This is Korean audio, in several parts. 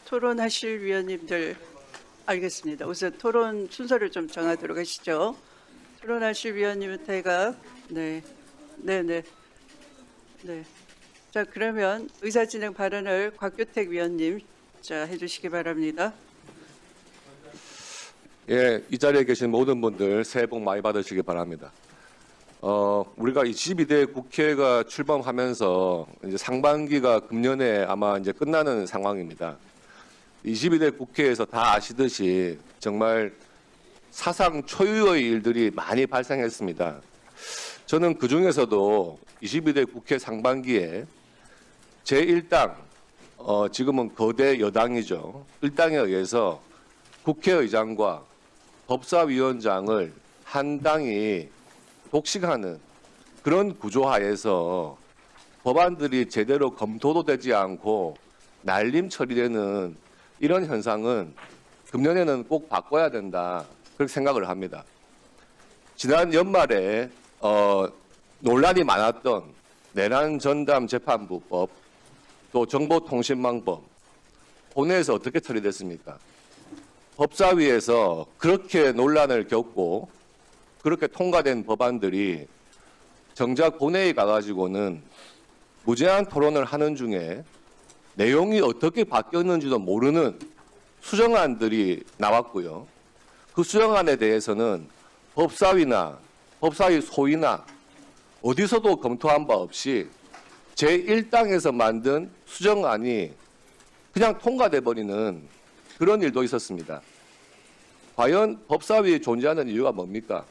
토론하실 위원님들 알겠습니다. 우선 토론 순서를 좀 정하도록 하시죠. 토론하실 위원님은 대각 네. 자, 그러면 의사진행 발언을 곽규택 위원님 해주시기 바랍니다. 예, 이 자리에 계신 모든 분들 새해 복 많이 받으시기 바랍니다. 우리가 22대 국회가 출범하면서 이제 상반기가 금년에 아마 이제 끝나는 상황입니다. 22대 국회에서 다 아시듯이 정말 사상 초유의 일들이 많이 발생했습니다. 저는 그 중에서도 22대 국회 상반기에 제1당, 지금은 거대 여당이죠. 1당에 의해서 국회의장과 법사위원장을 한 당이 독식하는 그런 구조하에서 법안들이 제대로 검토도 되지 않고 날림 처리되는 이런 현상은 금년에는 꼭 바꿔야 된다, 그렇게 생각을 합니다. 지난 연말에 논란이 많았던 내란 전담 재판부법, 또 정보통신망법, 본회에서 어떻게 처리됐습니까? 법사위에서 그렇게 논란을 겪고 그렇게 통과된 법안들이 정작 본회의 가가지고는 무제한 토론을 하는 중에 내용이 어떻게 바뀌었는지도 모르는 수정안들이 나왔고요. 그 수정안에 대해서는 법사위나 법사위 소위나 어디서도 검토한 바 없이 제1당에서 만든 수정안이 그냥 통과돼 버리는 그런 일도 있었습니다. 과연 법사위에 존재하는 이유가 뭡니까?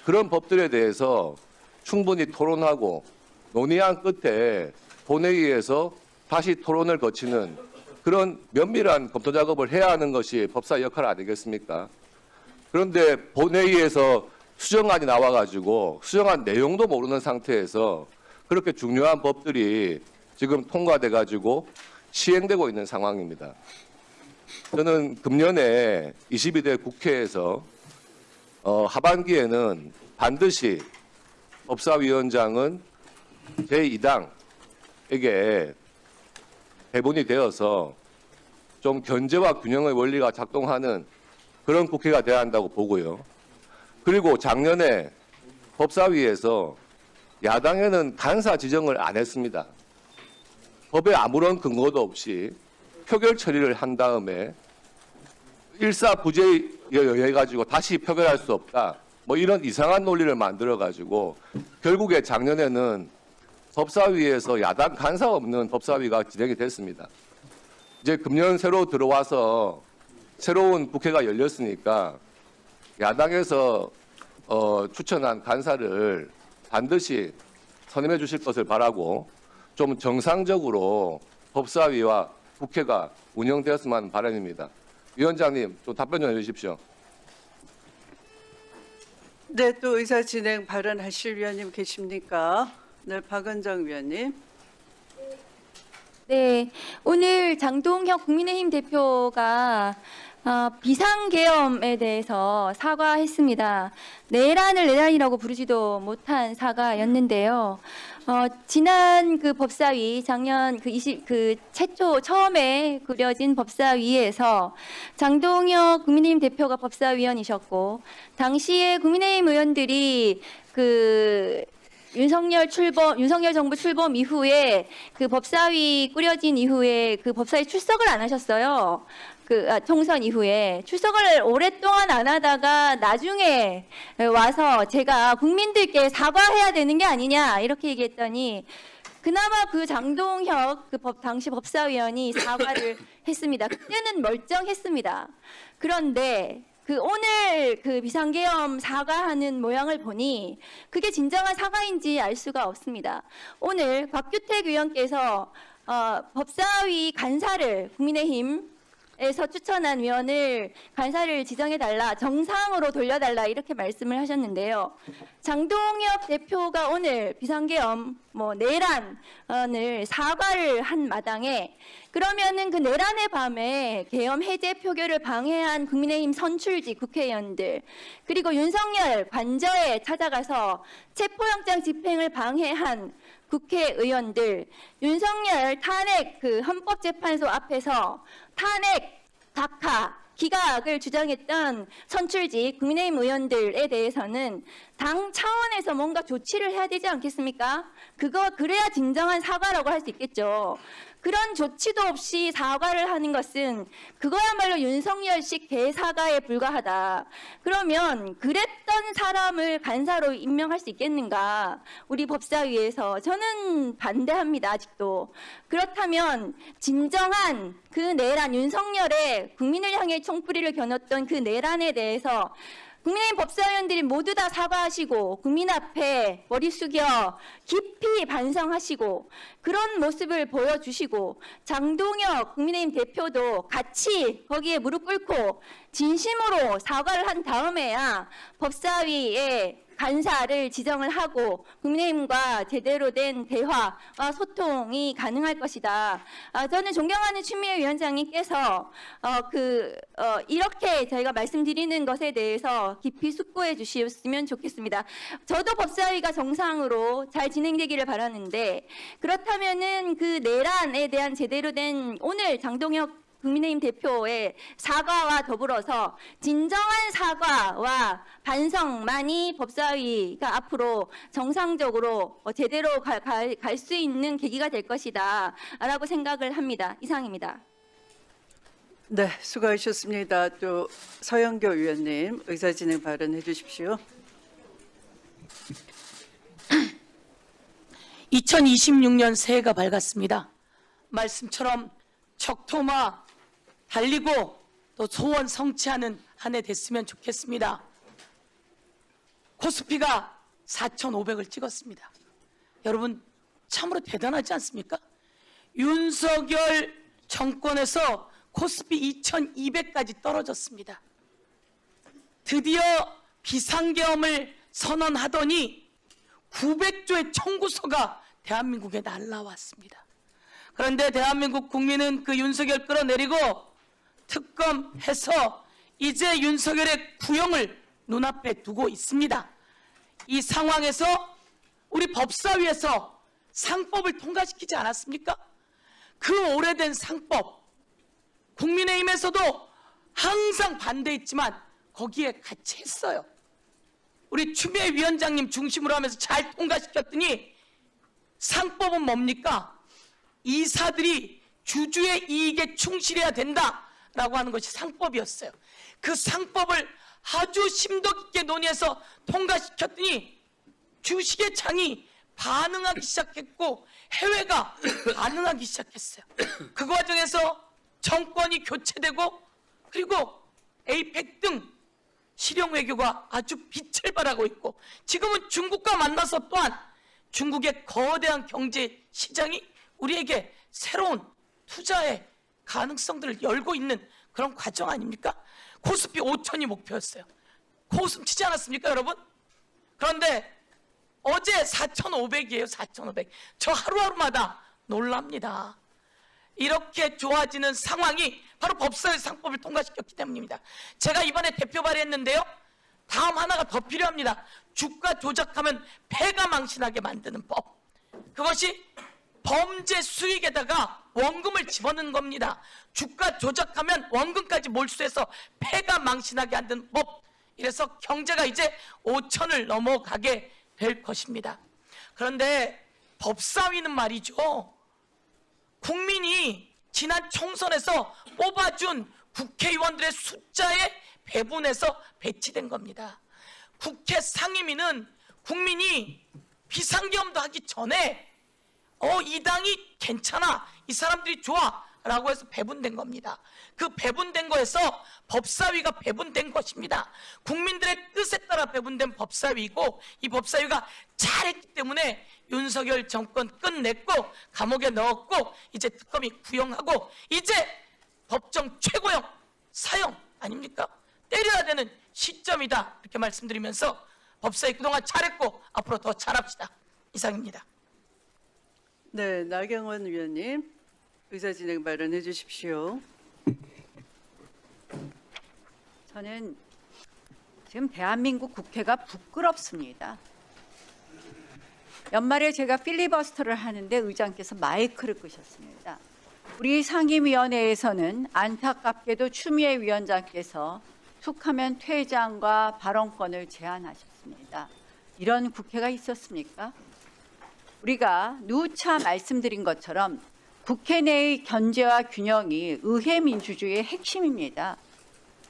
그런 법들에 대해서 충분히 토론하고 논의한 끝에 본회의에서 다시 토론을 거치는 그런 면밀한 검토 작업을 해야 하는 것이 법사위 역할 아니겠습니까? 그런데 본회의에서 수정안이 나와가지고 수정안 내용도 모르는 상태에서 그렇게 중요한 법들이 지금 통과돼가지고 시행되고 있는 상황입니다. 저는 금년에 22대 국회에서 하반기에는 반드시 법사위원장은 제2당에게 배분이 되어서 좀 견제와 균형의 원리가 작동하는 그런 국회가 돼야 한다고 보고요. 그리고 작년에 법사위에서 야당에는 간사 지정을 안 했습니다. 법에 아무런 근거도 없이 표결 처리를 한 다음에 일사부재에 의해 가지고 다시 표결할 수 없다, 뭐 이런 이상한 논리를 만들어 가지고 결국에 작년에는 법사위에서 야당 간사 없는 법사위가 진행이 됐습니다. 이제 금년 새로 들어와서 새로운 국회가 열렸으니까 야당에서 추천한 간사를 반드시 선임해 주실 것을 바라고 좀 정상적으로 법사위와 국회가 운영되었으면 하는 바람입니다. 위원장님, 좀 답변 좀 해주십시오. 네, 또 의사진행 발언하실 위원님 계십니까? 네, 박은정 위원님. 네, 오늘 장동혁 국민의힘 대표가 비상계엄에 대해서 사과했습니다. 내란이라고 부르지도 못한 사과였는데요. 지난 그 법사위 작년 처음에 꾸려진 법사위에서 장동혁 국민의힘 대표가 법사위원이셨고, 당시에 국민의힘 의원들이 윤석열 정부 출범 이후에 그 법사위 꾸려진 이후에 그 법사위 출석을 안 하셨어요. 총선 이후에 출석을 오랫동안 안 하다가 나중에 와서 제가 국민들께 사과해야 되는 게 아니냐 이렇게 얘기했더니 그나마 그 장동혁 당시 법사위원이 사과를 했습니다. 그때는 멀쩡했습니다. 그런데 오늘 비상계엄 사과하는 모양을 보니 그게 진정한 사과인지 알 수가 없습니다. 오늘 곽규택 의원께서 법사위 간사를 국민의힘에서 추천한 위원을 간사를 지정해달라, 정상으로 돌려달라 이렇게 말씀을 하셨는데요. 장동혁 대표가 오늘 비상계엄 내란을 사과를 한 마당에 그러면은 그 내란의 밤에 계엄 해제 표결을 방해한 국민의힘 선출직 국회의원들, 그리고 윤석열 관저에 찾아가서 체포영장 집행을 방해한 국회의원들 윤석열 탄핵 그 헌법재판소 앞에서 탄핵 각하 기각을 주장했던 선출직 국민의힘 의원들에 대해서는 당 차원에서 뭔가 조치를 해야 되지 않겠습니까? 그래야 진정한 사과라고 할 수 있겠죠. 그런 조치도 없이 사과를 하는 것은 그거야말로 윤석열식 대사과에 불과하다. 그러면 그랬던 사람을 간사로 임명할 수 있겠는가? 우리 법사위에서 저는 반대합니다. 아직도. 그렇다면 진정한 그 내란, 윤석열의 국민을 향해 총뿌리를 겨눴던 그 내란에 대해서 국민의힘 법사위원들이 모두 다 사과하시고 국민 앞에 머리 숙여 깊이 반성하시고 그런 모습을 보여주시고 장동혁 국민의힘 대표도 같이 거기에 무릎 꿇고 진심으로 사과를 한 다음에야 법사위에 간사를 지정을 하고 국민의힘과 제대로 된 대화와 소통이 가능할 것이다. 저는 존경하는 추미애 위원장님께서 이렇게 저희가 말씀드리는 것에 대해서 깊이 숙고해 주셨으면 좋겠습니다. 저도 법사위가 정상으로 잘 진행되기를 바라는데 그렇다면은 그 내란에 대한 제대로 된 오늘 장동혁 국민의힘 대표의 사과와 더불어서 진정한 사과와 반성만이 법사위가 앞으로 정상적으로 제대로 갈 수 있는 계기가 될 것이다 라고 생각을 합니다. 이상입니다. 네, 수고하셨습니다. 또 서영교 의원님 의사진행 발언해 주십시오. 2026년 새해가 밝았습니다. 말씀처럼 적토마 달리고 또 소원 성취하는 한 해 됐으면 좋겠습니다. 코스피가 4,500을 찍었습니다. 여러분 참으로 대단하지 않습니까? 윤석열 정권에서 코스피 2,200까지 떨어졌습니다. 드디어 비상계엄을 선언하더니 900조의 청구서가 대한민국에 날라왔습니다. 그런데 대한민국 국민은 그 윤석열 끌어내리고 특검해서 이제 윤석열의 구형을 눈앞에 두고 있습니다. 이 상황에서 우리 법사위에서 상법을 통과시키지 않았습니까? 그 오래된 상법, 국민의힘에서도 항상 반대했지만 거기에 같이 했어요. 우리 추미애 위원장님 중심으로 하면서 잘 통과시켰더니 상법은 뭡니까? 이사들이 주주의 이익에 충실해야 된다라고 하는 것이 상법이었어요. 그 상법을 아주 심도 깊게 논의해서 통과시켰더니 주식의 장이 반응하기 시작했고 해외가 반응하기 시작했어요. 그 과정에서 정권이 교체되고 그리고 에이펙 등 실용 외교가 아주 빛을 발하고 있고 지금은 중국과 만나서 또한 중국의 거대한 경제 시장이 우리에게 새로운 투자의 가능성들을 열고 있는 그런 과정 아닙니까? 코스피 5천이 목표였어요. 코웃음 치지 않았습니까, 여러분? 그런데 어제 4,500이에요, 4,500. 저 하루하루마다 놀랍니다. 이렇게 좋아지는 상황이 바로 법사위 상법을 통과시켰기 때문입니다. 제가 이번에 대표 발의했는데요. 다음 하나가 더 필요합니다. 주가 조작하면 패가 망신하게 만드는 법. 그것이 범죄 수익에다가 원금을 집어넣는 겁니다. 주가 조작하면 원금까지 몰수해서 패가 망신하게 만드는 법. 이래서 경제가 이제 5천을 넘어가게 될 것입니다. 그런데 법사위는 말이죠. 국민이 지난 총선에서 뽑아준 국회의원들의 숫자에 배분해서 배치된 겁니다. 국회 상임위는 국민이 비상계엄도 하기 전에 이 당이 괜찮아, 이 사람들이 좋아 라고 해서 배분된 겁니다. 그 배분된 거에서 법사위가 배분된 것입니다. 국민들의 뜻에 따라 배분된 법사위이고 이 법사위가 잘했기 때문에 윤석열 정권 끝냈고 감옥에 넣었고 이제 특검이 구형하고 이제 법정 최고형 사형 아닙니까? 때려야 되는 시점이다 이렇게 말씀드리면서 법사위 그동안 잘했고 앞으로 더 잘합시다. 이상입니다. 네, 나경원 위원님 의사진행 발언해 주십시오. 저는 지금 대한민국 국회가 부끄럽습니다. 연말에 제가 필리버스터를 하는데 의장께서 마이크를 끄셨습니다. 우리 상임위원회에서는 안타깝게도 추미애 위원장께서 툭하면 퇴장과 발언권을 제한하셨습니다. 이런 국회가 있었습니까? 우리가 누차 말씀드린 것처럼 국회 내의 견제와 균형이 의회 민주주의의 핵심입니다.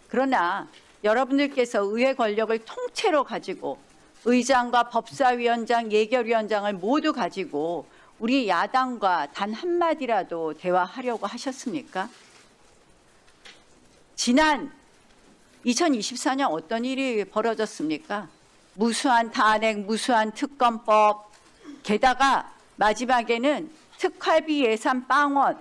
그러나 여러분들께서 의회 권력을 통째로 가지고 의장과 법사위원장, 예결위원장을 모두 가지고 우리 야당과 단 한마디라도 대화하려고 하셨습니까? 지난 2024년 어떤 일이 벌어졌습니까? 무수한 탄핵, 무수한 특검법, 게다가 마지막에는 특활비 예산 빵원,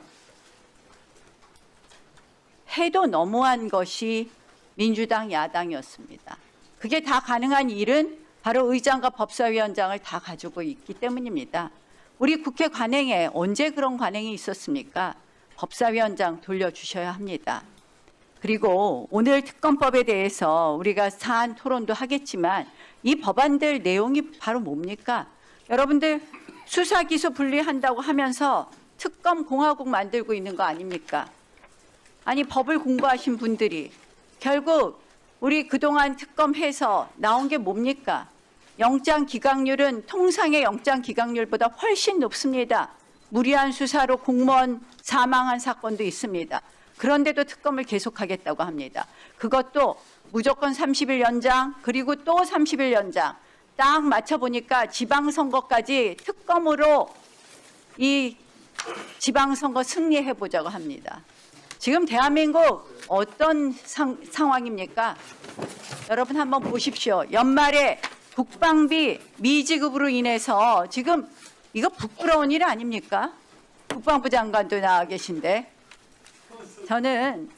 해도 너무한 것이 민주당 야당이었습니다. 그게 다 가능한 일은 바로 의장과 법사위원장을 다 가지고 있기 때문입니다. 우리 국회 관행에 언제 그런 관행이 있었습니까? 법사위원장 돌려주셔야 합니다. 그리고 오늘 특검법에 대해서 우리가 사안 토론도 하겠지만 이 법안들 내용이 바로 뭡니까? 여러분들 수사 기소 분리한다고 하면서 특검 공화국 만들고 있는 거 아닙니까? 아니 법을 공부하신 분들이 결국 우리 그동안 특검해서 나온 게 뭡니까? 영장 기각률은 통상의 영장 기각률보다 훨씬 높습니다. 무리한 수사로 공무원 사망한 사건도 있습니다. 그런데도 특검을 계속하겠다고 합니다. 그것도 무조건 30일 연장 그리고 또 30일 연장. 딱 맞춰보니까 지방선거까지 특검으로 이 지방선거 승리해보자고 합니다. 지금 대한민국 어떤 상황입니까? 여러분 한번 보십시오. 연말에 국방비 미지급으로 인해서 지금 이거 부끄러운 일 아닙니까? 국방부 장관도 나와 계신데 저는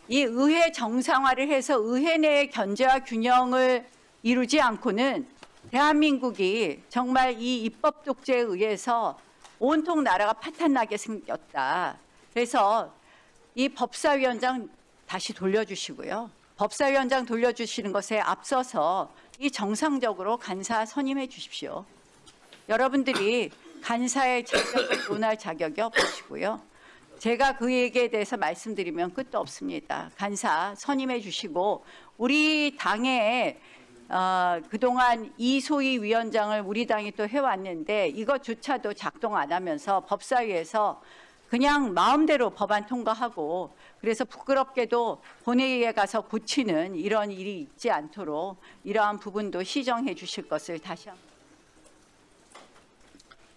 이 의회 정상화를 해서 의회 내의 견제와 균형을 이루지 않고는 대한민국이 정말 이 입법 독재에 의해서 온통 나라가 파탄나게 생겼다. 그래서 이 법사위원장 다시 돌려주시고요. 법사위원장 돌려주시는 것에 앞서서 이 정상적으로 간사 선임해 주십시오. 여러분들이 간사의 자격을 논할 자격이 없으시고요. 제가 그 얘기에 대해서 말씀드리면 끝도 없습니다. 간사 선임해 주시고 우리 당에 그동안 이소희 위원장을 우리 당이 또 해왔는데 이것조차도 작동 안 하면서 법사위에서 그냥 마음대로 법안 통과하고 그래서 부끄럽게도 본회의에 가서 고치는 이런 일이 있지 않도록 이러한 부분도 시정해 주실 것을 다시 한번.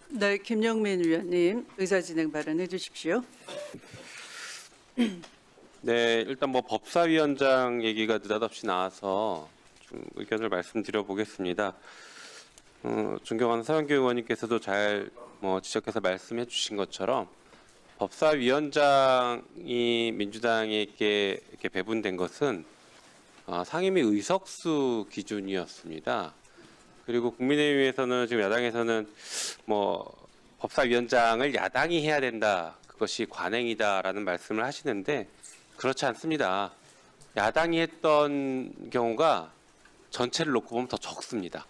네, 김영민 위원님 의사진행 발언해 주십시오. 네, 일단 뭐 법사위원장 얘기가 느닷없이 나와서 좀 의견을 말씀드려 보겠습니다. 존경하는 서영교 의원님께서도 잘 지적해서 말씀해 주신 것처럼 법사위원장이 민주당에게 이렇게 배분된 것은 상임위 의석수 기준이었습니다. 그리고 국민의힘에서는 지금 야당에서는 법사위원장을 야당이 해야 된다. 그것이 관행이다라는 말씀을 하시는데 그렇지 않습니다. 야당이 했던 경우가 전체를 놓고 보면 더 적습니다.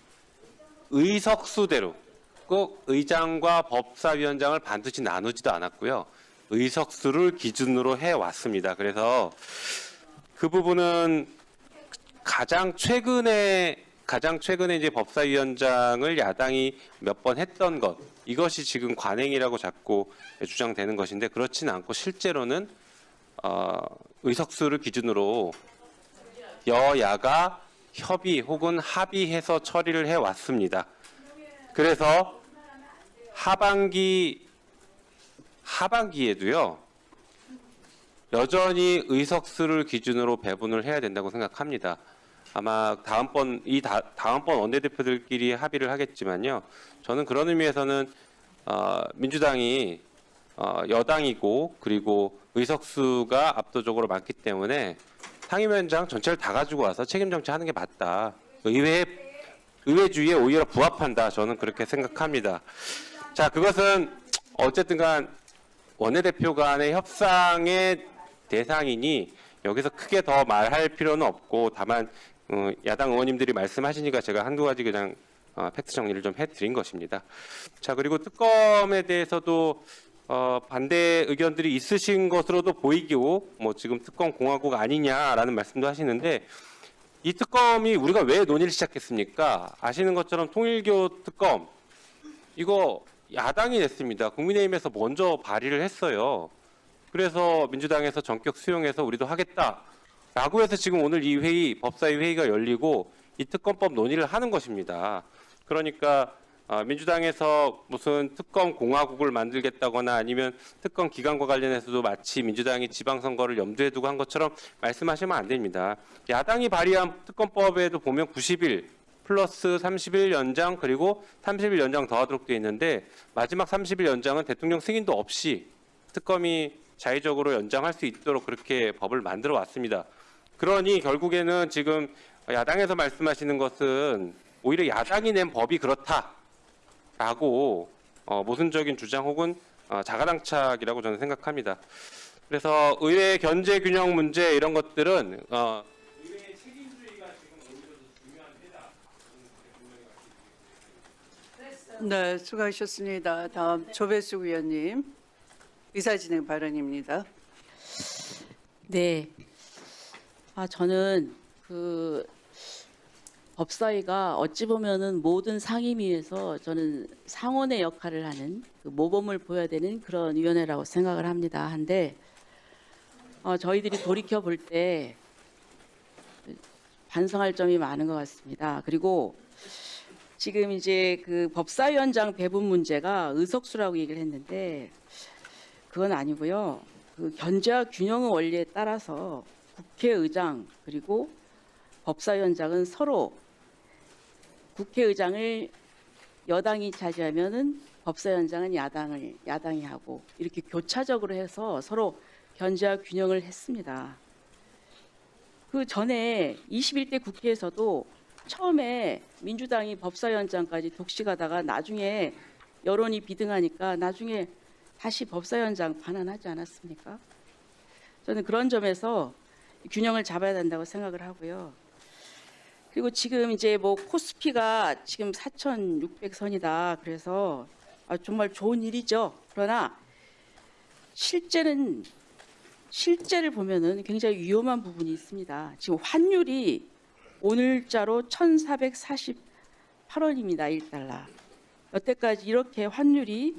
의석수대로 꼭 의장과 법사위원장을 반드시 나누지도 않았고요. 의석수를 기준으로 해왔습니다. 그래서 그 부분은 가장 최근에 이제 법사위원장을 야당이 몇 번 했던 것 이것이 지금 관행이라고 자꾸 주장되는 것인데 그렇지는 않고 실제로는 의석수를 기준으로 여야가 협의 혹은 합의해서 처리를 해왔습니다. 그래서 하반기에도요 여전히 의석수를 기준으로 배분을 해야 된다고 생각합니다. 아마 다음번 원내대표들끼리 합의를 하겠지만요. 저는 그런 의미에서는 민주당이 여당이고 그리고 의석수가 압도적으로 많기 때문에 상임위원장 전체를 다 가지고 와서 책임 정치하는 게 맞다. 의회주의에 오히려 부합한다. 저는 그렇게 생각합니다. 자, 그것은 어쨌든간 원내대표 간의 협상의 대상이니 여기서 크게 더 말할 필요는 없고 다만 야당 의원님들이 말씀하시니까 제가 한두 가지 그냥 팩트 정리를 좀 해드린 것입니다. 자, 그리고 특검에 대해서도 반대 의견들이 있으신 것으로도 보이고 뭐 지금 특검 공화국 아니냐라는 말씀도 하시는데 이 특검이 우리가 왜 논의를 시작했습니까? 아시는 것처럼 통일교 특검 이거 야당이 냈습니다. 국민의힘에서 먼저 발의를 했어요. 그래서 민주당에서 전격 수용해서 우리도 하겠다라고 해서 지금 오늘 이 회의, 법사위 회의가 열리고 이 특검법 논의를 하는 것입니다. 그러니까 민주당에서 무슨 특검 공화국을 만들겠다거나 아니면 특검 기간과 관련해서도 마치 민주당이 지방선거를 염두에 두고 한 것처럼 말씀하시면 안 됩니다. 야당이 발의한 특검법에도 보면 90일 플러스 30일 연장 그리고 30일 연장 더하도록 되어 있는데 마지막 30일 연장은 대통령 승인도 없이 특검이 자의적으로 연장할 수 있도록 그렇게 법을 만들어 왔습니다. 그러니 결국에는 지금 야당에서 말씀하시는 것은 오히려 야당이 낸 법이 그렇다라고 모순적인 주장 혹은 자가당착이라고 저는 생각합니다. 그래서 의회 견제 균형 문제 이런 것들은 의회의 책임주의가 지금 오히려 중요한 때다. 네, 수고하셨습니다. 다음 조배숙 의원님 의사진행 발언입니다. 네. 저는 그 법사위가 어찌 보면은 모든 상임위에서 저는 상원의 역할을 하는 그 모범을 보여야 되는 그런 위원회라고 생각을 합니다. 한데 저희들이 돌이켜 볼 때 반성할 점이 많은 것 같습니다. 그리고 지금 이제 그 법사위원장 배분 문제가 의석수라고 얘기를 했는데 그건 아니고요. 그 견제와 균형의 원리에 따라서 국회의장 그리고 법사위원장은 서로 국회의장을 여당이 차지하면은 법사위원장은 야당이 하고 이렇게 교차적으로 해서 서로 견제와 균형을 했습니다. 그 전에 21대 국회에서도 처음에 민주당이 법사위원장까지 독식하다가 나중에 여론이 비등하니까 나중에 다시 법사위원장 반환하지 않았습니까? 저는 그런 점에서 균형을 잡아야 된다고 생각을 하고요. 그리고 지금 이제 뭐 코스피가 지금 4,600선이다. 그래서 정말 좋은 일이죠. 그러나 실제를 보면은 굉장히 위험한 부분이 있습니다. 지금 환율이 오늘자로 1,448원입니다. 1달러. 여태까지 이렇게 환율이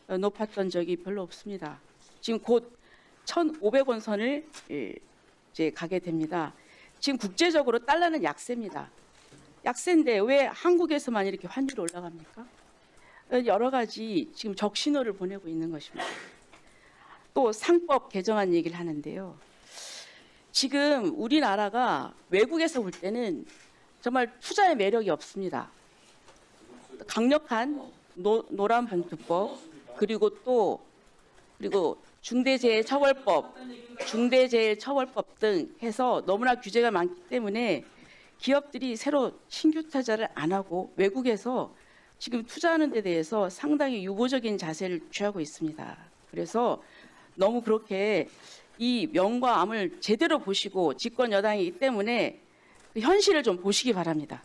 높았던 적이 별로 없습니다. 지금 곧 1,500원 선을 이제 가게 됩니다. 지금 국제적으로 달러는 약세입니다. 약세인데 왜 한국에서만 이렇게 환율이 올라갑니까? 여러 가지 지금 적신호를 보내고 있는 것입니다. 또 상법 개정안 얘기를 하는데요. 지금 우리나라가 외국에서 볼 때는 정말 투자의 매력이 없습니다. 강력한 노란봉투법 그리고 중대재해처벌법 등 해서 너무나 규제가 많기 때문에 기업들이 새로 신규 투자를 안 하고 외국에서 지금 투자하는 데 대해서 상당히 유보적인 자세를 취하고 있습니다. 그래서 너무 그렇게 이 명과 암을 제대로 보시고 집권 여당이기 때문에 그 현실을 좀 보시기 바랍니다.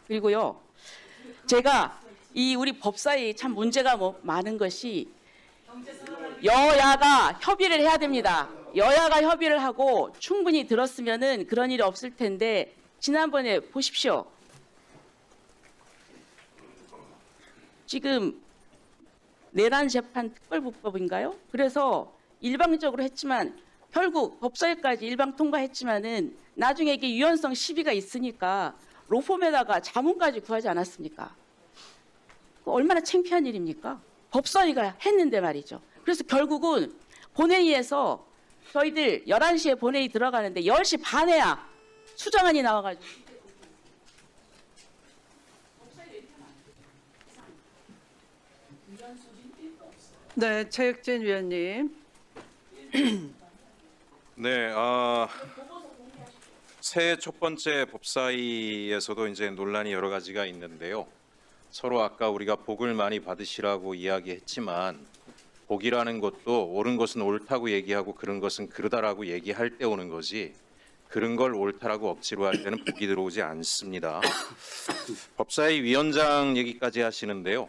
그리고요, 제가 이 우리 법사위 참 문제가 많은 것이 여야가 협의를 해야 됩니다. 여야가 협의를 하고 충분히 들었으면은 그런 일이 없을 텐데 지난번에 보십시오. 지금 내란 재판 특별법인가요? 그래서 일방적으로 했지만 결국 법사위까지 일방 통과했지만은 나중에 이게 유연성 시비가 있으니까 로펌에다가 자문까지 구하지 않았습니까? 얼마나 창피한 일입니까? 법사위가 했는데 말이죠. 그래서 결국은 본회의에서 저희들 11시에 본회의 들어가는데 10시 반에야 수정안이 나와가지고 네, 최혁진 위원님. 네, 새해 첫 번째 법사위에서도 이제 논란이 여러 가지가 있는데요. 서로 아까 우리가 복을 많이 받으시라고 이야기했지만 복이라는 것도 옳은 것은 옳다고 얘기하고 그런 것은 그르다라고 얘기할 때 오는 거지 그런 걸 옳다라고 억지로 할 때는 복이 들어오지 않습니다. 법사위 위원장 얘기까지 하시는데요.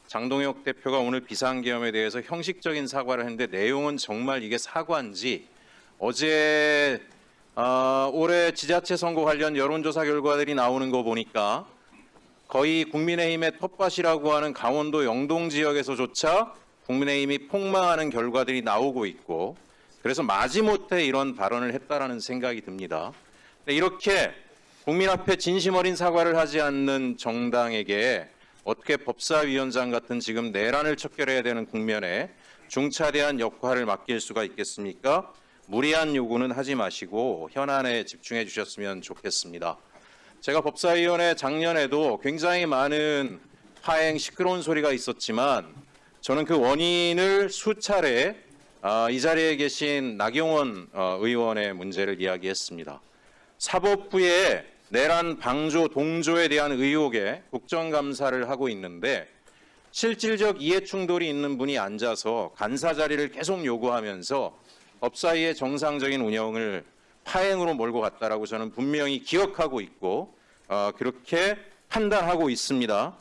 장동혁 대표가 오늘 비상계엄에 대해서 형식적인 사과를 했는데 내용은 정말 이게 사과인지 어제 올해 지자체 선거 관련 여론조사 결과들이 나오는 거 보니까 거의 국민의힘의 텃밭이라고 하는 강원도 영동 지역에서조차 국민의힘이 폭망하는 결과들이 나오고 있고 그래서 마지못해 이런 발언을 했다라는 생각이 듭니다. 이렇게 국민 앞에 진심 어린 사과를 하지 않는 정당에게 어떻게 법사위원장 같은 지금 내란을 척결해야 되는 국면에 중차대한 역할을 맡길 수가 있겠습니까? 무리한 요구는 하지 마시고 현안에 집중해 주셨으면 좋겠습니다. 제가 법사위원회 작년에도 굉장히 많은 파행 시끄러운 소리가 있었지만 저는 그 원인을 수차례 이 자리에 계신 나경원 의원의 문제를 이야기했습니다. 사법부의 내란 방조 동조에 대한 의혹에 국정감사를 하고 있는데 실질적 이해충돌이 있는 분이 앉아서 간사 자리를 계속 요구하면서 법사위의 정상적인 운영을 파행으로 몰고 갔다라고 저는 분명히 기억하고 있고 그렇게 판단하고 있습니다.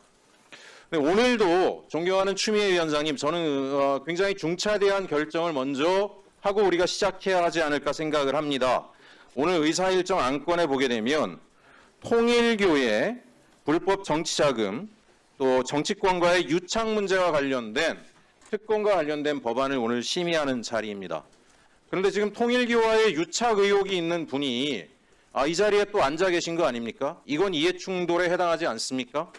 오늘도 존경하는 추미애 위원장님, 저는 굉장히 중차대한 결정을 먼저 하고 우리가 시작해야 하지 않을까 생각을 합니다. 오늘 의사 일정 안건에 보게 되면 통일교의 불법 정치자금 또 정치권과의 유착 문제와 관련된 특권과 관련된 법안을 오늘 심의하는 자리입니다. 그런데 지금 통일교와의 유착 의혹이 있는 분이 이 자리에 또 앉아 계신 거 아닙니까? 이건 이해충돌에 해당하지 않습니까?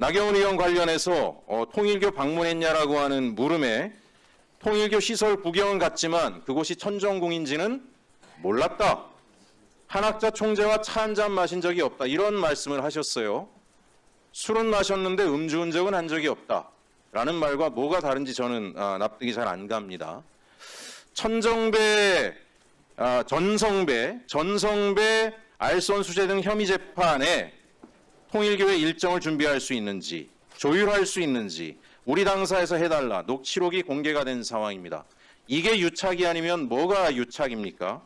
나경원 의원 관련해서 통일교 방문했냐라고 하는 물음에 통일교 시설 구경은 갔지만 그곳이 천정궁인지는 몰랐다. 한학자 총재와 차 한잔 마신 적이 없다. 이런 말씀을 하셨어요. 술은 마셨는데 음주운전은 한 적이 없다. 라는 말과 뭐가 다른지 저는 납득이 잘 안 갑니다. 천정배, 전성배, 알선 수재 등 혐의 재판에 통일교의 일정을 준비할 수 있는지, 조율할 수 있는지 우리 당사에서 해달라. 녹취록이 공개가 된 상황입니다. 이게 유착이 아니면 뭐가 유착입니까?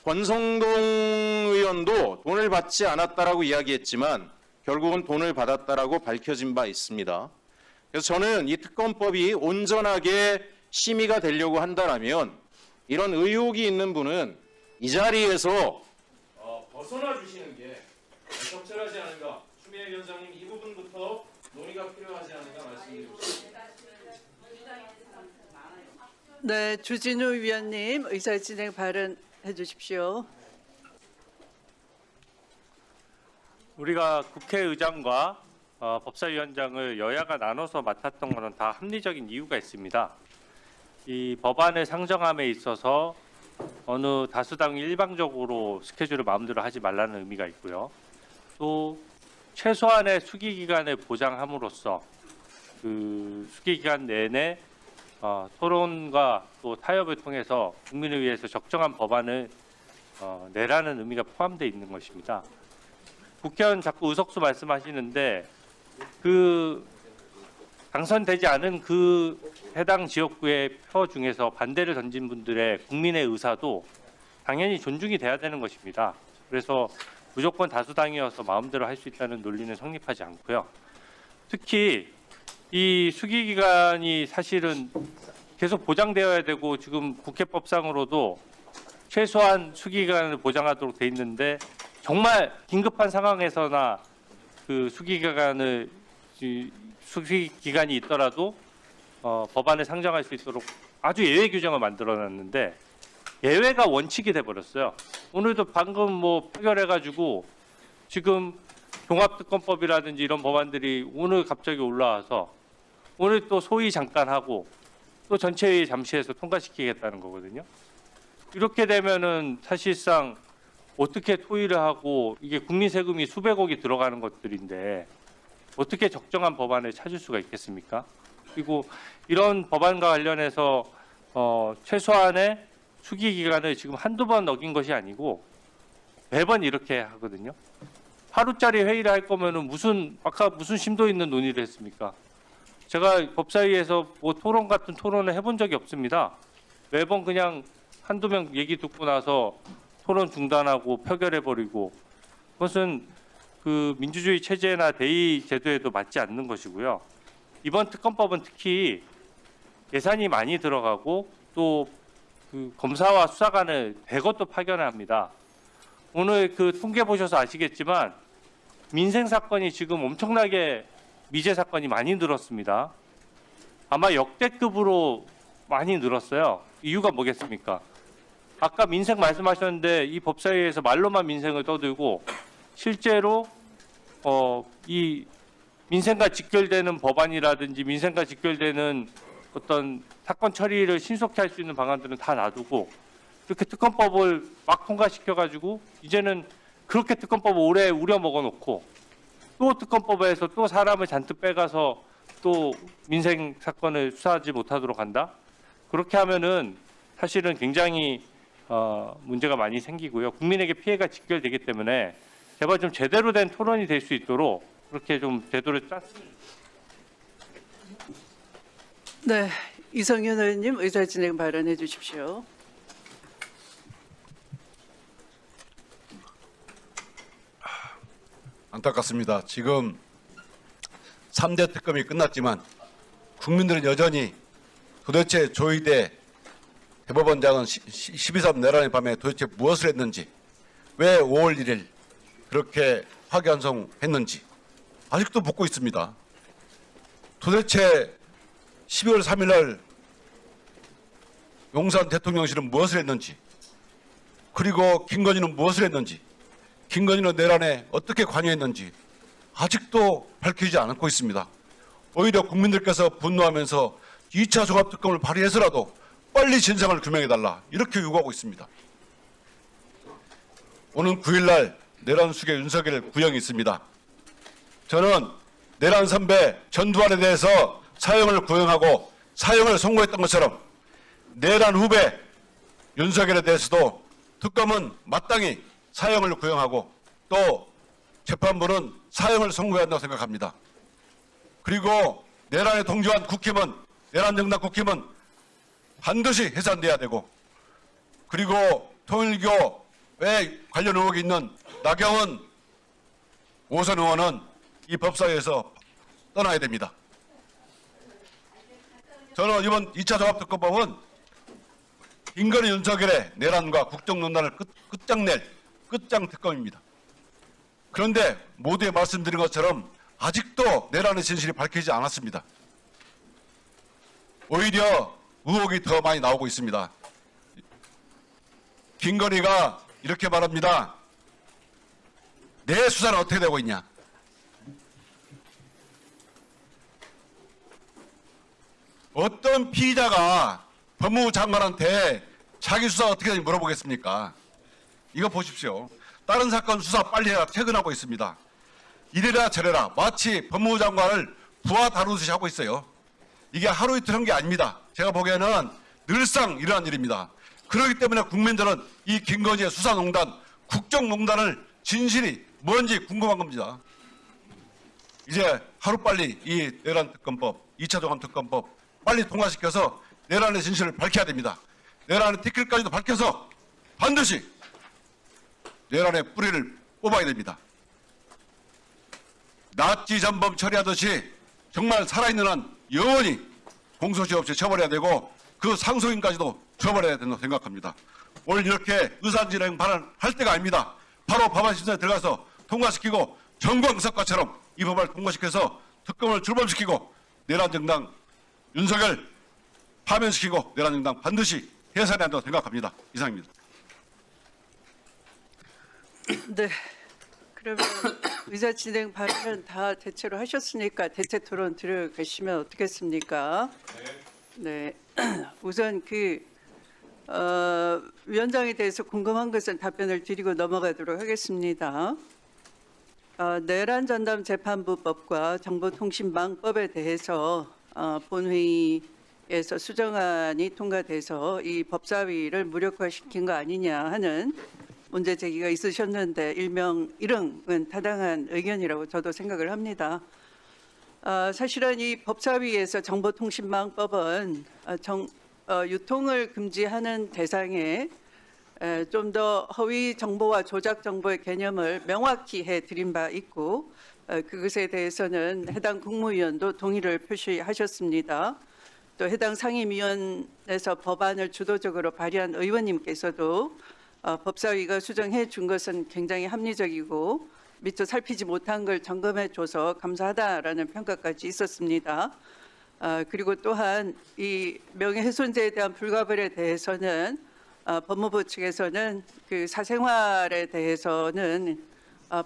권성동 의원도 돈을 받지 않았다라고 이야기했지만 결국은 돈을 받았다라고 밝혀진 바 있습니다. 그래서 저는 이 특검법이 온전하게 심의가 되려고 한다라면 이런 의혹이 있는 분은 이 자리에서 벗어나 주시는 게 적절하지 않은가. 추미애 위원장님 이 부분부터 논의가 필요하지 않은가 말씀드리고 싶습니다. 네, 주진우 위원님 의사진행 발언해 주십시오. 우리가 국회의장과 법사위원장을 여야가 나눠서 맡았던 것은 다 합리적인 이유가 있습니다. 이 법안을 상정함에 있어서 어느 다수당이 일방적으로 스케줄을 마음대로 하지 말라는 의미가 있고요. 또 최소한의 수기 기간을 보장함으로써 그 수기 기간 내내 토론과 또 타협을 통해서 국민을 위해서 적정한 법안을 내라는 의미가 포함되어 있는 것입니다. 국회의원 자꾸 의석수 말씀하시는데 그 당선되지 않은 그 해당 지역구의 표 중에서 반대를 던진 분들의 국민의 의사도 당연히 존중이 돼야 되는 것입니다. 그래서 무조건 다수당이어서 마음대로 할 수 있다는 논리는 성립하지 않고요. 특히 이 수기 기간이 사실은 계속 보장되어야 되고 지금 국회법상으로도 최소한 수기 기간을 보장하도록 돼 있는데 정말 긴급한 상황에서나 그 수기 기간이 있더라도 법안을 상정할 수 있도록 아주 예외 규정을 만들어놨는데 예외가 원칙이 돼버렸어요. 오늘도 방금 뭐 표결해가지고 지금 종합특검법이라든지 이런 법안들이 오늘 갑자기 올라와서 오늘 또 소위 잠깐 하고 또 전체회의 잠시 해서 통과시키겠다는 거거든요. 이렇게 되면은 사실상 어떻게 토의를 하고 이게 국민 세금이 수백억이 들어가는 것들인데 어떻게 적정한 법안을 찾을 수가 있겠습니까? 그리고 이런 법안과 관련해서 최소한의 수기 기간을 지금 한두 번 어긴 것이 아니고 매번 이렇게 하거든요. 하루짜리 회의를 할 거면은 아까 무슨 심도 있는 논의를 했습니까? 제가 법사위에서 뭐 토론 같은 토론을 해본 적이 없습니다. 매번 그냥 한두 명 얘기 듣고 나서 토론 중단하고 표결해버리고 그것은 그 민주주의 체제나 대의 제도에도 맞지 않는 것이고요. 이번 특검법은 특히 예산이 많이 들어가고 또 그 검사와 수사관을 대것도 파견을 합니다. 오늘 그 통계 보셔서 아시겠지만 민생 사건이 지금 엄청나게 미제 사건이 많이 늘었습니다. 아마 역대급으로 많이 늘었어요. 이유가 뭐겠습니까? 아까 민생 말씀하셨는데 이 법사위에서 말로만 민생을 떠들고 실제로 이 민생과 직결되는 법안이라든지 민생과 직결되는 어떤 사건 처리를 신속히 할 수 있는 방안들은 다 놔두고 이렇게 특검법을 막 통과시켜가지고 이제는 그렇게 특검법을 오래 우려먹어 놓고 또 특검법에서 또 사람을 잔뜩 빼가서 또 민생 사건을 수사하지 못하도록 한다? 그렇게 하면은 사실은 굉장히 문제가 많이 생기고요. 국민에게 피해가 직결되기 때문에 제발 좀 제대로 된 토론이 될 수 있도록 그렇게 좀 제도를 짰으면. 네, 이성윤 의원님 의사 진행 발언해 주십시오. 안타깝습니다. 지금 3대 특검이 끝났지만 국민들은 여전히 도대체 조희대 대법원장은 12.3 내란의 밤에 도대체 무엇을 했는지, 왜 5월 1일 그렇게 파기환송했는지 아직도 묻고 있습니다. 도대체 12월 3일 날 용산 대통령실은 무엇을 했는지, 그리고 김건희는 무엇을 했는지, 김건희는 내란에 어떻게 관여했는지 아직도 밝히지 않고 있습니다. 오히려 국민들께서 분노하면서 2차 종합특검을 발의해서라도 빨리 진상을 규명해달라 이렇게 요구하고 있습니다. 오는 9일 날 내란 수계 윤석열 구형이 있습니다. 저는 내란 선배 전두환에 대해서 사형을 구형하고 사형을 선고했던 것처럼 내란 후배 윤석열에 대해서도 특검은 마땅히 사형을 구형하고 또 재판부는 사형을 선고해야 한다고 생각합니다. 그리고 내란에 동조한 국힘은, 내란 정당 국힘은 반드시 해산돼야 되고, 그리고 통일교에 관련 의혹이 있는 나경원, 오선 의원은 이 법사위에서 떠나야 됩니다. 저는 이번 2차 종합특검법은 김건희 윤석열의 내란과 국정농단을 끝장낼 끝장 특검입니다. 그런데 모두에 말씀드린 것처럼 아직도 내란의 진실이 밝히지 않았습니다. 오히려 의혹이 더 많이 나오고 있습니다. 김건희가 이렇게 말합니다. 내 수사는 어떻게 되고 있냐? 어떤 피의자가 법무부 장관한테 자기 수사 어떻게 되는지 물어보겠습니까? 이거 보십시오. 다른 사건 수사 빨리 해라 퇴근하고 있습니다. 이래라 저래라 마치 법무부 장관을 부하 다루듯이 하고 있어요. 이게 하루 이틀 한 게 아닙니다. 제가 보기에는 늘상 일어난 일입니다. 그렇기 때문에 국민들은 이 김건희의 수사농단, 국정농단을 진실이 뭔지 궁금한 겁니다. 이제 하루빨리 이 내란 특검법, 2차 종합특검법 빨리 통과시켜서 내란의 진실을 밝혀야 됩니다. 내란의 티끌까지도 밝혀서 반드시 내란의 뿌리를 뽑아야 됩니다. 나치 전범 처리하듯이 정말 살아있는 한 영원히 공소시효 없이 처벌해야 되고 그 상속인까지도 처벌해야 된다고 생각합니다. 오늘 이렇게 의사진행 발언할 때가 아닙니다. 바로 법안 심사에 들어가서 통과시키고 정광석과처럼 이 법안을 통과시켜서 특검을 출범시키고 내란 정당 윤석열 파면시키고 내란 정당 반드시 해산해야 한다고 생각합니다. 이상입니다. 네. 그러면 의사 진행 발언은 다 대체로 하셨으니까 대체 토론 들어가시면 어떻겠습니까? 네. 우선 위원장에 대해서 궁금한 것은 답변을 드리고 넘어가도록 하겠습니다. 내란 전담 재판부법과 정보통신망법에 대해서 본회의에서 수정안이 통과돼서 이 법사위를 무력화시킨 거 아니냐 하는 문제 제기가 있으셨는데 일명일응은 타당한 의견이라고 저도 생각을 합니다. 사실은 이 법사위에서 정보통신망법은 유통을 금지하는 대상에 좀 더 허위 정보와 조작 정보의 개념을 명확히 해드린 바 있고 그것에 대해서는 해당 국무위원도 동의를 표시하셨습니다. 또 해당 상임위원회에서 법안을 주도적으로 발의한 의원님께서도 법사위가 수정해 준 것은 굉장히 합리적이고 미처 살피지 못한 걸 점검해 줘서 감사하다라는 평가까지 있었습니다. 그리고 또한 이 명예훼손죄에 대한 불가벌에 대해서는 법무부 측에서는 그 사생활에 대해서는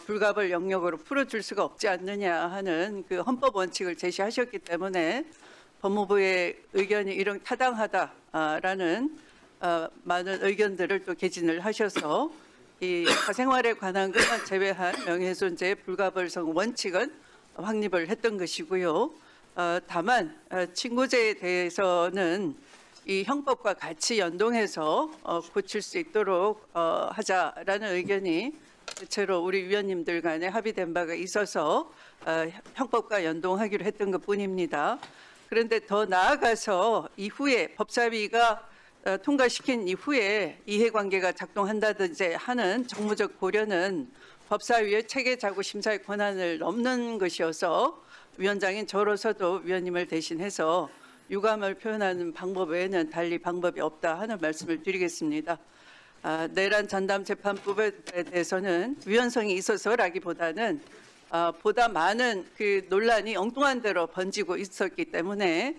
불가벌 영역으로 풀어줄 수가 없지 않느냐 하는 그 헌법 원칙을 제시하셨기 때문에 법무부의 의견이 이런 타당하다라는 많은 의견들을 또 개진을 하셔서 이 사생활에 관한 것만 제외한 명예훼손죄의 불가벌성 원칙은 확립을 했던 것이고요. 다만 친고죄에 대해서는 이 형법과 같이 연동해서 고칠 수 있도록 하자라는 의견이 대체로 우리 위원님들 간에 합의된 바가 있어서 형법과 연동하기로 했던 것뿐입니다. 그런데 더 나아가서 이후에 법사위가 통과시킨 이후에 이해관계가 작동한다든지 하는 정무적 고려는 법사위의 체계자구 심사의 권한을 넘는 것이어서 위원장인 저로서도 위원님을 대신해서 유감을 표현하는 방법 외에는 달리 방법이 없다 하는 말씀을 드리겠습니다. 내란 전담 재판법에 대해서는 위헌성이 있어서라기보다는 보다 많은 그 논란이 엉뚱한 대로 번지고 있었기 때문에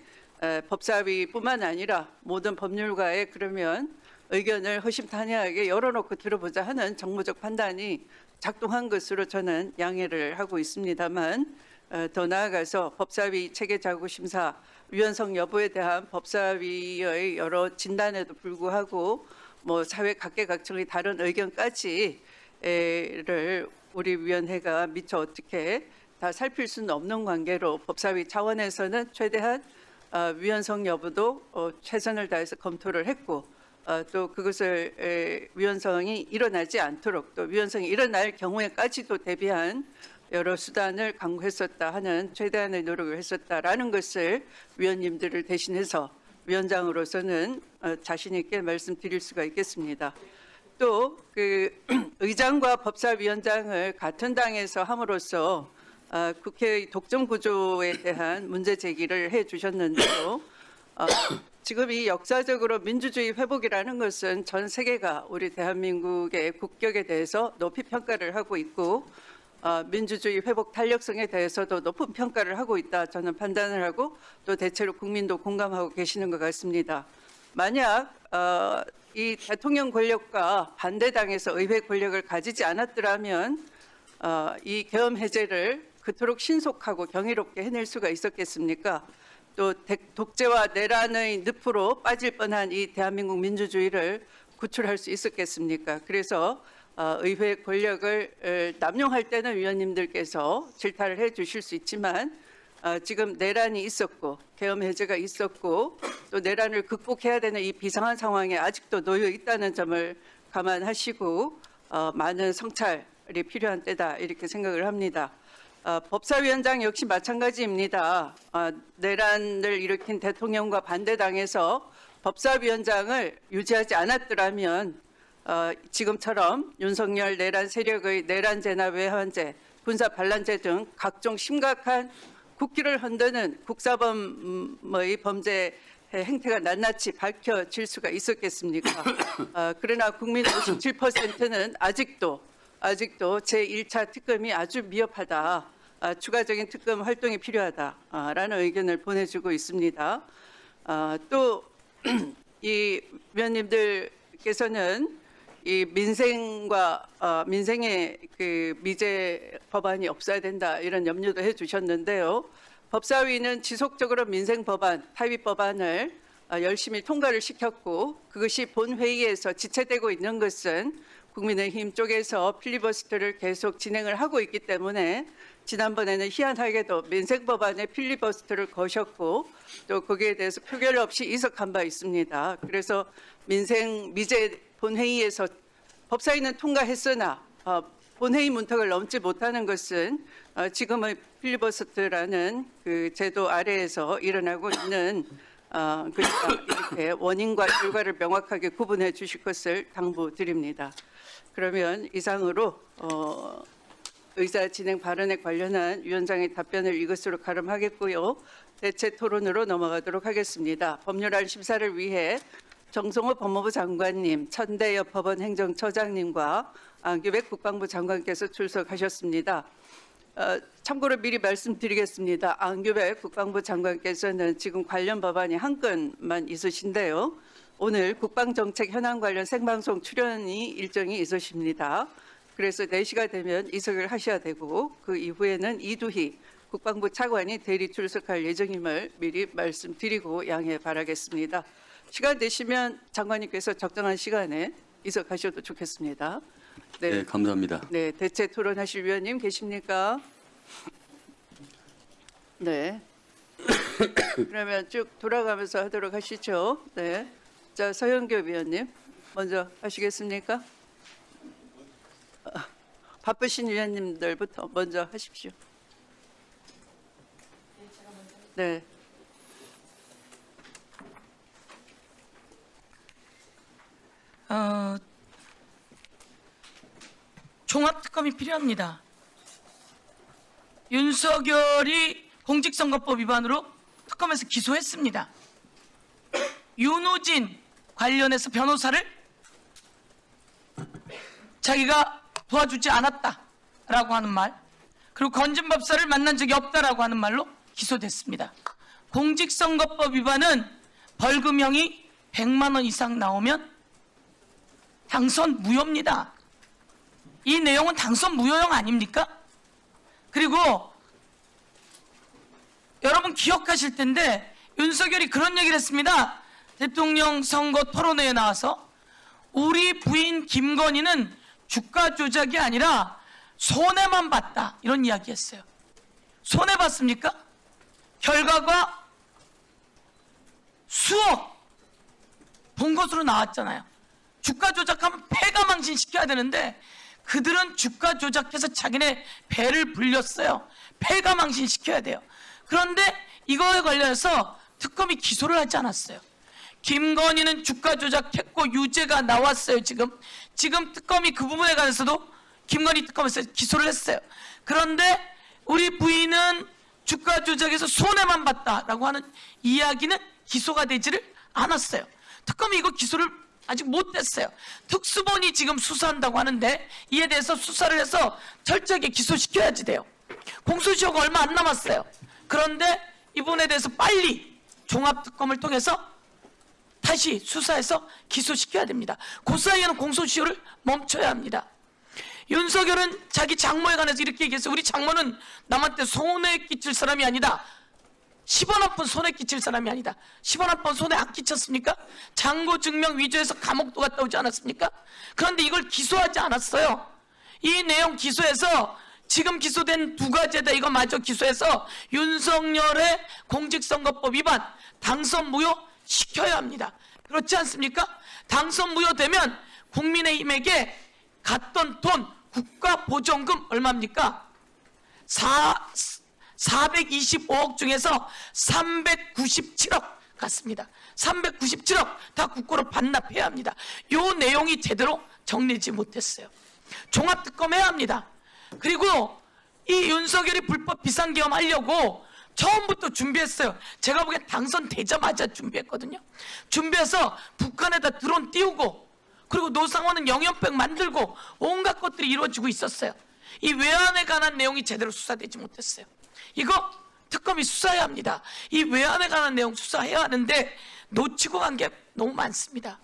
법사위뿐만 아니라 모든 법률가의 그러면 의견을 허심탄회하게 열어놓고 들어보자 하는 정무적 판단이 작동한 것으로 저는 양해를 하고 있습니다만 더 나아가서 법사위 체계자구심사 위헌성 여부에 대한 법사위의 여러 진단에도 불구하고 뭐 사회 각계각층의 다른 의견까지를 우리 위원회가 미처 어떻게 다 살필 수는 없는 관계로 법사위 차원에서는 최대한 위헌성 여부도 최선을 다해서 검토를 했고 또 그것을 위헌성이 일어나지 않도록 또 위헌성이 일어날 경우에까지도 대비한 여러 수단을 강구했었다 하는 최대한의 노력을 했었다라는 것을 위원님들을 대신해서 위원장으로서는 자신 있게 말씀드릴 수가 있겠습니다. 또 그 의장과 법사위원장을 같은 당에서 함으로써 국회의 독점 구조에 대한 문제 제기를 해주셨는데요. 지금 이 역사적으로 민주주의 회복이라는 것은 전 세계가 우리 대한민국의 국격에 대해서 높이 평가를 하고 있고 민주주의 회복 탄력성에 대해서도 높은 평가를 하고 있다 저는 판단을 하고 또 대체로 국민도 공감하고 계시는 것 같습니다. 만약 이 대통령 권력과 반대당에서 의회 권력을 가지지 않았더라면 이 계엄 해제를 그토록 신속하고 경이롭게 해낼 수가 있었겠습니까? 또 독재와 내란의 늪으로 빠질 뻔한 이 대한민국 민주주의를 구출할 수 있었겠습니까? 그래서 의회 권력을 남용할 때는 위원님들께서 질타를 해 주실 수 있지만 지금 내란이 있었고 계엄 해제가 있었고 또 내란을 극복해야 되는 이 비상한 상황에 아직도 놓여 있다는 점을 감안하시고 많은 성찰이 필요한 때다 이렇게 생각을 합니다. 법사위원장 역시 마찬가지입니다. 내란을 일으킨 대통령과 반대당에서 법사위원장을 유지하지 않았더라면 지금처럼 윤석열 내란 세력의 내란죄나 외환죄, 군사 반란죄 등 각종 심각한 국기를 흔드는 국사범의 범죄 행태가 낱낱이 밝혀질 수가 있었겠습니까? 그러나 국민 57%는 아직도 제1차 특검이 아주 미흡하다. 추가적인 특검 활동이 필요하다라는 의견을 보내주고 있습니다. 또 이 위원님들께서는 이 민생의 그 미제 법안이 없어야 된다 이런 염려도 해주셨는데요. 법사위는 지속적으로 민생 법안, 타입 법안을 열심히 통과를 시켰고 그것이 본회의에서 지체되고 있는 것은 국민의힘 쪽에서 필리버스터를 계속 진행을 하고 있기 때문에 지난번에는 희한하게도 민생 법안에 필리버스터를 거셨고 또 거기에 대해서 표결 없이 이석한 바 있습니다. 그래서 민생 미제 본회의에서 법사위는 통과했으나 본회의 문턱을 넘지 못하는 것은 지금의 필리버스터라는 그 제도 아래에서 일어나고 있는 그러니까 이렇게 원인과 결과를 명확하게 구분해 주실 것을 당부드립니다. 그러면 이상으로 의사 진행 발언에 관련한 위원장의 답변을 이것으로 가름하겠고요. 대체 토론으로 넘어가도록 하겠습니다. 법률안 심사를 위해 정성호 법무부 장관님, 천대엽 법원 행정처장님과 안규백 국방부 장관께서 출석하셨습니다. 참고로 미리 말씀드리겠습니다. 안규백 국방부 장관께서는 지금 관련 법안이 한 건만 있으신데요. 오늘 국방정책 현안 관련 생방송 출연이 일정이 있으십니다. 그래서 4시가 되면 이석을 하셔야 되고 그 이후에는 이두희 국방부 차관이 대리 출석할 예정임을 미리 말씀드리고 양해 바라겠습니다. 시간 되시면 장관님께서 적정한 시간에 이석하셔도 좋겠습니다. 네, 감사합니다. 네, 대체 토론하실 위원님 계십니까? 네. 그러면 쭉 돌아가면서 하도록 하시죠. 네. 자, 서영교 위원님 먼저 하시겠습니까? 바쁘신 위원님들부터 먼저 하십시오. 네. 종합특검이 필요합니다. 윤석열이 공직선거법 위반으로 특검에서 기소했습니다. 윤호진 관련해서 변호사를 자기가 도와주지 않았다라고 하는 말, 그리고 건진법사를 만난 적이 없다라고 하는 말로 기소됐습니다. 공직선거법 위반은 벌금형이 100만 원 이상 나오면 당선 무효입니다. 이 내용은 당선 무효형 아닙니까? 그리고 여러분 기억하실 텐데 윤석열이 그런 얘기를 했습니다. 대통령 선거 토론회에 나와서 우리 부인 김건희는 주가 조작이 아니라 손해만 봤다, 이런 이야기 했어요. 손해 봤습니까? 결과가 수억 본 것으로 나왔잖아요. 주가 조작하면 패가망신 시켜야 되는데 그들은 주가 조작해서 자기네 배를 불렸어요. 패가망신 시켜야 돼요. 그런데 이거에 관련해서 특검이 기소를 하지 않았어요. 김건희는 주가 조작했고 유죄가 나왔어요. 지금 특검이 그 부분에 관해서도 김건희 특검에서 기소를 했어요. 그런데 우리 부인은 주가 조작에서 손해만 봤다라고 하는 이야기는 기소가 되지를 않았어요. 특검이 이거 기소를 아직 못했어요. 특수본이 지금 수사한다고 하는데 이에 대해서 수사를 해서 철저하게 기소시켜야지 돼요. 공소시효가 얼마 안 남았어요. 그런데 이 부분에 대해서 빨리 종합특검을 통해서 다시 수사해서 기소시켜야 됩니다. 그 사이에는 공소시효를 멈춰야 합니다. 윤석열은 자기 장모에 관해서 이렇게 얘기했어요. 우리 장모는 남한테 손해 끼칠 사람이 아니다. 10원 한 푼 손해 끼칠 사람이 아니다. 10원 한 푼 손해 안 끼쳤습니까? 장고 증명 위조해서 감옥도 갔다 오지 않았습니까? 그런데 이걸 기소하지 않았어요. 이 내용 기소해서 지금 기소된 2가지에다 이거 마저 기소해서 윤석열의 공직선거법 위반 당선 무효 시켜야 합니다. 그렇지 않습니까? 당선 무효되면 국민의힘에게 갔던 돈 국가보전금 얼마입니까? 425억 중에서 397억 갔습니다. 397억 다 국고로 반납해야 합니다. 이 내용이 제대로 정리되지 못했어요. 종합특검 해야 합니다. 그리고 이 윤석열이 불법 비상계엄 하려고 처음부터 준비했어요. 제가 보기엔 당선되자마자 준비했거든요. 준비해서 북한에다 드론 띄우고 그리고 노상원은 영연병 만들고 온갖 것들이 이루어지고 있었어요. 이 외환에 관한 내용이 제대로 수사되지 못했어요. 이거 특검이 수사해야 합니다. 이 외환에 관한 내용 수사해야 하는데 놓치고 간 게 너무 많습니다.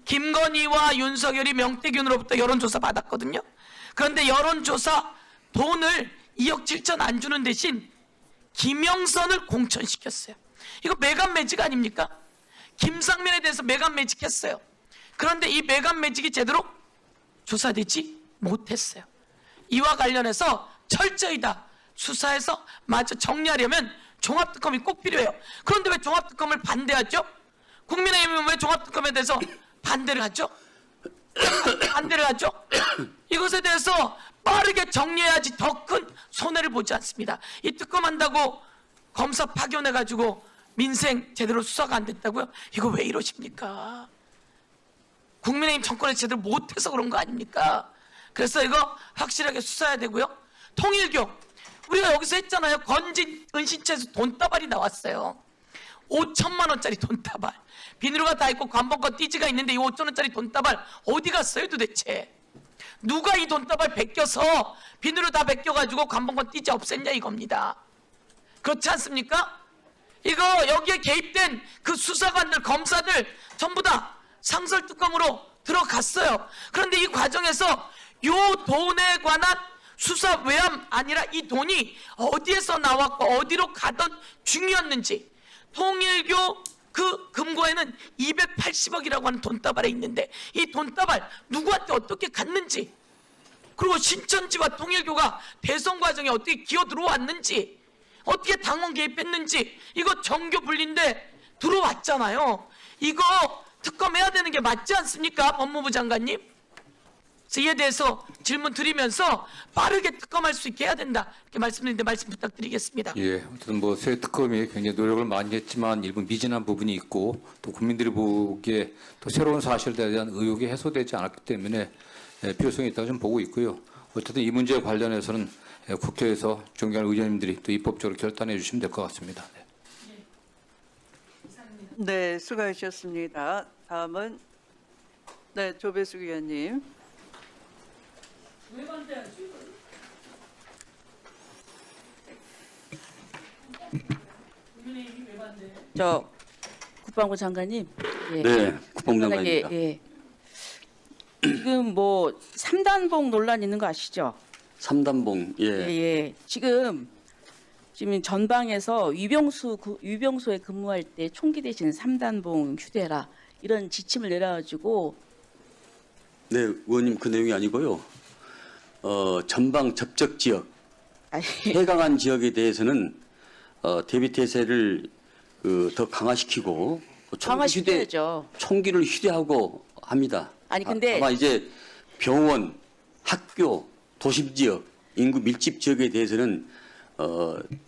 김건희와 윤석열이 명태균으로부터 여론조사 받았거든요. 그런데 여론조사 돈을 2억 7천 안 주는 대신 김영선을 공천시켰어요. 이거 매간매직 아닙니까? 김상민에 대해서 매간매직했어요. 그런데 이 매간매직이 제대로 조사되지 못했어요. 이와 관련해서 철저히 다 수사해서 마저 정리하려면 종합특검이 꼭 필요해요. 그런데 왜 종합특검을 반대하죠? 국민의힘은 왜 종합특검에 대해서 반대를 하죠? 반대를 하죠? 이것에 대해서 빠르게 정리해야지 더 큰 손해를 보지 않습니다. 이 특검한다고 검사 파견해가지고 민생 제대로 수사가 안 됐다고요? 이거 왜 이러십니까? 국민의힘 정권을 제대로 못해서 그런 거 아닙니까? 그래서 이거 확실하게 수사해야 되고요. 통일교 우리가 여기서 했잖아요. 건진 은신처에서 돈다발이 나왔어요. 5천만 원짜리 돈다발. 비누가 다 있고 관본권 띠지가 있는데 이 5천 원짜리 돈다발 어디 갔어요 도대체? 누가 이 돈다발 베껴서 비누로 다 베껴가지고 관본권 띠지 없앴냐 이겁니다. 그렇지 않습니까? 이거 여기에 개입된 그 수사관들 검사들 전부 다 상설 뚜껑으로 들어갔어요. 그런데 이 과정에서 요 돈에 관한 수사 외함 아니라 이 돈이 어디에서 나왔고 어디로 가던 중이었는지 통일교 그 금고에는 280억이라고 하는 돈다발에 있는데 이 돈다발 누구한테 어떻게 갔는지 그리고 신천지와 통일교가 대선 과정에 어떻게 기어 들어왔는지 어떻게 당원 개입했는지 이거 정교 분리인데 들어왔잖아요. 이거 특검해야 되는 게 맞지 않습니까? 법무부 장관님. 그래서 이에 대해서 질문 드리면서 빠르게 특검할 수 있게 해야 된다. 이렇게 말씀드리는데 말씀 부탁드리겠습니다. 예, 어쨌든 뭐 새 특검이 굉장히 노력을 많이 했지만 일부 미진한 부분이 있고 또 국민들이 보기에 또 새로운 사실에 대한 의혹이 해소되지 않았기 때문에 필요성이 있다고 좀 보고 있고요. 어쨌든 이 문제에 관련해서는 국회에서 존경하는 의원님들이 또 입법적으로 결단해 주시면 될 것 같습니다. 네, 수고하셨습니다. 다음은 네, 조배숙 의원님. 저 국방부 장관님. 예. 네, 국방부 장관입니다. 예. 지금 뭐 3단봉 논란 있는 거 아시죠? 3단봉, 예. 예. 지금 전방에서 위병소에 근무할 때 총기 대신 3단봉 휴대라 이런 지침을 내려가지고 네, 의원님 그 내용이 아니고요. 전방 접촉 지역, 아니, 해강한 지역에 대해서는 대비 태세를 더 강화시키고 강화시켜야죠. 총기를 휴대하고 합니다. 아니, 근데 다만 이제 병원, 학교, 도심 지역, 인구 밀집 지역에 대해서는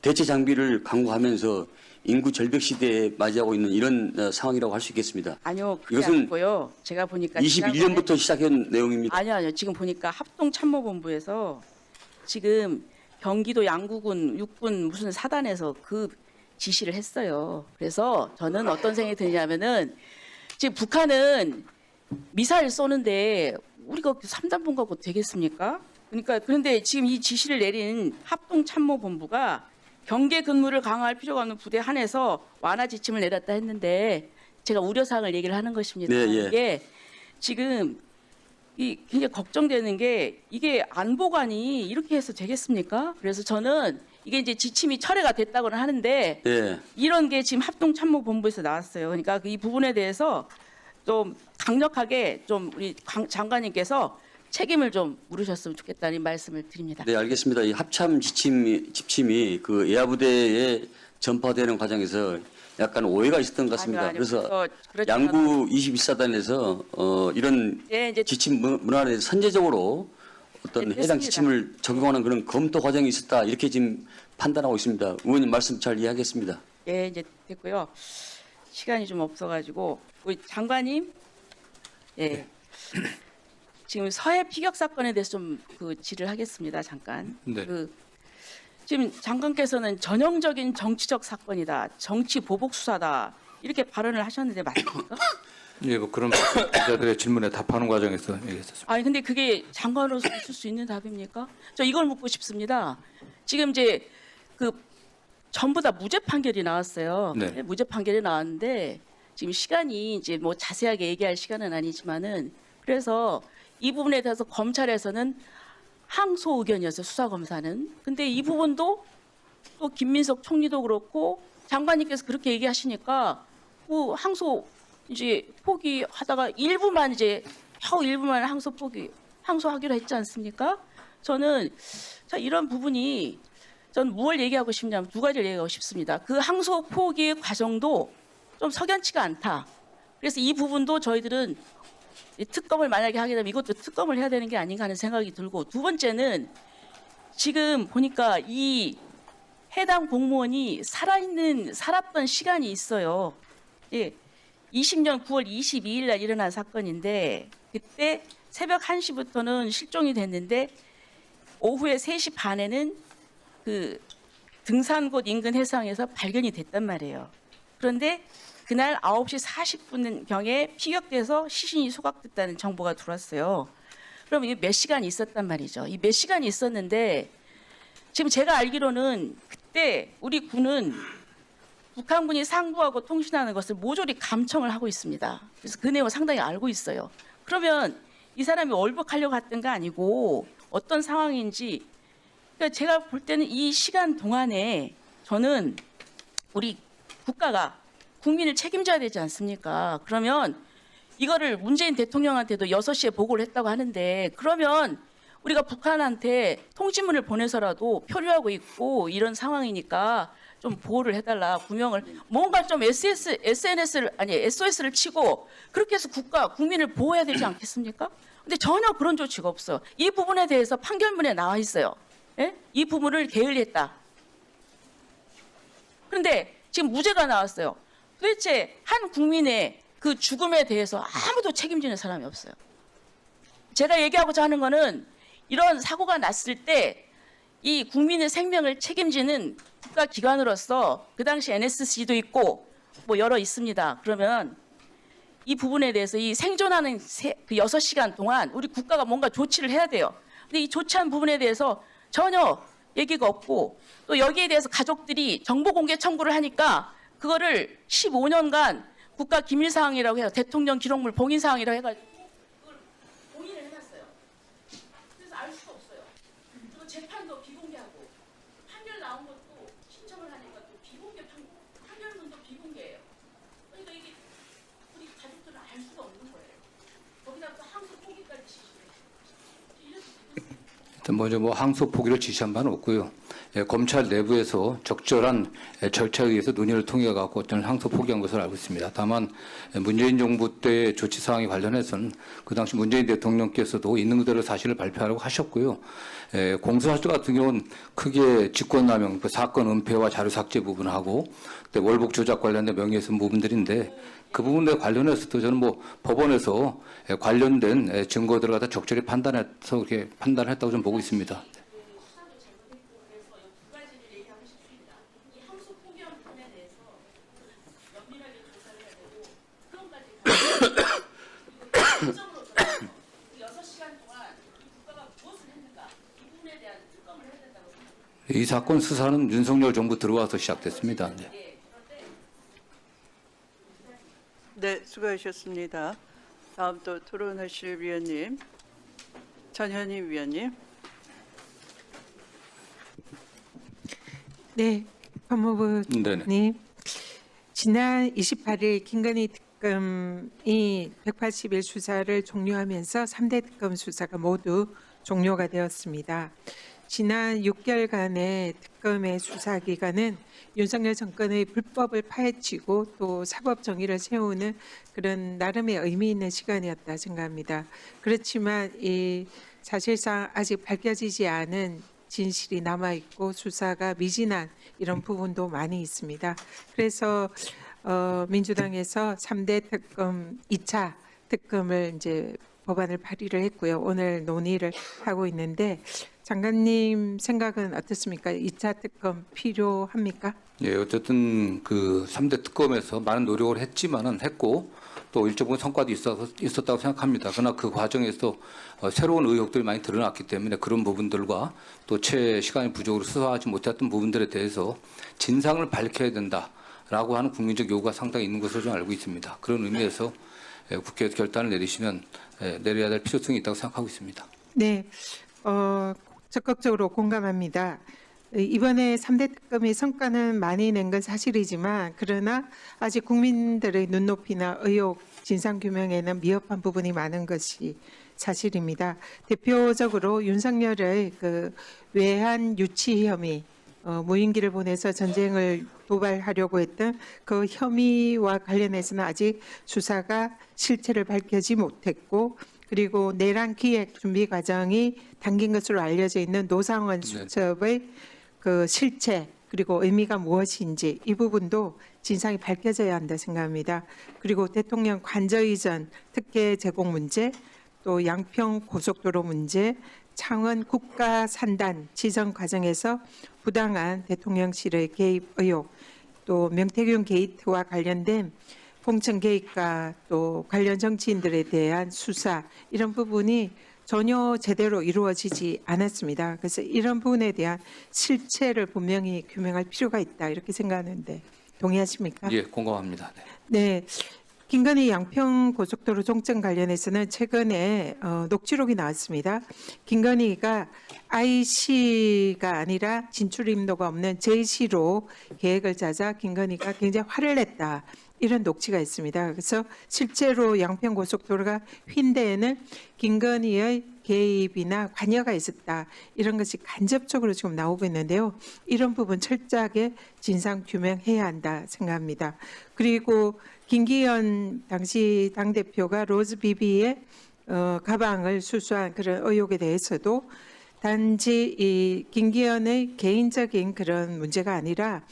대체 장비를 강구하면서 인구 절벽 시대에 맞이하고 있는 이런 상황이라고 할 수 있겠습니다. 아니요, 그게 이것은 아니고요. 제가 보니까 21년부터 시작한 내용입니다. 아니요. 지금 보니까 합동참모본부에서 지금 경기도 양구군 육군 무슨 사단에서 그 지시를 했어요. 그래서 저는 어떤 생각이 드냐면은 지금 북한은 미사일 쏘는데 우리가 3단봉 갖고 되겠습니까? 그러니까 그런데 지금 이 지시를 내린 합동참모본부가 경계 근무를 강화할 필요가 없는 부대 한해서 완화 지침을 내렸다 했는데 제가 우려사항을 얘기를 하는 것입니다. 네, 예. 이게 지금 이 굉장히 걱정되는 게 이게 안보관이 이렇게 해서 되겠습니까? 그래서 저는 이게 이제 지침이 철회가 됐다고는 하는데 예. 이런 게 지금 합동참모본부에서 나왔어요. 그러니까 이 부분에 대해서 좀 강력하게 좀 우리 장관님께서 책임을 좀 물으셨으면 좋겠다는 말씀을 드립니다. 네, 알겠습니다. 이 합참 지침이 그 예하부대에 전파되는 과정에서 약간 오해가 있었던 것 같습니다. 아니요, 그래서 그렇지 양구 21사단에서 이런 예, 이제 지침 문안에 선제적으로 어떤 네, 해당 됐습니다. 지침을 적용하는 그런 검토 과정이 있었다 이렇게 지금 판단하고 있습니다. 의원님 말씀 잘 이해하겠습니다. 예, 이제 됐고요. 시간이 좀 없어가지고 우리 장관님, 예, 지금 서해 피격 사건에 대해서 좀 질의를 하겠습니다. 잠깐. 네. 지금 장관께서는 전형적인 정치적 사건이다, 정치 보복 수사다 이렇게 발언을 하셨는데 맞습니까? 예, 뭐 그런 기자들의 질문에 답하는 과정에서 얘기했었습니다. 아니 근데 그게 장관으로서 있을 수 있는 답입니까? 저 이걸 묻고 싶습니다. 지금 이제 전부 다 무죄 판결이 나왔어요. 네. 무죄 판결이 나왔는데 지금 시간이 이제 뭐 자세하게 얘기할 시간은 아니지만은 그래서 이 부분에 대해서 검찰에서는 항소 의견이었어요. 수사 검사는. 근데 이 부분도 또 김민석 총리도 그렇고 장관님께서 그렇게 얘기하시니까 뭐 항소 이제 포기하다가 일부만 이제 겨우 일부만 항소하기로 했지 않습니까? 저는 이런 부분이 저는 무엇을 얘기하고 싶냐면 두 가지를 얘기하고 싶습니다. 그 항소 포기 과정도 좀 석연치가 않다. 그래서 이 부분도 저희들은 이 특검을 만약에 하게 되면 이것도 특검을 해야 되는 게 아닌가 하는 생각이 들고 두 번째는 지금 보니까 이 해당 공무원이 살았던 시간이 있어요. 예, 20년 9월 22일 날 일어난 사건인데 그때 새벽 1시부터는 실종이 됐는데 오후에 3시 반에는 그 등산곳 인근 해상에서 발견이 됐단 말이에요. 그런데 그날 9시 40분경에 피격돼서 시신이 소각됐다는 정보가 들어왔어요. 그럼 이게 몇 시간이 있었단 말이죠. 이 몇 시간이 있었는데 지금 제가 알기로는 그때 우리 군은 북한군이 상부하고 통신하는 것을 모조리 감청을 하고 있습니다. 그래서 그 내용을 상당히 알고 있어요. 그러면 이 사람이 월북하려고 했던 거 아니고 어떤 상황인지, 그러니까 제가 볼 때는 이 시간 동안에 저는 우리 국가가 국민을 책임져야 되지 않습니까? 그러면 이거를 문재인 대통령한테도 6시에 보고를 했다고 하는데, 그러면 우리가 북한한테 통지문을 보내서라도 표류하고 있고 이런 상황이니까 좀 보호를 해달라, 구명을, 뭔가 좀 SOS를 치고 그렇게 해서 국민을 보호해야 되지 않겠습니까? 근데 전혀 그런 조치가 없어요. 이 부분에 대해서 판결문에 나와 있어요. 예? 이 부분을 게을리했다. 그런데 지금 무죄가 나왔어요. 도대체 한 국민의 그 죽음에 대해서 아무도 책임지는 사람이 없어요. 제가 얘기하고자 하는 거는 이런 사고가 났을 때 이 국민의 생명을 책임지는 국가기관으로서 그 당시 NSC도 있고 뭐 여러 있습니다. 그러면 이 부분에 대해서 이 생존하는 그 6시간 동안 우리 국가가 뭔가 조치를 해야 돼요. 근데 이 조치한 부분에 대해서 전혀 얘기가 없고, 또 여기에 대해서 가족들이 정보 공개 청구를 하니까 그거를 15년간 국가 기밀 사항이라고 해요. 대통령 기록물 봉인 사항이라고 해가지고 그걸 봉인을 해놨어요. 그래서 알 수가 없어요. 그리고 재판도 비공개하고 판결 나온 것도 신청을 하니까 또 비공개 판결문도 비공개예요. 그러니까 이게 우리 가족들은 알 수가 없는 거예요. 거기다 또 항소 포기까지 지시해요. 일단 먼저 항소 포기를 지시한 바는 없고요. 검찰 내부에서 적절한 절차에 의해서 논의를 통해 갖고 어떤 항소 포기한 것으로 알고 있습니다. 다만 문재인 정부 때 조치 사항에 관련해서는 그 당시 문재인 대통령께서도 있는 그대로 사실을 발표하라고 하셨고요. 공수처 같은 경우는 크게 직권남용, 그 사건 은폐와 자료 삭제 부분하고 월북 조작 관련된 명예훼손 부분들인데, 그 부분에 관련해서도 저는 법원에서 관련된 증거들을 갖다 적절히 판단해서 이렇게 판단을 했다고 좀 보고 있습니다. 이 사건 수사는 윤석열 정부 들어와서 시작됐습니다. 네, 수고하셨습니다. 다음 또 토론하실 위원님, 전현희 위원님. 네, 법무부님. 지난 28일 김건희 특검이 180일 수사를 종료하면서 3대 특검 수사가 모두 종료가 되었습니다. 지난 6개월간의 특검의 수사 기간은 윤석열 정권의 불법을 파헤치고 또 사법 정의를 세우는 그런 나름의 의미 있는 시간이었다 생각합니다. 그렇지만 이 사실상 아직 밝혀지지 않은 진실이 남아 있고 수사가 미진한 이런 부분도 많이 있습니다. 그래서 민주당에서 3대 특검 2차 특검을 이제 법안을 발의를 했고요. 오늘 논의를 하고 있는데, 장관님 생각은 어떻습니까? 2차 특검 필요합니까? 예, 어쨌든 그 3대 특검에서 많은 노력을 했고 또 일정 부분 성과도 있었다고 생각합니다. 그러나 그 과정에서 새로운 의혹들이 많이 드러났기 때문에 그런 부분들과 또 채 시간이 부족으로 수사하지 못했던 부분들에 대해서 진상을 밝혀야 된다라고 하는 국민적 요구가 상당히 있는 것으로 좀 알고 있습니다. 그런 의미에서 국회에서 결단을 내리시면 내려야 될 필요성이 있다고 생각하고 있습니다. 네, 적극적으로 공감합니다. 이번에 3대 특검의 성과는 많이 낸 건 사실이지만, 그러나 아직 국민들의 눈높이나 의혹 진상규명에는 미흡한 부분이 많은 것이 사실입니다. 대표적으로 윤석열의 그 외환 유치 혐의, 무인기를 보내서 전쟁을 도발하려고 했던 그 혐의와 관련해서는 아직 수사가 실체를 밝히지 못했고, 그리고 내란 기획 준비 과정이 당긴 것으로 알려져 있는 노상원 수첩의 그 실체, 그리고 의미가 무엇인지 이 부분도 진상이 밝혀져야 한다 생각합니다. 그리고 대통령 관저 이전 특혜 제공 문제, 또 양평 고속도로 문제, 창원 국가 산단 지정 과정에서 부당한 대통령실의 개입 의혹, 또 명태균 게이트와 관련된 공천 개입과 또 관련 정치인들에 대한 수사 이런 부분이 전혀 제대로 이루어지지 않았습니다. 그래서 이런 부분에 대한 실체를 분명히 규명할 필요가 있다 이렇게 생각하는데 동의하십니까? 예, 공감합니다. 네. 네. 김건희 양평 고속도로 종점 관련해서는 최근에 녹취록이 나왔습니다. 김건희가 IC가 아니라 진출 인도가 없는 JC로 계획을 짜자 김건희가 굉장히 화를 냈다. 이런 녹취가 있습니다. 그래서 실제로 양평 고속도로가 휜 데에는 김건희의 개입이나 관여가 있었다. 이런 것이 간접적으로 지금 나오고 있는데요. 이런 부분 철저하게 진상 규명해야 한다 생각합니다. 그리고 김기현 당시 당대표가 로즈비비의 가방을 수수한 그런 의혹에 대해서도 단지 이 김기현의 개인적인 그런 문제가 아니라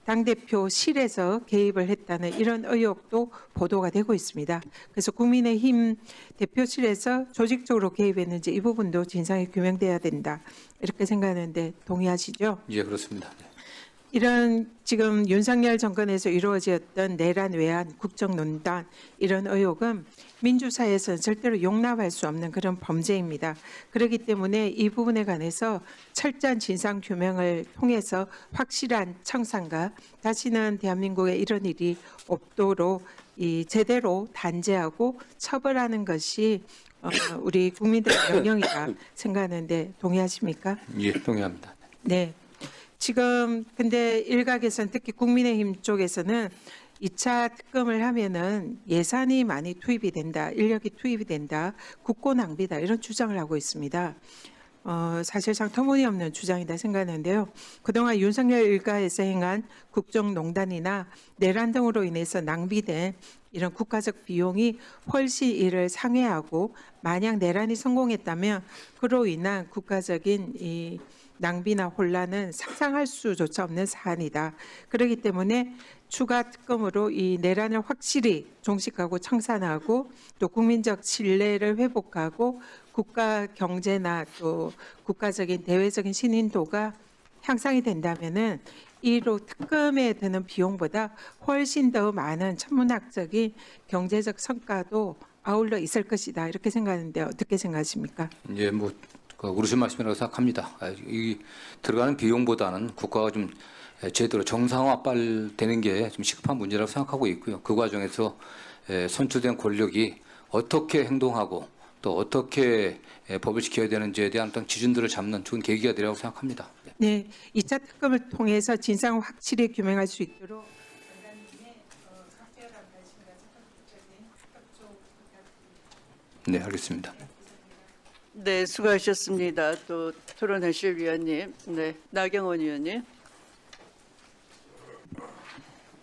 당대표실에서 개입을 했다는 이런 의혹도 보도가 되고 있습니다. 그래서 국민의힘 대표실에서 조직적으로 개입했는지 이 부분도 진상이 규명돼야 된다. 이렇게 생각하는데 동의하시죠? 예, 그렇습니다. 네. 이런 지금 윤석열 정권에서 이루어졌던 내란 외환 국정농단 이런 의혹은 민주사회에서는 절대로 용납할 수 없는 그런 범죄입니다. 그렇기 때문에 이 부분에 관해서 철저한 진상 규명을 통해서 확실한 청산과 다시는 대한민국에 이런 일이 없도록 이 제대로 단죄하고 처벌하는 것이 우리 국민들의 명령이다 생각하는데 동의하십니까? 예, 동의합니다. 네. 지금 근데 일각에서는 특히 국민의힘 쪽에서는 2차 특검을 하면은 예산이 많이 투입이 된다, 인력이 투입이 된다, 국고 낭비다 이런 주장을 하고 있습니다. 사실상 터무니없는 주장이다 생각하는데요. 그동안 윤석열 일가에서 행한 국정농단이나 내란 등으로 인해서 낭비된 이런 국가적 비용이 훨씬 이를 상회하고 만약 내란이 성공했다면 그로 인한 국가적인 이 낭비나 혼란은 상상할 수조차 없는 사안이다. 그렇기 때문에 추가 특검으로 이 내란을 확실히 종식하고 청산하고 또 국민적 신뢰를 회복하고 국가 경제나 또 국가적인 대외적인 신인도가 향상이 된다면은 이로 특검에 드는 비용보다 훨씬 더 많은 천문학적인 경제적 성과도 아울러 있을 것이다. 이렇게 생각하는데 어떻게 생각하십니까? 예, 뭐 옳으신 말씀이라고 생각합니다. 이 들어가는 비용보다는 국가가 좀 제대로 정상화되는 게 좀 시급한 문제라고 생각하고 있고요. 그 과정에서 선출된 권력이 어떻게 행동하고 또 어떻게 법을 지켜야 되는지에 대한 어떤 기준들을 잡는 좋은 계기가 되리라고 생각합니다. 네, 2차 특검을 통해서 진상을 확실히 규명할 수 있도록 네, 알겠습니다. 네, 수고하셨습니다. 또 토론하실 위원님, 네, 나경원 의원님.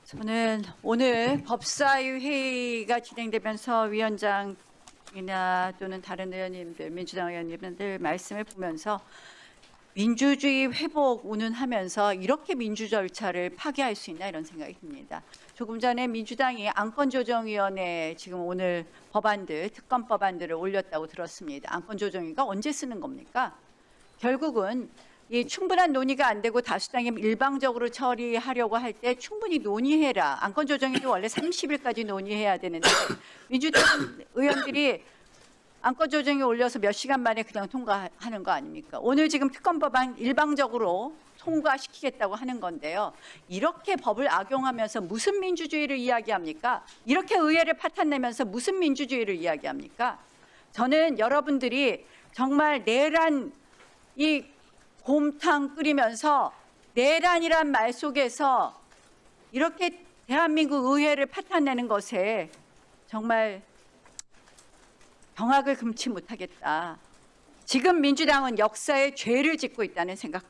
저는 오늘 법사위 회의가 진행되면서 위원장이나 또는 다른 의원님들, 민주당 의원님들 말씀을 보면서 민주주의 회복 운운하면서 이렇게 민주 절차를 파괴할 수 있나 이런 생각이 듭니다. 조금 전에 민주당이 안건조정위원회 지금 오늘 법안들, 특검 법안들을 올렸다고 들었습니다. 안건조정위가 언제 쓰는 겁니까? 결국은 이 충분한 논의가 안 되고 다수당이 일방적으로 처리하려고 할 때 충분히 논의해라. 안건조정위도 원래 30일까지 논의해야 되는데 민주당 의원들이 안건조정이 올려서 몇 시간 만에 그냥 통과하는 거 아닙니까? 오늘 지금 특검 법안 일방적으로 통과시키겠다고 하는 건데요. 이렇게 법을 악용하면서 무슨 민주주의를 이야기합니까? 이렇게 의회를 파탄내면서 무슨 민주주의를 이야기합니까? 저는 여러분들이 정말 내란 이 곰탕 끓이면서 내란이란 말 속에서 이렇게 대한민국 의회를 파탄내는 것에 정말 경악을 금치 못하겠다. 지금 민주당은 역사에 죄를 짓고 있다는 생각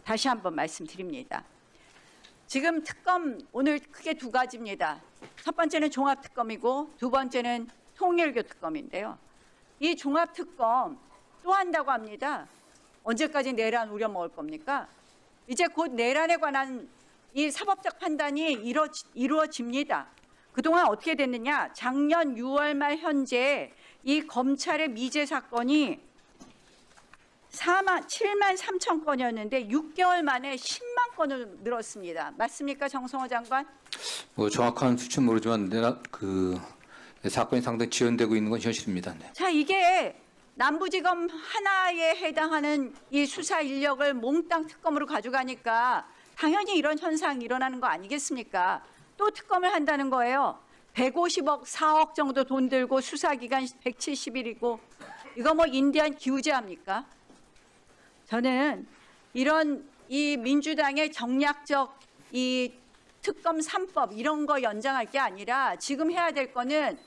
다시 한번 말씀드립니다. 지금 특검 오늘 크게 두 가지입니다. 첫 번째는 종합특검이고 두 번째는 통일교 특검인데요. 이 종합특검 또 한다고 합니다. 언제까지 내란 우려먹을 겁니까? 이제 곧 내란에 관한 이 사법적 판단이 이루어집니다. 그동안 어떻게 됐느냐? 작년 6월 말 현재 이 검찰의 미제 사건이 7만 3천 건이었는데 6개월 만에 10만 건으로 늘었습니다. 맞습니까, 정성호 장관? 뭐 정확한 수치는 모르지만 내가 그 사건이 상당히 지연되고 있는 건 현실입니다. 네. 자, 이게 남부지검 하나에 해당하는 이 수사 인력을 몽땅 특검으로 가져가니까 당연히 이런 현상이 일어나는 거 아니겠습니까? 또 특검을 한다는 거예요. 150억, 4억 정도 돈 들고 수사기간 170일이고 이거 뭐 인디안 기우제합니까? 저는 이런 이 민주당의 정략적 이 특검 3법 이런 거 연장할 게 아니라 지금 해야 될 거는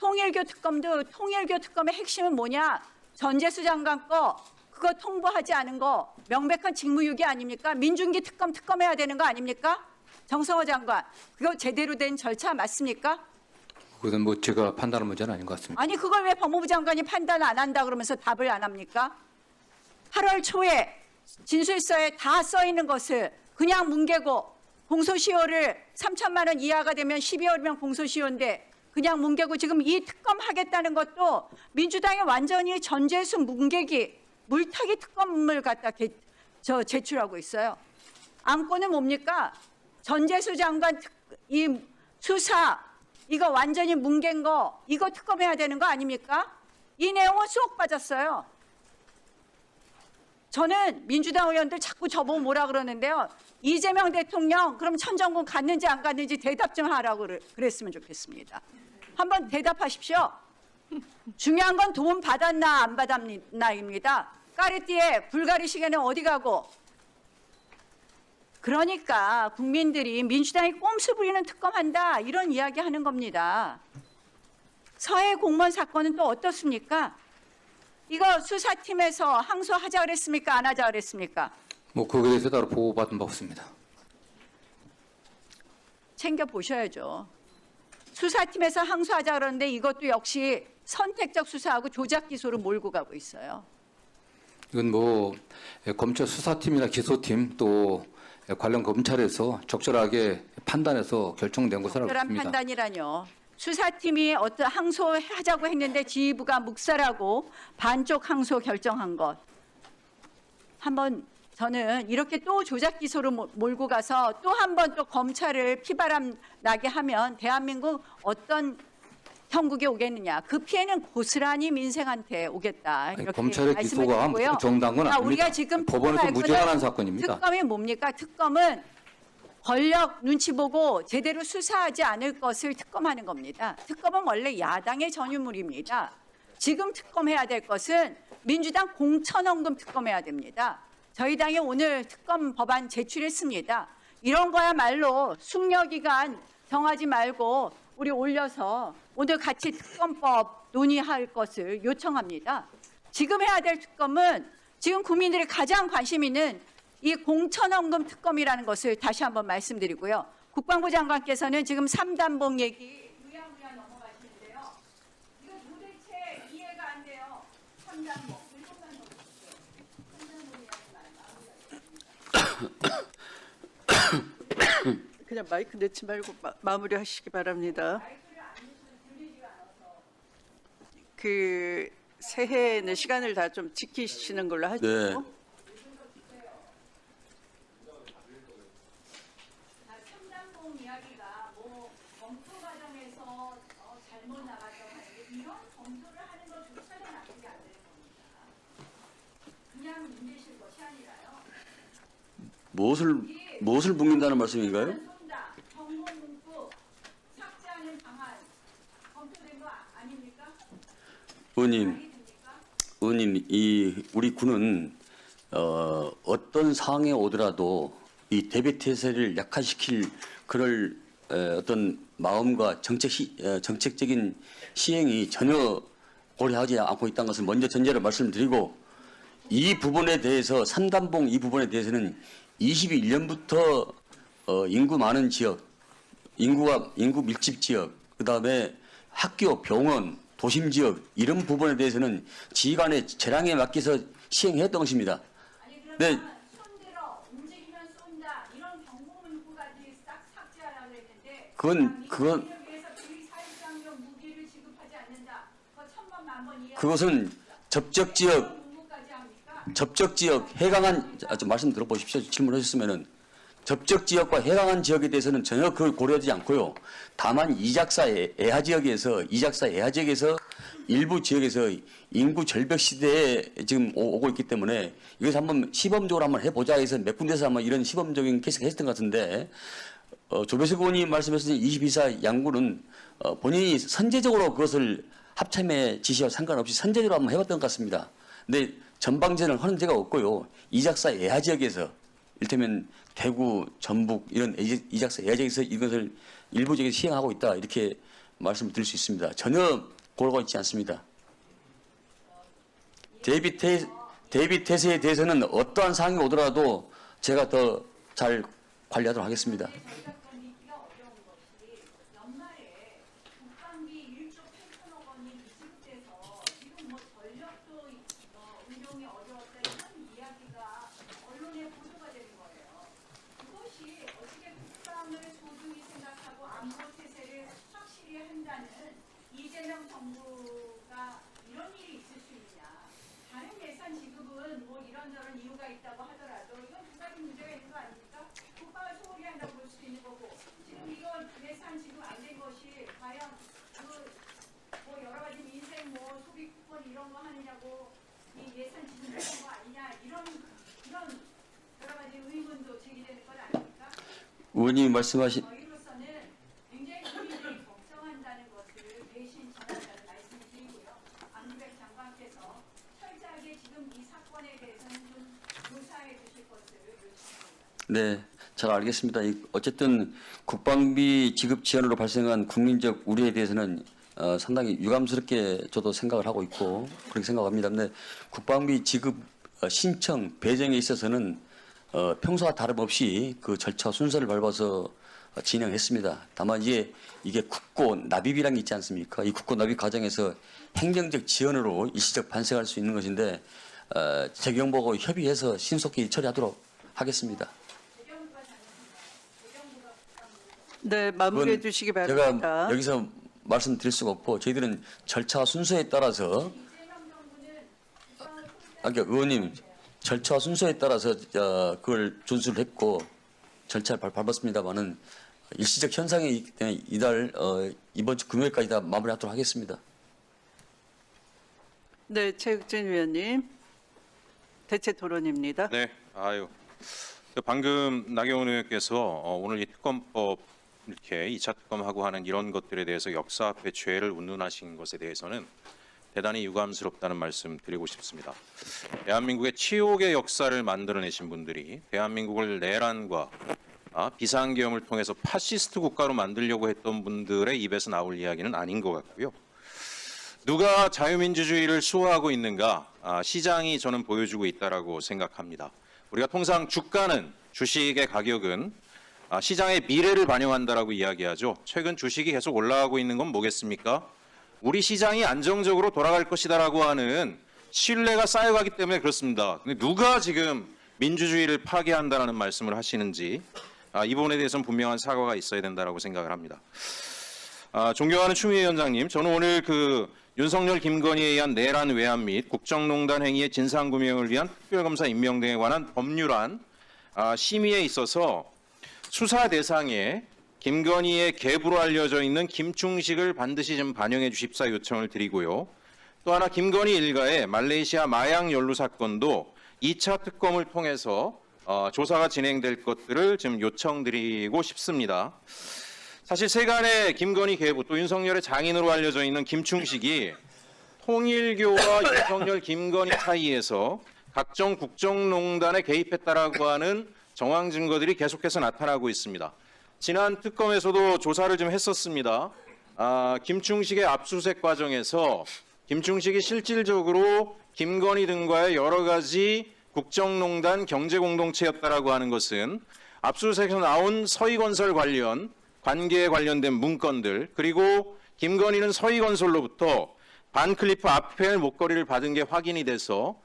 통일교 특검도 통일교 특검의 핵심은 뭐냐? 전재수 장관 거 그거 통보하지 않은 거 명백한 직무유기 아닙니까? 민중기 특검해야 되는 거 아닙니까? 정성호 장관 그거 제대로 된 절차 맞습니까? 그건 뭐 제가 판단할 문제는 아닌 것 같습니다. 아니 그걸 왜 법무부 장관이 판단 안 한다 그러면서 답을 안 합니까? 8월 초에 진술서에 다 써 있는 것을 그냥 뭉개고 공소시효를 3천만 원 이하가 되면 12월이면 공소시효인데 그냥 뭉개고 지금 이 특검 하겠다는 것도 민주당이 완전히 전재수 뭉개기 물타기 특검을 갖다 제출하고 있어요. 안건은 뭡니까? 전재수 장관 이 수사 이거 완전히 뭉갠 거 이거 특검해야 되는 거 아닙니까? 이 내용은 쏙 빠졌어요. 저는 민주당 의원들 자꾸 저보고 뭐라 그러는데요. 이재명 대통령 그럼 천정군 갔는지 안 갔는지 대답 좀 하라고 그랬으면 좋겠습니다. 한번 대답하십시오. 중요한 건 돈 받았나 안 받았나입니다. 까르띠에 불가리 시계는 어디 가고. 그러니까 국민들이 민주당이 꼼수 부리는 특검한다 이런 이야기 하는 겁니다. 서해 공무원 사건은 또 어떻습니까? 이거 수사팀에서 항소하자 그랬습니까? 안 하자 그랬습니까? 뭐 그거에 대해서 따로 보고받은 바 없습니다. 챙겨 보셔야죠. 수사팀에서 항소하자 그러는데 이것도 역시 선택적 수사하고 조작 기소로 몰고 가고 있어요. 이건 뭐 검찰 수사팀이나 기소팀 또 관련 검찰에서 적절하게 판단해서 결정된 것으로 알고 적절한 있습니다. 판단이라뇨. 수사팀이 어떤 항소하자고 했는데 지휘부가 묵살하고 반쪽 항소 결정한 것. 한번 저는 이렇게 또 조작 기소로 몰고 가서 또 한 번 또 검찰을 피바람 나게 하면 대한민국 어떤 형국에 오겠느냐. 그 피해는 고스란히 민생한테 오겠다. 이렇게 검찰의 말씀을 기소가 드리고요. 정당한 건 자, 아닙니다. 우리가 지금 법원에서 특검 무죄가 난 말고는 사건입니다. 특검이 뭡니까? 특검은 권력 눈치 보고 제대로 수사하지 않을 것을 특검하는 겁니다. 특검은 원래 야당의 전유물입니다. 지금 특검해야 될 것은 민주당 공천원금 특검해야 됩니다. 저희 당이 오늘 특검 법안 제출했습니다. 이런 거야말로 숙려기간 정하지 말고 우리 올려서 오늘 같이 특검법 논의할 것을 요청합니다. 지금 해야 될 특검은 지금 국민들이 가장 관심 있는 이 공천원금 특검이라는 것을 다시 한번 말씀드리고요. 국방부 장관께서는 지금 3단봉 얘기 무야무야 넘어가시는데요. 이거 도대체 이해가 안 돼요. 3단봉. 그냥 마이크 내지 말고 마무리하시기 바랍니다. 그 새해에는 시간을 다 좀 지키시는 걸로 하죠. 네. 무엇을 묻는다는 말씀인가요? 의원님, 이 우리 군은 어떤 상황에 오더라도 이 대비태세를 약화시킬 그럴 어떤 마음과 정책적인 시행이 전혀 고려하지 않고 있다는 것을 먼저 전제로 말씀드리고 이 부분에 대해서 3단봉 이 부분에 대해서는 21년부터 인구 많은 지역, 인구 밀집 지역, 그다음에 학교, 병원, 도심 지역 이런 부분에 대해서는 지휘관의 재량에 맡겨서 시행했던 것입니다. 네. 그것은 접적 지역 해강한 좀 말씀 들어보십시오. 질문하셨으면은 접적 지역과 해강한 지역에 대해서는 전혀 그걸 고려하지 않고요. 다만 이작사 애하 지역에서 일부 지역에서 인구 절벽 시대에 지금 오고 있기 때문에 이것을 한번 시범적으로 한번 해보자 해서 몇 군데서 한번 이런 시범적인 케이스가 했던 것 같은데 조배석 의원이 말씀하신 22사 양구는 본인이 선제적으로 그것을 합참의 지시와 상관없이 선제적으로 한번 해봤던 것 같습니다. 근데 전방전을 하는 데가 없고요. 이작사 애하 지역에서 이를테면 대구, 전북 이런 이작사 애하 지역에서 이것을 일부 지역에서 시행하고 있다 이렇게 말씀을 드릴 수 있습니다. 전혀 고려가 있지 않습니다. 대비 태세에 대해서는 어떠한 상황이 오더라도 제가 더 잘 관리하도록 하겠습니다. 의원님이 말씀하신 네, 잘 알겠습니다. 어쨌든 국방비 지급 지연으로 발생한 국민적 우려에 대해서는 상당히 유감스럽게 저도 생각을 하고 있고 그렇게 생각합니다. 근데 국방비 지급 신청 배정에 있어서는 평소와 다름없이 그 절차 순서를 밟아서 진행했습니다. 다만 이게 국고 납입이라는 게 있지 않습니까? 이 국고 납입 과정에서 행정적 지연으로 일시적 발생할 수 있는 것인데 재경보고 협의해서 신속히 처리하도록 하겠습니다. 네, 마무리해 주시기 바랍니다. 제가 여기서 말씀드릴 수가 없고 저희들은 절차 순서에 따라서 그러니까 의원님 절차 순서에 따라서 그걸 준수를 했고 절차를 밟았습니다만은 일시적 현상이 있기 때문에 이번 주 금요일까지 다 마무리하도록 하겠습니다. 네, 최욱진 위원님. 대체 토론입니다. 네, 방금 나경원 의원께서 오늘 이 특검법 이렇게 2차 특검하고 하는 이런 것들에 대해서 역사 앞에 죄를 운운하신 것에 대해서는 대단히 유감스럽다는 말씀 드리고 싶습니다. 대한민국의 치욕의 역사를 만들어내신 분들이 대한민국을 내란과 비상계엄을 통해서 파시스트 국가로 만들려고 했던 분들의 입에서 나올 이야기는 아닌 것 같고요. 누가 자유민주주의를 수호하고 있는가? 시장이 저는 보여주고 있다라고 생각합니다. 우리가 통상 주식의 가격은 시장의 미래를 반영한다라고 이야기하죠. 최근 주식이 계속 올라가고 있는 건 뭐겠습니까? 우리 시장이 안정적으로 돌아갈 것이다라고 하는 신뢰가 쌓여가기 때문에 그렇습니다. 근데 누가 지금 민주주의를 파괴한다라는 말씀을 하시는지 이 부분에 대해서는 분명한 사과가 있어야 된다라고 생각을 합니다. 존경하는 추미애 위원장님, 저는 오늘 윤석열, 김건희에 의한 내란 외환 및 국정농단 행위의 진상규명을 위한 특별검사 임명 등에 관한 법률안 심의에 있어서 수사 대상에 김건희의 계부로 알려져 있는 김충식을 반드시 좀 반영해 주십사 요청을 드리고요. 또 하나 김건희 일가의 말레이시아 마약 연루 사건도 2차 특검을 통해서 조사가 진행될 것들을 지금 요청드리고 싶습니다. 사실 세간의 김건희 계부 또 윤석열의 장인으로 알려져 있는 김충식이 통일교와 윤석열, 김건희 사이에서 각종 국정농단에 개입했다라고 하는 정황 증거들이 계속해서 나타나고 있습니다. 지난 특검에서도 조사를 좀 했었습니다. 김충식의 압수수색 과정에서 김충식이 실질적으로 김건희 등과의 여러 가지 국정농단 경제공동체였다라고 하는 것은 압수수색에서 나온 서희건설 관계에 관련된 문건들, 그리고 김건희는 서희건설로부터 반클리프 아펠 목걸이를 받은 게 확인이 돼서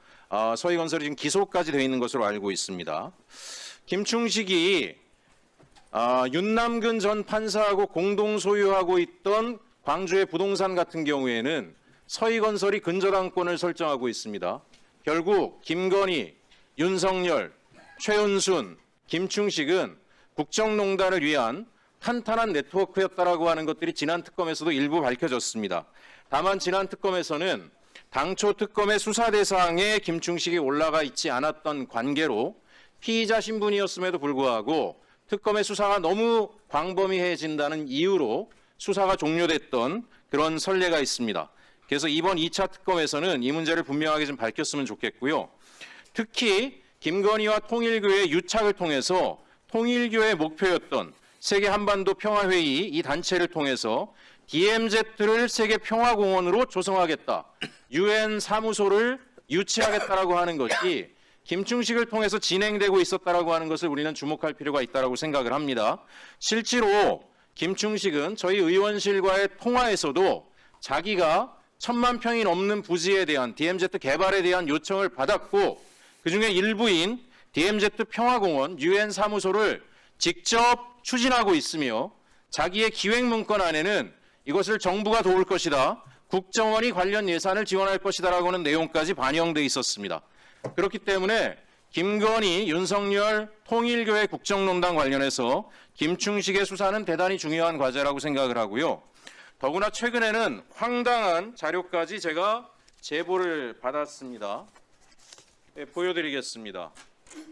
서희건설이 지금 기소까지 되어 있는 것으로 알고 있습니다. 김충식이 윤남근 전 판사하고 공동 소유하고 있던 광주의 부동산 같은 경우에는 서희건설이 근저당권을 설정하고 있습니다. 결국 김건희, 윤석열, 최은순, 김충식은 국정농단을 위한 탄탄한 네트워크였다라고 하는 것들이 지난 특검에서도 일부 밝혀졌습니다. 다만 지난 특검에서는 당초 특검의 수사 대상에 김충식이 올라가 있지 않았던 관계로 피의자 신분이었음에도 불구하고 특검의 수사가 너무 광범위해진다는 이유로 수사가 종료됐던 그런 선례가 있습니다. 그래서 이번 2차 특검에서는 이 문제를 분명하게 좀 밝혔으면 좋겠고요. 특히 김건희와 통일교의 유착을 통해서 통일교의 목표였던 세계 한반도 평화회의 이 단체를 통해서 DMZ를 세계 평화공원으로 조성하겠다. UN 사무소를 유치하겠다라고 하는 것이 김충식을 통해서 진행되고 있었다라고 하는 것을 우리는 주목할 필요가 있다라고 생각을 합니다. 실제로 김충식은 저희 의원실과의 통화에서도 자기가 1000만 평이 넘는 부지에 대한 DMZ 개발에 대한 요청을 받았고 그중에 일부인 DMZ 평화공원 UN 사무소를 직접 추진하고 있으며 자기의 기획 문건 안에는 이것을 정부가 도울 것이다. 국정원이 관련 예산을 지원할 것이다라고 하는 내용까지 반영돼 있었습니다. 그렇기 때문에 김건희, 윤석열, 통일교의 국정농단 관련해서 김충식의 수사는 대단히 중요한 과제라고 생각을 하고요. 더구나 최근에는 황당한 자료까지 제가 제보를 받았습니다. 보여드리겠습니다.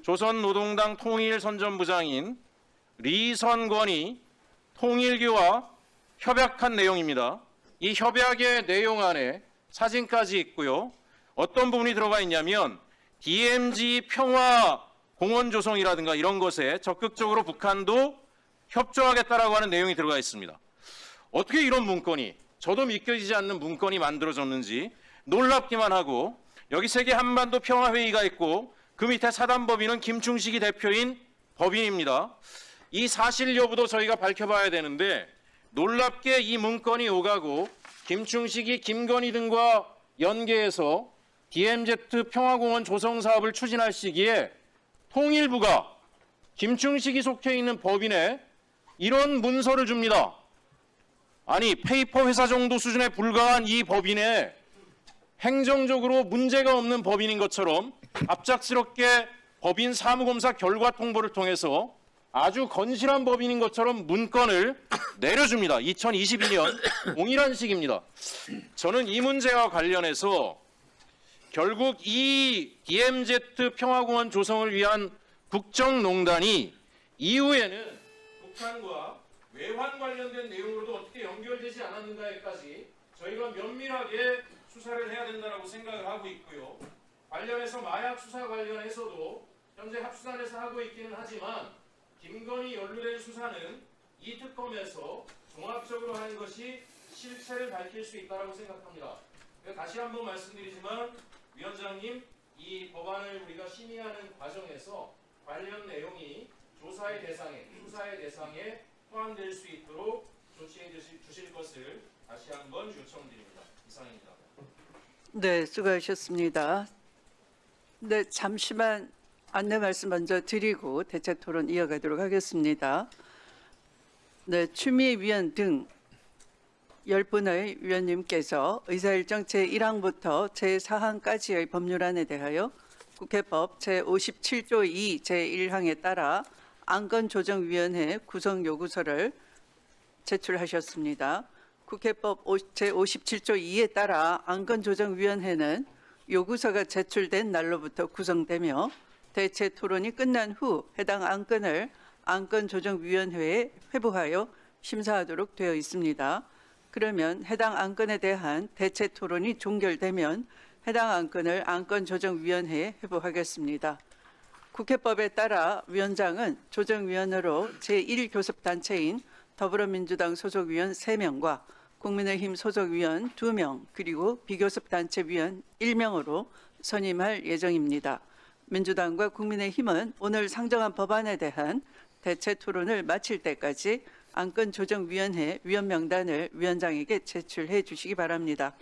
조선노동당 통일선전부장인 리선권이 통일교와 협약한 내용입니다. 이 협약의 내용 안에 사진까지 있고요. 어떤 부분이 들어가 있냐면 DMZ 평화 공원 조성이라든가 이런 것에 적극적으로 북한도 협조하겠다라고 하는 내용이 들어가 있습니다. 어떻게 이런 문건이, 저도 믿겨지지 않는 문건이 만들어졌는지 놀랍기만 하고 여기 세계 한반도 평화회의가 있고 그 밑에 사단법인은 김충식이 대표인 법인입니다. 이 사실 여부도 저희가 밝혀봐야 되는데 놀랍게 이 문건이 오가고 김충식이 김건희 등과 연계해서 DMZ 평화공원 조성 사업을 추진할 시기에 통일부가 김충식이 속해 있는 법인에 이런 문서를 줍니다. 아니 페이퍼 회사 정도 수준에 불과한 이 법인에 행정적으로 문제가 없는 법인인 것처럼 갑작스럽게 법인 사무검사 결과 통보를 통해서 아주 건실한 법인인 것처럼 문건을 내려줍니다. 2022년 동일한 시기입니다. 저는 이 문제와 관련해서 결국 이 DMZ 평화공원 조성을 위한 국정농단이 이후에는 북한과 외환 관련된 내용으로도 어떻게 연결되지 않았는가에까지 저희가 면밀하게 수사를 해야 된다고 생각을 하고 있고요. 관련해서 마약 수사 관련해서도 현재 합수단에서 하고 있기는 하지만 김건희 연루된 수사는 이 특검에서 종합적으로 하는 것이 실체를 밝힐 수 있다고 생각합니다. 다시 한번 말씀드리지만 위원장님, 이 법안을 우리가 심의하는 과정에서 관련 내용이 조사의 대상에, 수사의 대상에 포함될 수 있도록 조치해 주실 것을 다시 한번 요청드립니다. 이상입니다. 네, 수고하셨습니다. 네, 잠시만 안내 말씀 먼저 드리고 대책 토론 이어가도록 하겠습니다. 네, 추미애 위원 등 10분의 위원님께서 의사일정 제1항부터 제4항까지의 법률안에 대하여 국회법 제57조 2 제1항에 따라 안건조정위원회 구성 요구서를 제출하셨습니다. 국회법 제57조 2에 따라 안건조정위원회는 요구서가 제출된 날로부터 구성되며 대체 토론이 끝난 후 해당 안건을 안건조정위원회에 회부하여 심사하도록 되어 있습니다. 그러면 해당 안건에 대한 대체 토론이 종결되면 해당 안건을 안건조정위원회에 회부하겠습니다. 국회법에 따라 위원장은 조정위원으로 제1교섭단체인 더불어민주당 소속위원 3명과 국민의힘 소속위원 2명 그리고 비교섭단체위원 1명으로 선임할 예정입니다. 민주당과 국민의힘은 오늘 상정한 법안에 대한 대체 토론을 마칠 때까지 안건조정위원회 위원 명단을 위원장에게 제출해 주시기 바랍니다.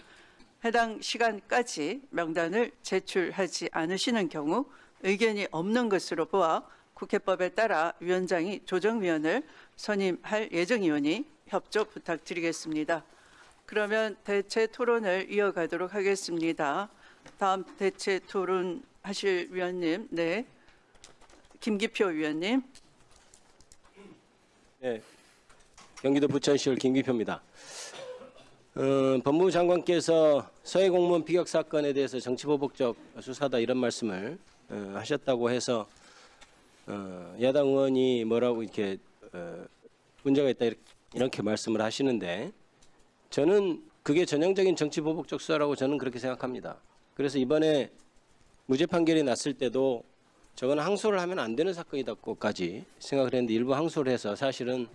해당 시간까지 명단을 제출하지 않으시는 경우 의견이 없는 것으로 보아 국회법에 따라 위원장이 조정위원을 선임할 예정이오니 협조 부탁드리겠습니다. 그러면 대체 토론을 이어가도록 하겠습니다. 다음 대체 토론 하실 위원님, 네, 김기표 위원님. 네, 경기도 부천시울 김기표입니다. 법무부 장관께서 서해 공무원 피격 사건에 대해서 정치보복적 수사다 이런 말씀을 하셨다고 해서 야당 의원이 뭐라고 이렇게 문제가 있다 이렇게 말씀을 하시는데 저는 그게 전형적인 정치보복적 수사라고 저는 그렇게 생각합니다. 그래서 이번에 무죄 판결이 났을 때도 저건 항소를 하면 안 되는 사건이다고까지 생각을 했는데 일부 항소를 해서 사실은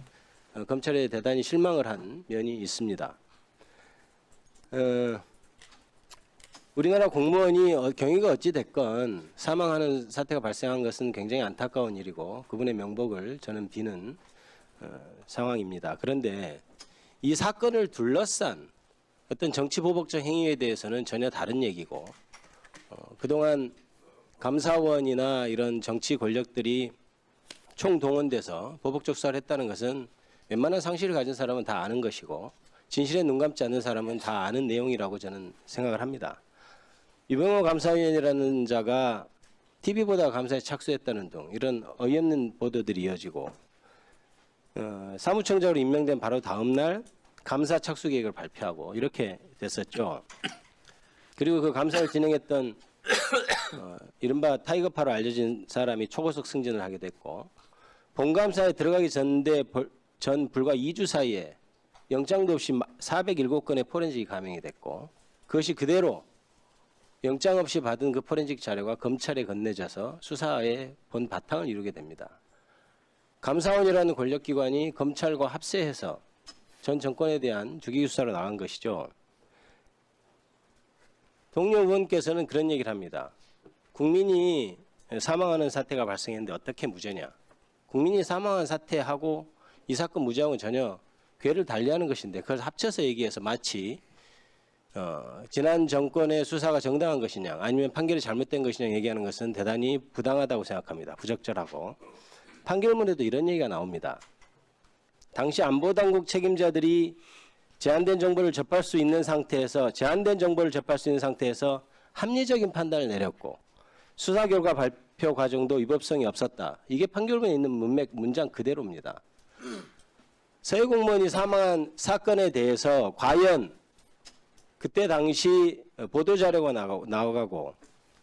검찰에 대단히 실망을 한 면이 있습니다. 우리나라 공무원이 경위가 어찌 됐건 사망하는 사태가 발생한 것은 굉장히 안타까운 일이고 그분의 명복을 저는 비는 상황입니다. 그런데 이 사건을 둘러싼 어떤 정치보복적 행위에 대해서는 전혀 다른 얘기고 그동안 감사원이나 이런 정치 권력들이 총동원돼서 보복적 수사를 했다는 것은 웬만한 상식을 가진 사람은 다 아는 것이고 진실에 눈 감지 않는 사람은 다 아는 내용이라고 저는 생각을 합니다. 유병호 감사위원이라는 자가 TV보다 감사에 착수했다는 등 이런 어이없는 보도들이 이어지고 사무총장으로 임명된 바로 다음 날 감사 착수 계획을 발표하고 이렇게 됐었죠. 그리고 그 감사를 진행했던 이른바 타이거파로 알려진 사람이 초고속 승진을 하게 됐고 본감사에 들어가기 전 불과 2주 사이에 영장도 없이 407건의 포렌식이 감행이 됐고 그것이 그대로 영장 없이 받은 그 포렌식 자료가 검찰에 건네져서 수사의 본 바탕을 이루게 됩니다. 감사원이라는 권력기관이 검찰과 합세해서 전 정권에 대한 주기 수사로 나간 것이죠. 동료 의원께서는 그런 얘기를 합니다. 국민이 사망하는 사태가 발생했는데 어떻게 무죄냐. 국민이 사망한 사태하고 이 사건 무죄하고는 전혀 궤를 달리하는 것인데 그걸 합쳐서 얘기해서 마치 지난 정권의 수사가 정당한 것이냐 아니면 판결이 잘못된 것이냐 얘기하는 것은 대단히 부당하다고 생각합니다. 부적절하고 판결문에도 이런 얘기가 나옵니다. 당시 안보당국 책임자들이 제한된 정보를 접할 수 있는 상태에서 합리적인 판단을 내렸고 수사 결과 발표 과정도 위법성이 없었다. 이게 판결문에 있는 문장 그대로입니다. 서해 공무원이 사망한 사건에 대해서 과연 그때 당시 보도자료가 나가고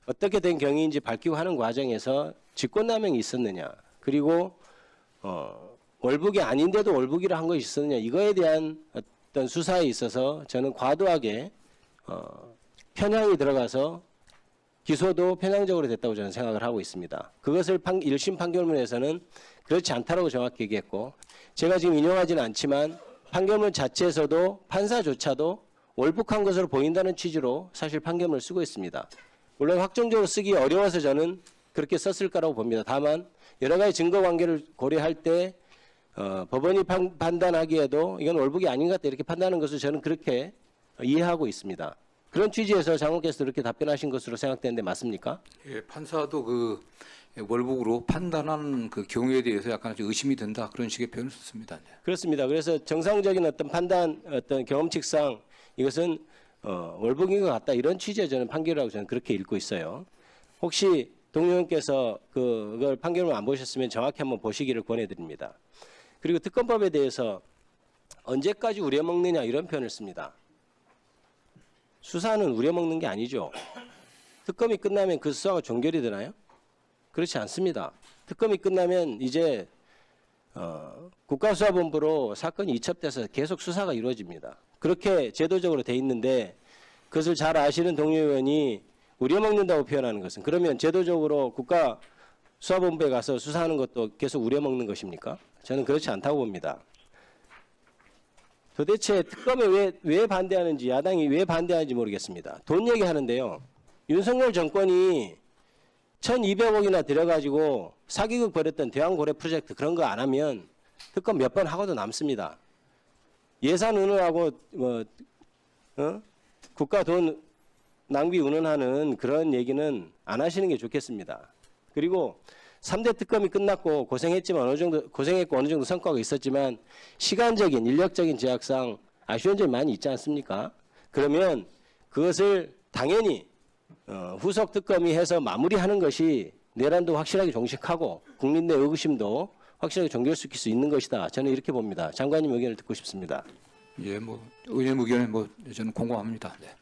어떻게 된 경위인지 밝히고 하는 과정에서 직권남용이 있었느냐 그리고 월북이 아닌데도 월북이라 한 것이 있었느냐 이거에 대한 어떤 수사에 있어서 저는 과도하게 편향이 들어가서 기소도 편향적으로 됐다고 저는 생각을 하고 있습니다. 그것을 1심 판결문에서는 그렇지 않다고 정확히 얘기했고 제가 지금 인용하지는 않지만 판결문 자체에서도 판사조차도 월북한 것으로 보인다는 취지로 사실 판결문을 쓰고 있습니다. 물론 확정적으로 쓰기 어려워서 저는 그렇게 썼을 거라고 봅니다. 다만 여러 가지 증거 관계를 고려할 때 법원이 판단하기에도 이건 월북이 아닌 것 같다 이렇게 판단하는 것을 저는 그렇게 이해하고 있습니다. 그런 취지에서 장관께서 이렇게 답변하신 것으로 생각되는데 맞습니까? 예, 판사도 그 월북으로 판단한 그 경우에 대해서 약간 좀 의심이 든다 그런 식의 표현을 썼습니다. 네. 그렇습니다. 그래서 정상적인 어떤 판단, 어떤 경험칙상 이것은 월북인 것 같다 이런 취지의 저는 판결이라고 저는 그렇게 읽고 있어요. 혹시 동료님께서 그걸 판결문 안 보셨으면 정확히 한번 보시기를 권해드립니다. 그리고 특검법에 대해서 언제까지 우려먹느냐 이런 표현을 씁니다. 수사는 우려먹는 게 아니죠. 특검이 끝나면 그 수사가 종결이 되나요? 그렇지 않습니다. 특검이 끝나면 이제 국가수사본부로 사건이 이첩돼서 계속 수사가 이루어집니다. 그렇게 제도적으로 돼 있는데 그것을 잘 아시는 동료 의원이 우려먹는다고 표현하는 것은 그러면 제도적으로 국가수사본부에 가서 수사하는 것도 계속 우려먹는 것입니까? 저는 그렇지 않다고 봅니다. 도대체 특검에 왜 반대하는지 야당이 왜 반대하는지 모르겠습니다. 돈 얘기하는데요. 윤석열 정권이 1,200억이나 들여가지고 사기극 벌였던 대왕고래 프로젝트 그런 거 안 하면 특검 몇 번 하고도 남습니다. 예산 운운하고 국가 돈 낭비 운운하는 그런 얘기는 안 하시는 게 좋겠습니다. 그리고 3대 특검이 끝났고 고생했지만 어느 정도 성과가 있었지만 시간적인 인력적인 제약상 아쉬운 점이 많이 있지 않습니까? 그러면 그것을 당연히 후속 특검이 해서 마무리하는 것이 내란도 확실하게 종식하고 국민 내 의구심도 확실하게 종결시킬 수 있는 것이다. 저는 이렇게 봅니다. 장관님 의견을 듣고 싶습니다. 예, 뭐 의원 의견에 뭐 저는 공감합니다. 네.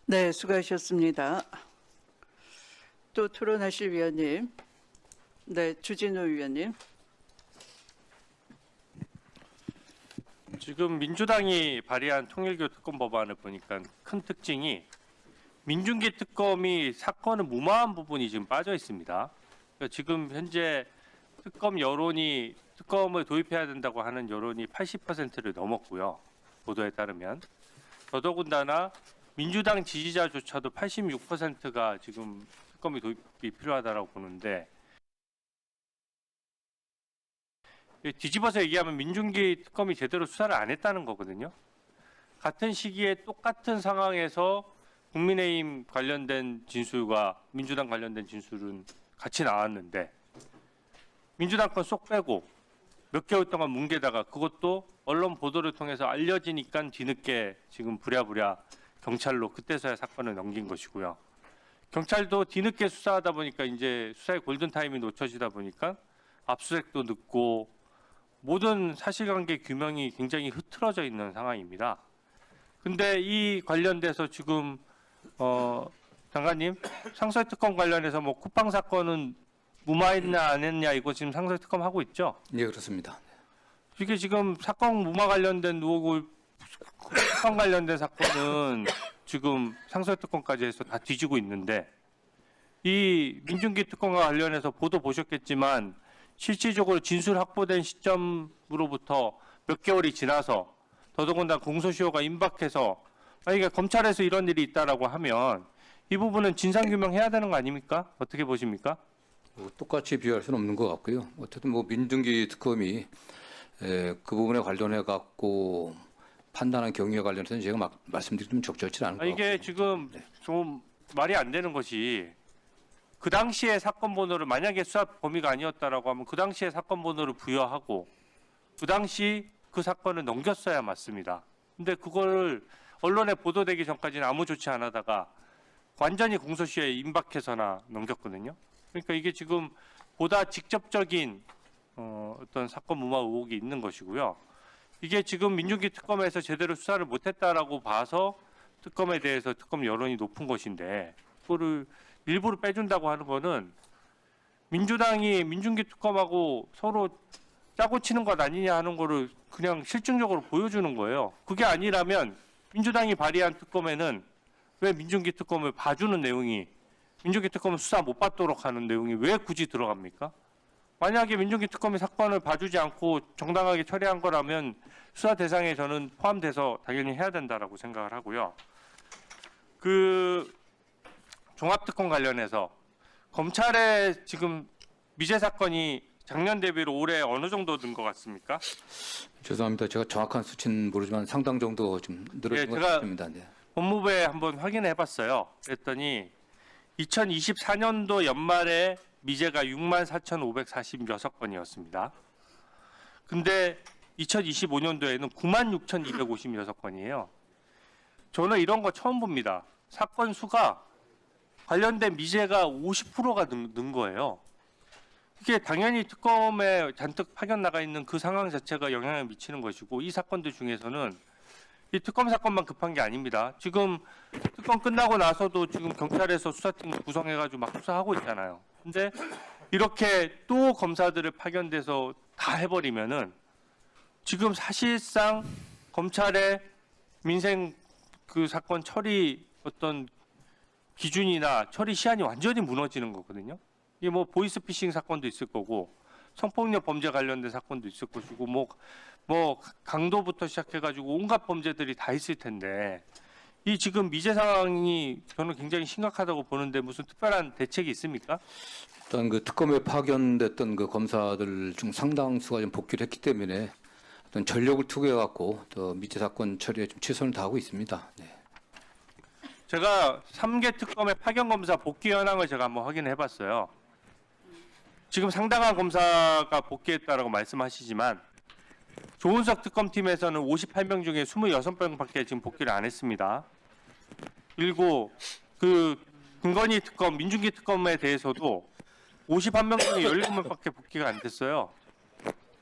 네, 수고하셨습니다. 또 토론하실 위원님. 네, 주진우 위원님. 지금 민주당이 발의한 통일교 특검 법안을 보니까 큰 특징이 민중기 특검이 사건은 무마한 부분이 지금 빠져 있습니다. 그러니까 지금 현재 특검 여론이 특검을 도입해야 된다고 하는 여론이 80%를 넘었고요. 보도에 따르면 더더군다나 민주당 지지자조차도 86%가 지금 특검이 도입이 필요하다라고 보는데 뒤집어서 얘기하면 민중기 특검이 제대로 수사를 안 했다는 거거든요. 같은 시기에 똑같은 상황에서 국민의힘 관련된 진술과 민주당 관련된 진술은 같이 나왔는데 민주당 건 쏙 빼고 몇 개월 동안 뭉개다가 그것도 언론 보도를 통해서 알려지니까 뒤늦게 지금 부랴부랴 경찰로 그때서야 사건을 넘긴 것이고요. 경찰도 뒤늦게 수사하다 보니까 이제 수사의 골든타임이 놓쳐지다 보니까 압수수색도 늦고 모든 사실관계 규명이 굉장히 흐트러져 있는 상황입니다. 근데 이 관련돼서 지금 장관님 상설특검 관련해서 뭐 쿠팡 사건은 무마했냐 안 했냐 이거 지금 상설특검 하고 있죠? 예, 그렇습니다. 이게 지금 사건 무마 관련된 의혹을 쿠팡 관련된 사건은 지금 상설특검까지 해서 다 뒤지고 있는데 이 민중기 특검과 관련해서 보도 보셨겠지만 실질적으로 진술 확보된 시점으로부터 몇 개월이 지나서 더더군다나 공소시효가 임박해서 만약에 검찰에서 이런 일이 있다라고 하면 이 부분은 진상규명해야 되는 거 아닙니까? 어떻게 보십니까? 똑같이 비교할 수는 없는 것 같고요. 어쨌든 뭐 민중기 특검이 그 부분에 관련해 갖고 판단한 경위에 관련해서는 제가 막 말씀드리면 적절치 않은 것 같고요. 이게 지금 좀 말이 안 되는 것이 그 당시에 사건 번호를 만약에 수사 범위가 아니었다라고 하면 그 당시에 사건 번호를 부여하고 그 당시 그 사건을 넘겼어야 맞습니다. 근데 그거를 언론에 보도되기 전까지는 아무 조치 안 하다가 완전히 공소시효에 임박해서나 넘겼거든요. 그러니까 이게 지금 보다 직접적인 어떤 사건 무마 의혹이 있는 것이고요. 이게 지금 민중기 특검에서 제대로 수사를 못했다라고 봐서 특검에 대해서 특검 여론이 높은 것인데 그거를 일부러 빼준다고 하는 거는 민주당이 민중기 특검하고 서로 짜고 치는 것 아니냐 하는 거를 그냥 실증적으로 보여주는 거예요. 그게 아니라면 민주당이 발의한 특검에는 왜 민중기 특검을 봐주는 내용이 민중기 특검을 수사 못 받도록 하는 내용이 왜 굳이 들어갑니까? 만약에 민중기 특검이 사건을 봐주지 않고 정당하게 처리한 거라면 수사 대상에 저는 포함돼서 당연히 해야 된다라고 생각을 하고요. 그 종합특검 관련해서 검찰의 지금 미제 사건이 작년 대비로 올해 어느 정도 는 것 같습니까? 죄송합니다. 제가 정확한 수치는 모르지만 상당 정도 좀 늘어진 것 같습니다. 네. 법무부에 한번 확인해 봤어요. 그랬더니 2024년도 연말에 미제가 64,546건이었습니다. 근데 2025년도에는 96,256건이에요. 저는 이런 거 처음 봅니다. 사건 수가 관련된 미제가 50%가 는 거예요. 이게 당연히 특검에 잔뜩 파견 나가 있는 그 상황 자체가 영향을 미치는 것이고 이 사건들 중에서는 이 특검 사건만 급한 게 아닙니다. 지금 특검 끝나고 나서도 지금 경찰에서 수사팀 구성해가지고 막 수사하고 있잖아요. 근데 이렇게 또 검사들을 파견돼서 다 해버리면은 지금 사실상 검찰의 민생 그 사건 처리 어떤 기준이나 처리 시한이 완전히 무너지는 거거든요. 이게 뭐 보이스피싱 사건도 있을 거고 성폭력 범죄 관련된 사건도 있을 것이고 뭐 강도부터 시작해가지고 온갖 범죄들이 다 있을 텐데 이 지금 미제 상황이 저는 굉장히 심각하다고 보는데 무슨 특별한 대책이 있습니까? 일단 그 특검에 파견됐던 그 검사들 중 상당수가 좀 복귀를 했기 때문에 어떤 전력을 투구해 갖고 또 미제 사건 처리에 좀 최선을 다하고 있습니다. 네. 제가 3개 특검의 파견 검사 복귀 현황을 제가 한번 확인해 봤어요. 지금 상당한 검사가 복귀했다라고 말씀하시지만 조은석 특검팀에서는 58명 중에 26명밖에 지금 복귀를 안 했습니다. 그리고 그 김건희 특검, 민중기 특검에 대해서도 51명 중에 17명밖에 복귀가 안 됐어요.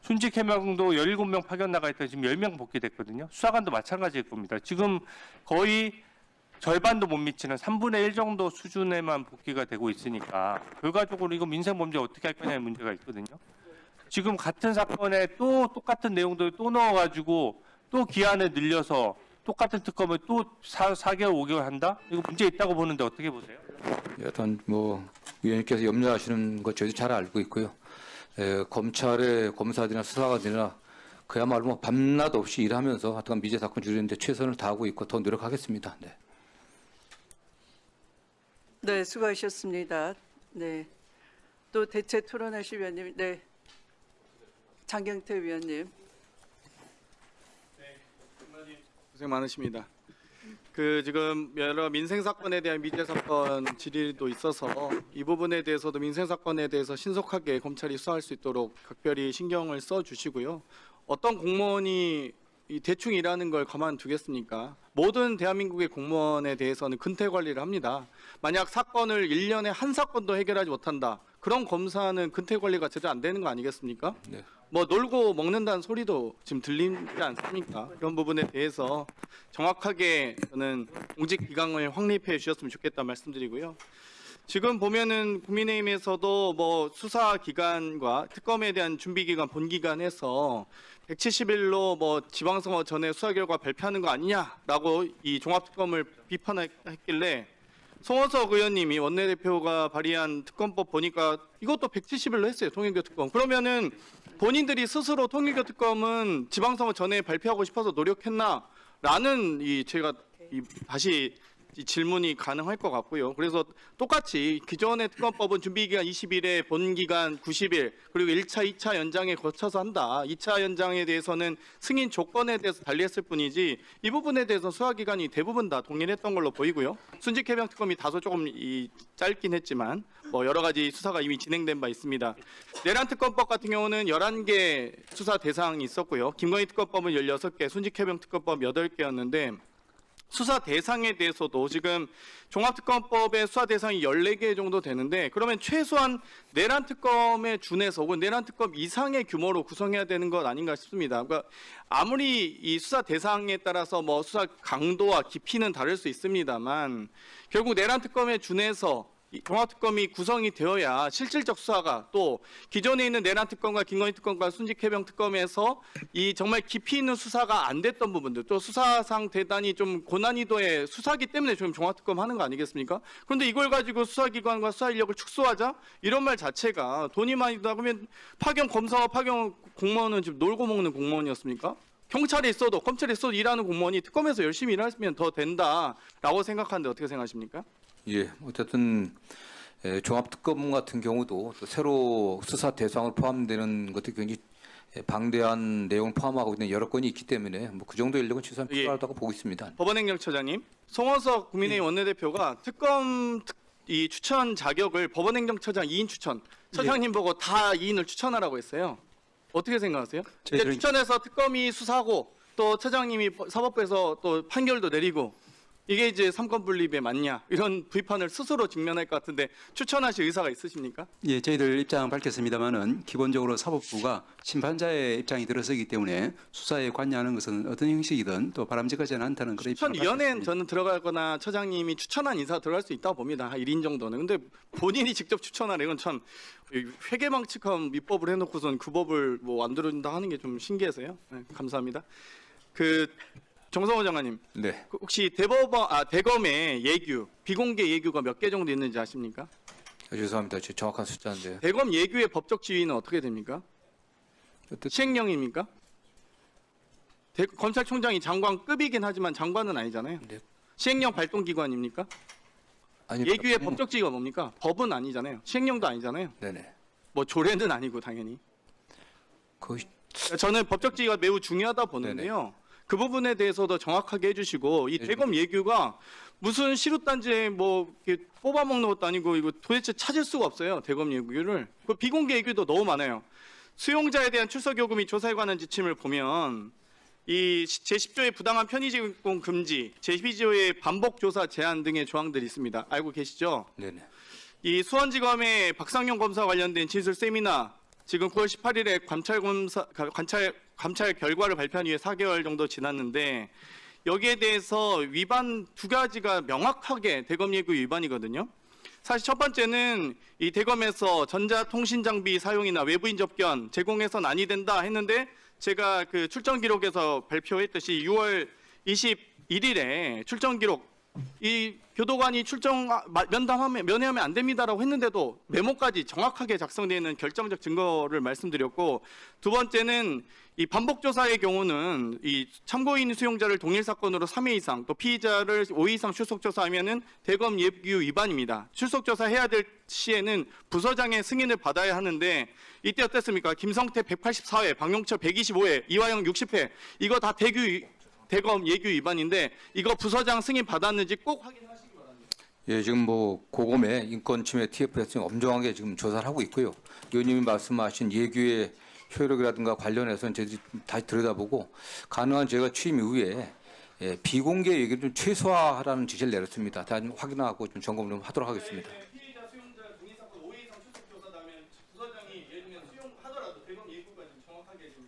순직 해명도 17명 파견 나가 있다 지금 10명 복귀됐거든요. 수사관도 마찬가지일 겁니다. 지금 거의 절반도 못 미치는 3분의 1 정도 수준에만 복귀가 되고 있으니까 결과적으로 이거 민생 범죄 어떻게 할 거냐의 문제가 있거든요. 지금 같은 사건에 또 똑같은 내용들을 또 넣어가지고 또 기한을 늘려서 똑같은 특검을 또 4개월, 5개월 한다? 이거 문제 있다고 보는데 어떻게 보세요? 여튼 뭐 위원님께서 염려하시는 것 저희도 잘 알고 있고요. 검찰의 검사들이나 수사관들이나 그야말로 뭐 밤낮 없이 일하면서 하여튼 미제 사건 줄이는데 최선을 다하고 있고 더 노력하겠습니다. 네. 네, 수고하셨습니다. 네, 또 대체 토론하실 위원님, 네, 장경태 위원님. 고생 많으십니다. 지금 여러 민생 사건에 대한 미제 사건 질의도 있어서 이 부분에 대해서도 민생 사건에 대해서 신속하게 검찰이 수사할 수 있도록 각별히 신경을 써 주시고요. 어떤 공무원이 이 대충 일하는 걸 가만두겠습니까? 모든 대한민국의 공무원에 대해서는 근태 관리를 합니다. 만약 사건을 1년에 한 사건도 해결하지 못한다. 그런 검사는 근태 관리가 제대로 안 되는 거 아니겠습니까? 네. 뭐 놀고 먹는다는 소리도 지금 들리지 않습니까? 이런 부분에 대해서 정확하게 저는 공직 기강을 확립해 주셨으면 좋겠다 말씀드리고요. 지금 보면은 국민의힘에서도 뭐 수사 기간과 특검에 대한 준비 기간, 본 기간에서 170일로 뭐 지방선거 전에 수사 결과 발표하는 거 아니냐라고 이 종합특검을 비판했길래 송원석 의원님이 원내대표가 발의한 특검법 보니까 이것도 170일로 했어요. 통일교 특검. 그러면은 본인들이 스스로 통일교 특검은 지방선거 전에 발표하고 싶어서 노력했나라는 제가 다시 이 질문이 가능할 것 같고요. 그래서 똑같이 기존의 특검법은 준비기간 20일에 본기간 90일 그리고 1차, 2차 연장에 거쳐서 한다. 2차 연장에 대해서는 승인 조건에 대해서 달리했을 뿐이지 이 부분에 대해서 수사기간이 대부분 다 동일했던 걸로 보이고요. 순직해병 특검이 다소 조금 짧긴 했지만 뭐 여러 가지 수사가 이미 진행된 바 있습니다. 내란 특검법 같은 경우는 11개 수사 대상이 있었고요. 김건희 특검법은 16개, 순직해병 특검법 8개였는데 수사 대상에 대해서도 지금 종합특검법의 수사 대상이 14개 정도 되는데 그러면 최소한 내란 특검에 준해서 혹은 내란 특검 이상의 규모로 구성해야 되는 것 아닌가 싶습니다. 그러니까 아무리 이 수사 대상에 따라서 뭐 수사 강도와 깊이는 다를 수 있습니다만 결국 내란 특검에 준해서 이 종합특검이 구성이 되어야 실질적 수사가 또 기존에 있는 내란 특검과 김건희 특검과 순직해병 특검에서 이 정말 깊이 있는 수사가 안 됐던 부분들 또 수사상 대단히 좀 고난이도의 수사기 때문에 좀 종합특검 하는 거 아니겠습니까? 그런데 이걸 가지고 수사기관과 수사 인력을 축소하자 이런 말 자체가 돈이 많이 든다 그러면 파견 검사와 파견 공무원은 지금 놀고 먹는 공무원이었습니까? 경찰에 있어도 검찰에 있어도 일하는 공무원이 특검에서 열심히 일하면 더 된다라고 생각하는데 어떻게 생각하십니까? 예, 어쨌든 종합특검 같은 경우도 또 새로 수사 대상으로 포함되는 것도 굉장히 방대한 내용을 포함하고 있는 여러 건이 있기 때문에 뭐 그 정도 인력은 최소한 필요하다고 보고 있습니다. 법원행정처장님, 송원석 국민의힘 원내대표가 특검 이 추천 자격을 법원행정처장 2인 추천 처장님 보고 다 2인을 추천하라고 했어요. 어떻게 생각하세요? 이제 추천해서 특검이 수사하고 또 처장님이 사법부에서 또 판결도 내리고 이게 이제 삼권 분립에 맞냐 이런 비판을 스스로 직면할 것 같은데 추천하실 의사가 있으십니까? 예, 저희들 입장 밝혔습니다만은 기본적으로 사법부가 심판자의 입장이 들어서기 때문에 수사에 관여하는 것은 어떤 형식이든 또 바람직하지는 않다는 그런 입장을 추천위원회는 저는 들어가거나 처장님이 추천한 인사 들어갈 수 있다고 봅니다. 1인 정도는. 근데 본인이 직접 추천하는 이건 참 회계망측한 입법을 해놓고선 그 법을 뭐 안 들어준다 하는 게 좀 신기해서요. 네, 감사합니다. 정성호 장관님, 네. 혹시 대검의 예규, 비공개 예규가 몇 개 정도 있는지 아십니까? 죄송합니다. 정확한 숫자인데. 대검 예규의 법적 지위는 어떻게 됩니까? 시행령입니까? 검찰총장이 장관급이긴 하지만 장관은 아니잖아요. 네. 시행령 발동기관입니까? 아니, 예규의 법적 지위가 뭡니까? 법은 아니잖아요. 시행령도 아니잖아요. 네네. 뭐 조례는 아니고 당연히. 그 저는 법적 지위가 매우 중요하다 보는데요. 그 부분에 대해서도 정확하게 해주시고 이 대검 예규가 무슨 시루단지에 뭐 이렇게 뽑아먹는 것도 아니고 이거 도대체 찾을 수가 없어요. 대검 예규를. 그 비공개 예규도 너무 많아요. 수용자에 대한 출석 요구 및 조사에 관한 지침을 보면 이 제10조의 부당한 편의 제공 금지, 제12조의 반복 조사 제한 등의 조항들이 있습니다. 알고 계시죠? 네네. 이 수원지검의 박상용 검사 관련된 진술 세미나 지금 9월 18일에 감찰 결과를 발표한 이후에 4개월 정도 지났는데 여기에 대해서 위반 두 가지가 명확하게 대검 예규 위반이거든요. 사실 첫 번째는 이 대검에서 전자통신장비 사용이나 외부인 접견 제공해서는 아니 된다 했는데 제가 그 출정 기록에서 발표했듯이 6월 21일에 출정 기록 이 교도관이 출정 면회하면 안 됩니다라고 했는데도 메모까지 정확하게 작성되어 있는 결정적 증거를 말씀드렸고, 두 번째는 이 반복 조사의 경우는 이 참고인 수용자를 동일 사건으로 3회 이상 또 피의자를 5회 이상 출석 조사하면은 대검 예규 위반입니다. 출석 조사해야 될 시에는 부서장의 승인을 받아야 하는데 이때 어땠습니까? 김성태 184회, 박용철 125회, 이화영 60회 이거 다 대검 예규 위반인데 이거 부서장 승인 받았는지 꼭 확인하시기 바랍니다. 예, 지금 뭐 고검의 인권 침해 TF에서 엄정하게 지금 조사를 하고 있고요. 의원님이 말씀하신 예규의 효력이라든가 관련해서는 저희들이 다시 들여다보고 가능한 저희가 취임 이후에 비공개 얘기를 좀 최소화하라는 지시를 내렸습니다. 다시 확인하고 좀 점검 좀 하도록 하겠습니다. 피의자 수용자 동의 사건 5회 이상 출석 조사다면 부서장이 예를 들면 수용하더라도 대검 예규가 좀 정확하게 좀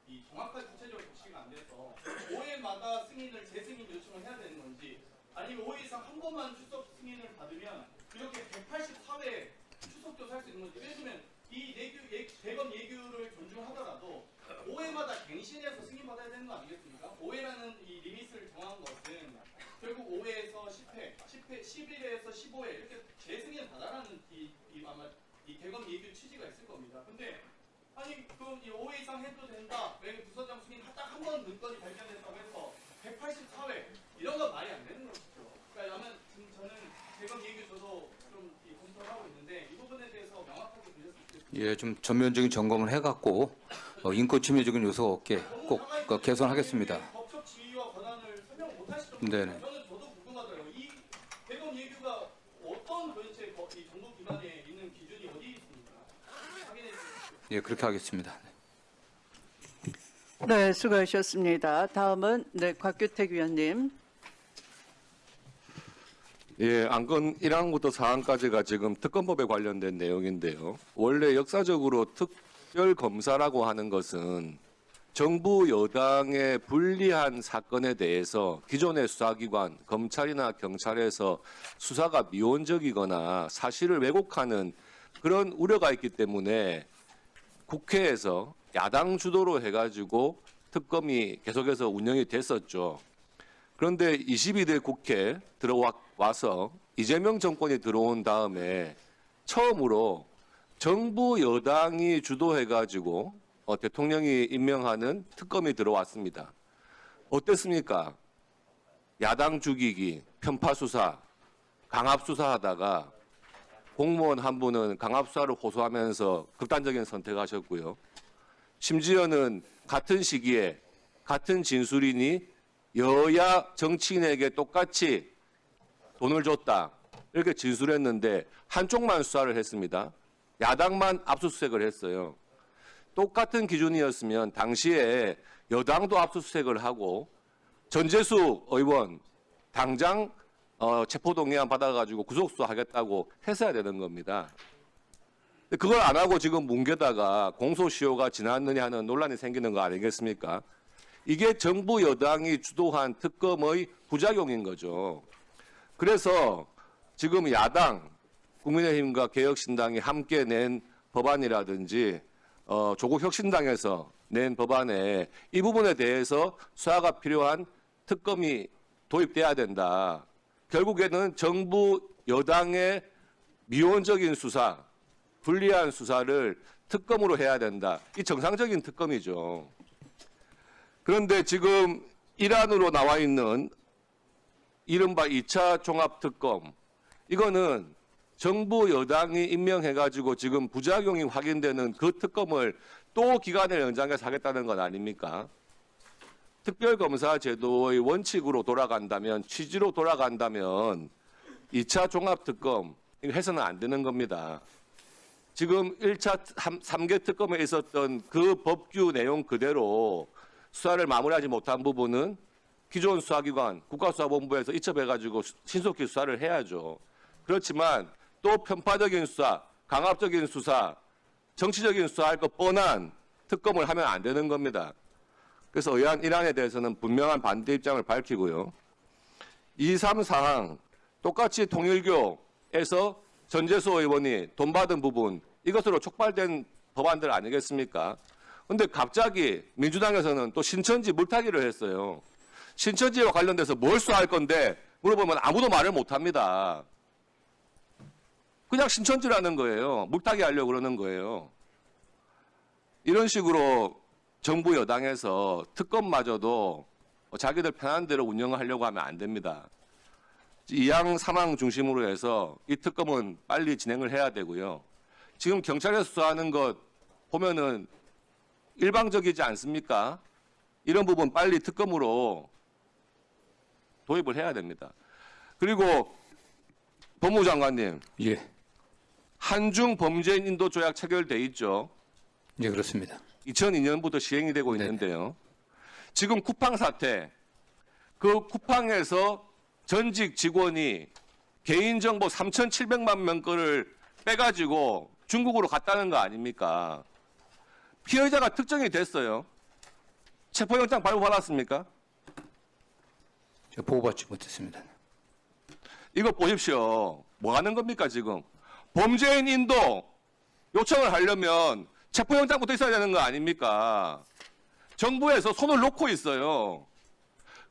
이 정확한 구체적으로 적시가 안 돼서 5회마다 승인을 재승인 요청을 해야 되는 건지 아니면 5회 이상 한 번만 출석 승인을 받으면 이렇게 184회 출석 조사할 수 있는 건지. 예를 들면 이 대검 예규를 존중하더라도 5회마다 갱신해서 승인받아야 되는 거 아니겠습니까? 5회라는 이 리밋을 정한 것은 결국 5회에서 10회, 11회에서 15회 이렇게 재승인 받아라는 아마 이 대검 예규 취지가 있을 겁니다. 근데 아니 그럼 이 5회 이상 해도 된다. 왜 부서장 승인 딱 한 번 문건이 발견됐다고 해서 184회 이런 건 말이 안 되는 거죠. 그러니까 아마 지금 저는 대검 예규 저도 좀 검토를 하고 있는데 이 부분에 대해서 명확하게 드렸으면 좋겠습니다. 예, 좀 전면적인 점검을 해갖고 인권 침해적인 요소가 없게 꼭 개선하겠습니다. 법적 지위와 권한을 설명 못하실 정도로 네네. 저는 저도 궁금하더라고요. 이 대검 예규가 어떤 도대체 이 정부 기관에 있는 기준이 어디 있습니까? 확인해 주십시오. 예, 그렇게 하겠습니다. 네, 수고하셨습니다. 다음은 곽규택 위원님. 예, 안건 1항부터 4항까지가 지금 특검법에 관련된 내용인데요. 원래 역사적으로 특별검사라고 하는 것은 정부 여당의 불리한 사건에 대해서 기존의 수사기관, 검찰이나 경찰에서 수사가 미온적이거나 사실을 왜곡하는 그런 우려가 있기 때문에 국회에서 야당 주도로 해가지고 특검이 계속해서 운영이 됐었죠. 그런데 22대 국회 들어와서 이재명 정권이 들어온 다음에 처음으로 정부 여당이 주도해가지고 대통령이 임명하는 특검이 들어왔습니다. 어땠습니까? 야당 죽이기, 편파 수사, 강압 수사하다가 공무원 한 분은 강압 수사를 호소하면서 극단적인 선택하셨고요. 심지어는 같은 시기에 같은 진술인이 여야 정치인에게 똑같이 돈을 줬다 이렇게 진술했는데 한쪽만 수사를 했습니다. 야당만 압수수색을 했어요. 똑같은 기준이었으면 당시에 여당도 압수수색을 하고 전재수 의원 당장 체포동의안 받아가지고 구속수사하겠다고 했어야 되는 겁니다. 그걸 안 하고 지금 뭉개다가 공소시효가 지났느냐 하는 논란이 생기는 거 아니겠습니까? 이게 정부 여당이 주도한 특검의 부작용인 거죠. 그래서 지금 야당, 국민의힘과 개혁신당이 함께 낸 법안이라든지 조국 혁신당에서 낸 법안에 이 부분에 대해서 수사가 필요한 특검이 도입돼야 된다. 결국에는 정부 여당의 미온적인 수사, 불리한 수사를 특검으로 해야 된다. 이 정상적인 특검이죠. 그런데 지금 일환으로 나와 있는 이른바 2차 종합특검, 이거는 정부 여당이 임명해가지고 지금 부작용이 확인되는 그 특검을 또 기간을 연장해서 하겠다는 건 아닙니까? 특별검사 제도의 원칙으로 돌아간다면, 취지로 돌아간다면 2차 종합특검 이거 해서는 안 되는 겁니다. 지금 1차 3개 특검에 있었던 그 법규 내용 그대로 수사를 마무리하지 못한 부분은 기존 수사기관 국가수사본부에서 이첩해가지고 신속히 수사를 해야죠. 그렇지만 또 편파적인 수사, 강압적인 수사, 정치적인 수사할 것 뻔한 특검을 하면 안 되는 겁니다. 그래서 의안 1안에 대해서는 분명한 반대 입장을 밝히고요. 2, 3 사항 똑같이 통일교에서 전재수 의원이 돈 받은 부분 이것으로 촉발된 법안들 아니겠습니까? 근데 갑자기 민주당에서는 또 신천지 물타기를 했어요. 신천지와 관련돼서 뭘 수사할 건데 물어보면 아무도 말을 못합니다. 그냥 신천지라는 거예요. 물타기 하려고 그러는 거예요. 이런 식으로 정부 여당에서 특검마저도 자기들 편한 대로 운영하려고 하면 안 됩니다. 이양 삼항 중심으로 해서 이 특검은 빨리 진행을 해야 되고요. 지금 경찰에서 수사하는 것 보면은 일방적이지 않습니까? 이런 부분 빨리 특검으로 도입을 해야 됩니다. 그리고 법무부 장관님, 예, 한중 범죄인 인도 조약 체결돼 있죠. 예, 그렇습니다. 2002년부터 시행이 되고 있는데요. 지금 쿠팡 사태, 그 쿠팡에서 전직 직원이 개인정보 3,700만 명 거를 빼가지고 중국으로 갔다는 거 아닙니까? 피해자가 특정이 됐어요. 체포영장 발부받았습니까? 제가 보고받지 못했습니다. 이거 보십시오. 뭐 하는 겁니까 지금? 범죄인 인도 요청을 하려면 체포영장부터 있어야 되는 거 아닙니까? 정부에서 손을 놓고 있어요.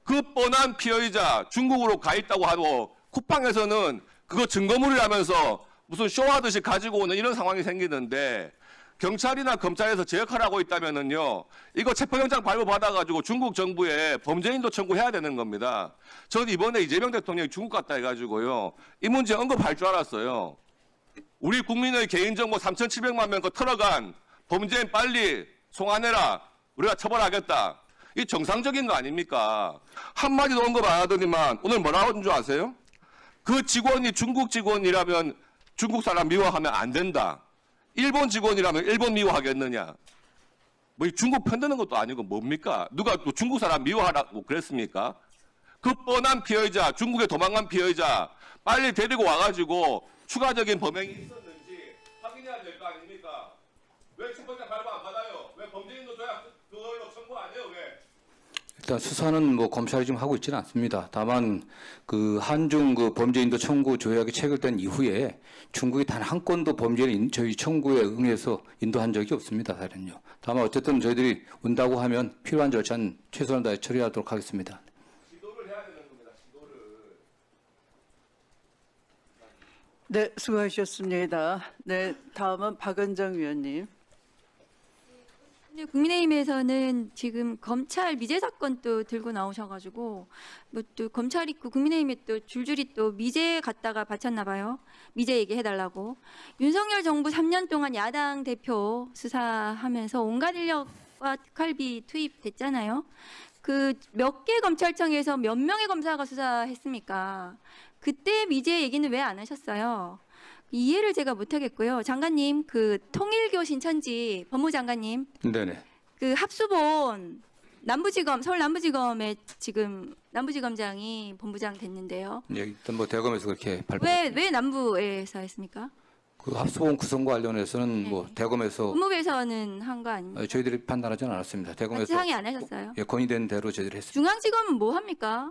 그 뻔한 피해자 중국으로 가 있다고 하고 쿠팡에서는 그거 증거물이라면서 무슨 쇼하듯이 가지고 오는 이런 상황이 생기는데 경찰이나 검찰에서 제 역할을 하고 있다면은요, 이거 체포영장 발부받아가지고 중국 정부에 범죄인도 청구해야 되는 겁니다. 저는 이번에 이재명 대통령이 중국 갔다 해가지고요, 이 문제 언급할 줄 알았어요. 우리 국민의 개인정보 3,700만 명 거 털어간 범죄인 빨리 송환해라. 우리가 처벌하겠다. 이 정상적인 거 아닙니까? 한마디도 언급 안 하더니만 오늘 뭐라고 하는 줄 아세요? 그 직원이 중국 직원이라면 중국 사람 미워하면 안 된다. 일본 직원이라면 일본 미워하겠느냐. 뭐 중국 편드는 것도 아니고 뭡니까? 누가 또 중국 사람 미워하라고 그랬습니까? 그 뻔한 피해자, 중국에 도망간 피해자 빨리 데리고 와가지고 추가적인 범행이 있었는지 확인해야 될 거 아닙니까? 왜 체포영장 발부 안 받아요? 왜 범죄인도 조약 그걸로 청구 안 해요? 왜? 일단 수사는 뭐 검찰이 지금 하고 있지는 않습니다. 다만 그 한중 그 범죄인도 청구 조약이 체결된 이후에 중국이 단 한 건도 범죄인 저희 청구에 응해서 인도한 적이 없습니다. 사실은요. 다만 어쨌든 저희들이 온다고 하면 필요한 절차는 최선을 다해 처리하도록 하겠습니다. 지도를 해야 되는 겁니다. 지도를. 네, 수고하셨습니다. 네, 다음은 박은정 위원님. 근데 국민의힘에서는 지금 검찰 미제 사건 또 들고 나오셔가지고 뭐 또 검찰 있고 국민의힘에 또 줄줄이 또 미제 갖다가 바쳤나 봐요. 미제 얘기해달라고. 윤석열 정부 3년 동안 야당 대표 수사하면서 온갖 인력과 특활비 투입됐잖아요. 그 몇 개 검찰청에서 몇 명의 검사가 수사했습니까? 그때 미제 얘기는 왜 안 하셨어요? 이해를 제가 못하겠고요. 장관님, 그 통일교 신천지 법무장관님, 네네. 그 합수본 남부지검 서울 남부지검에 지금 남부지검장이 본부장 됐는데요. 예, 일단 뭐 대검에서 그렇게 발표. 왜 남부에서 했습니까? 그 합수본 구성과 관련해서는 네. 뭐 대검에서 법무부에서는 한 거 아닙니까? 저희들이 판단하지는 않았습니다. 같이 대검에서 상의 안 하셨어요? 예, 건의된 대로 저희들이 했습니다. 중앙지검은 뭐 합니까?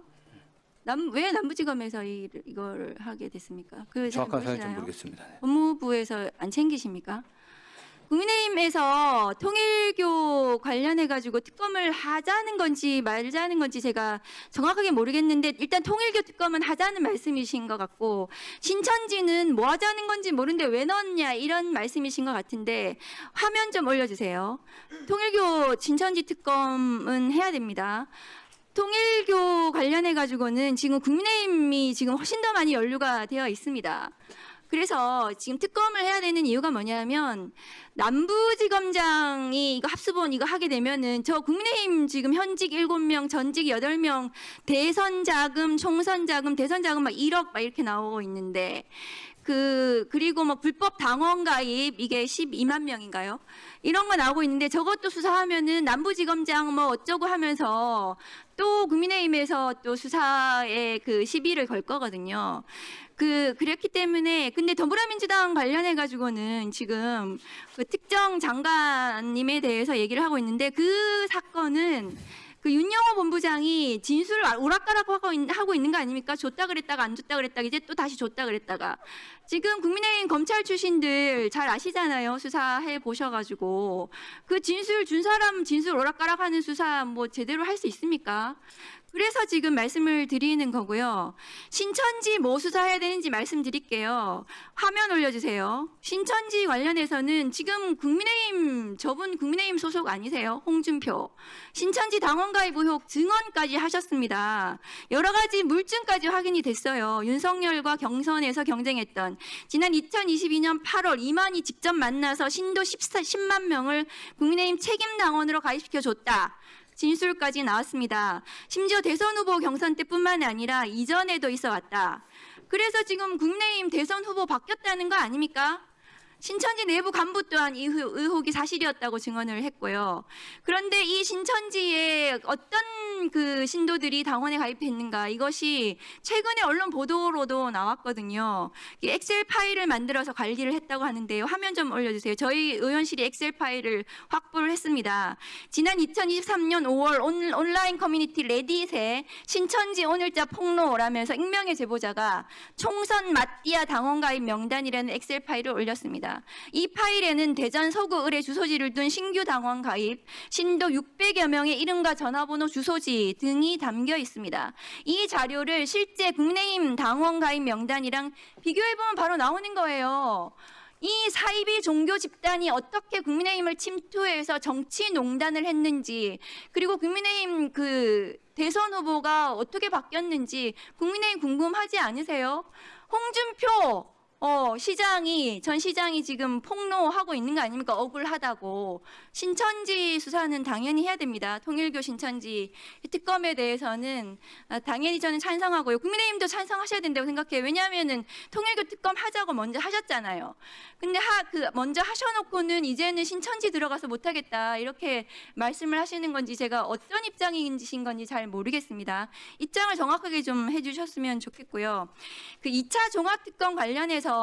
왜 남부지검에서 이걸 하게 됐습니까? 그 정확한 사실은 좀 모르시나요? 모르겠습니다. 네. 법무부에서 안 챙기십니까? 국민의힘에서 통일교 관련해 가지고 특검을 하자는 건지 말자는 건지 제가 정확하게 모르겠는데 일단 통일교 특검은 하자는 말씀이신 것 같고 신천지는 뭐 하자는 건지 모르는데 왜 넣었냐 이런 말씀이신 것 같은데 화면 좀 올려주세요. 통일교 신천지 특검은 해야 됩니다. 통일교 관련해 가지고는 지금 국민의힘이 지금 훨씬 더 많이 연루가 되어 있습니다. 그래서 지금 특검을 해야 되는 이유가 뭐냐면 남부지검장이 이거 합수본 이거 하게 되면은 저 국민의힘 지금 현직 7명, 전직 8명 대선 자금, 총선 자금, 대선 자금 막 1억 막 이렇게 나오고 있는데 그리고 뭐 불법 당원 가입 이게 12만 명인가요? 이런 거 나오고 있는데 저것도 수사하면은 남부지검장 뭐 어쩌고 하면서 또 국민의힘에서 또 수사에 그 시비를 걸 거거든요. 그렇기 때문에 근데 더불어민주당 관련해 가지고는 지금 그 특정 장관님에 대해서 얘기를 하고 있는데 그 사건은 그 윤영호 본부장이 진술을 오락가락 하고 있는 거 아닙니까? 줬다 그랬다가 안 줬다 그랬다가 이제 또 다시 줬다 그랬다가 지금 국민의힘 검찰 출신들 잘 아시잖아요. 수사해 보셔가지고 그 진술 준 사람 진술 오락가락 하는 수사 뭐 제대로 할 수 있습니까? 그래서 지금 말씀을 드리는 거고요. 신천지 뭐 수사해야 되는지 말씀드릴게요. 화면 올려주세요. 신천지 관련해서는 지금 저분 국민의힘 소속 아니세요? 홍준표. 신천지 당원 가입 의혹 증언까지 하셨습니다. 여러 가지 물증까지 확인이 됐어요. 윤석열과 경선에서 경쟁했던 지난 2022년 8월 이만희 직접 만나서 신도 10만 명을 국민의힘 책임 당원으로 가입시켜줬다. 진술까지 나왔습니다. 심지어 대선 후보 경선 때뿐만 아니라 이전에도 있어 왔다. 그래서 지금 국민의힘 대선 후보 바뀌었다는 거 아닙니까? 신천지 내부 간부 또한 이 의혹이 사실이었다고 증언을 했고요. 그런데 이 신천지에 어떤 그 신도들이 당원에 가입했는가 이것이 최근에 언론 보도로도 나왔거든요. 이 엑셀 파일을 만들어서 관리를 했다고 하는데요. 화면 좀 올려주세요. 저희 의원실이 엑셀 파일을 확보를 했습니다. 지난 2023년 5월 온라인 커뮤니티 레딧에 신천지 오늘자 폭로라면서 익명의 제보자가 총선 마띠아 당원 가입 명단이라는 엑셀 파일을 올렸습니다. 이 파일에는 대전 서구 을에 주소지를 둔 신규 당원 가입, 신도 600여 명의 이름과 전화번호, 주소지 등이 담겨 있습니다. 이 자료를 실제 국민의힘 당원 가입 명단이랑 비교해보면 바로 나오는 거예요. 이 사이비 종교 집단이 어떻게 국민의힘을 침투해서 정치 농단을 했는지, 그리고 국민의힘 그 대선 후보가 어떻게 바뀌었는지 국민의힘 궁금하지 않으세요? 홍준표 전 시장이 지금 폭로하고 있는 거 아닙니까? 억울하다고. 신천지 수사는 당연히 해야 됩니다. 통일교 신천지 특검에 대해서는 당연히 저는 찬성하고요. 국민의힘도 찬성하셔야 된다고 생각해요. 왜냐하면은 통일교 특검 하자고 먼저 하셨잖아요. 근데 먼저 하셔놓고는 이제는 신천지 들어가서 못하겠다 이렇게 말씀을 하시는 건지 제가 어떤 입장이신 건지 잘 모르겠습니다. 입장을 정확하게 좀 해주셨으면 좋겠고요. 그 2차 종합특검 관련해서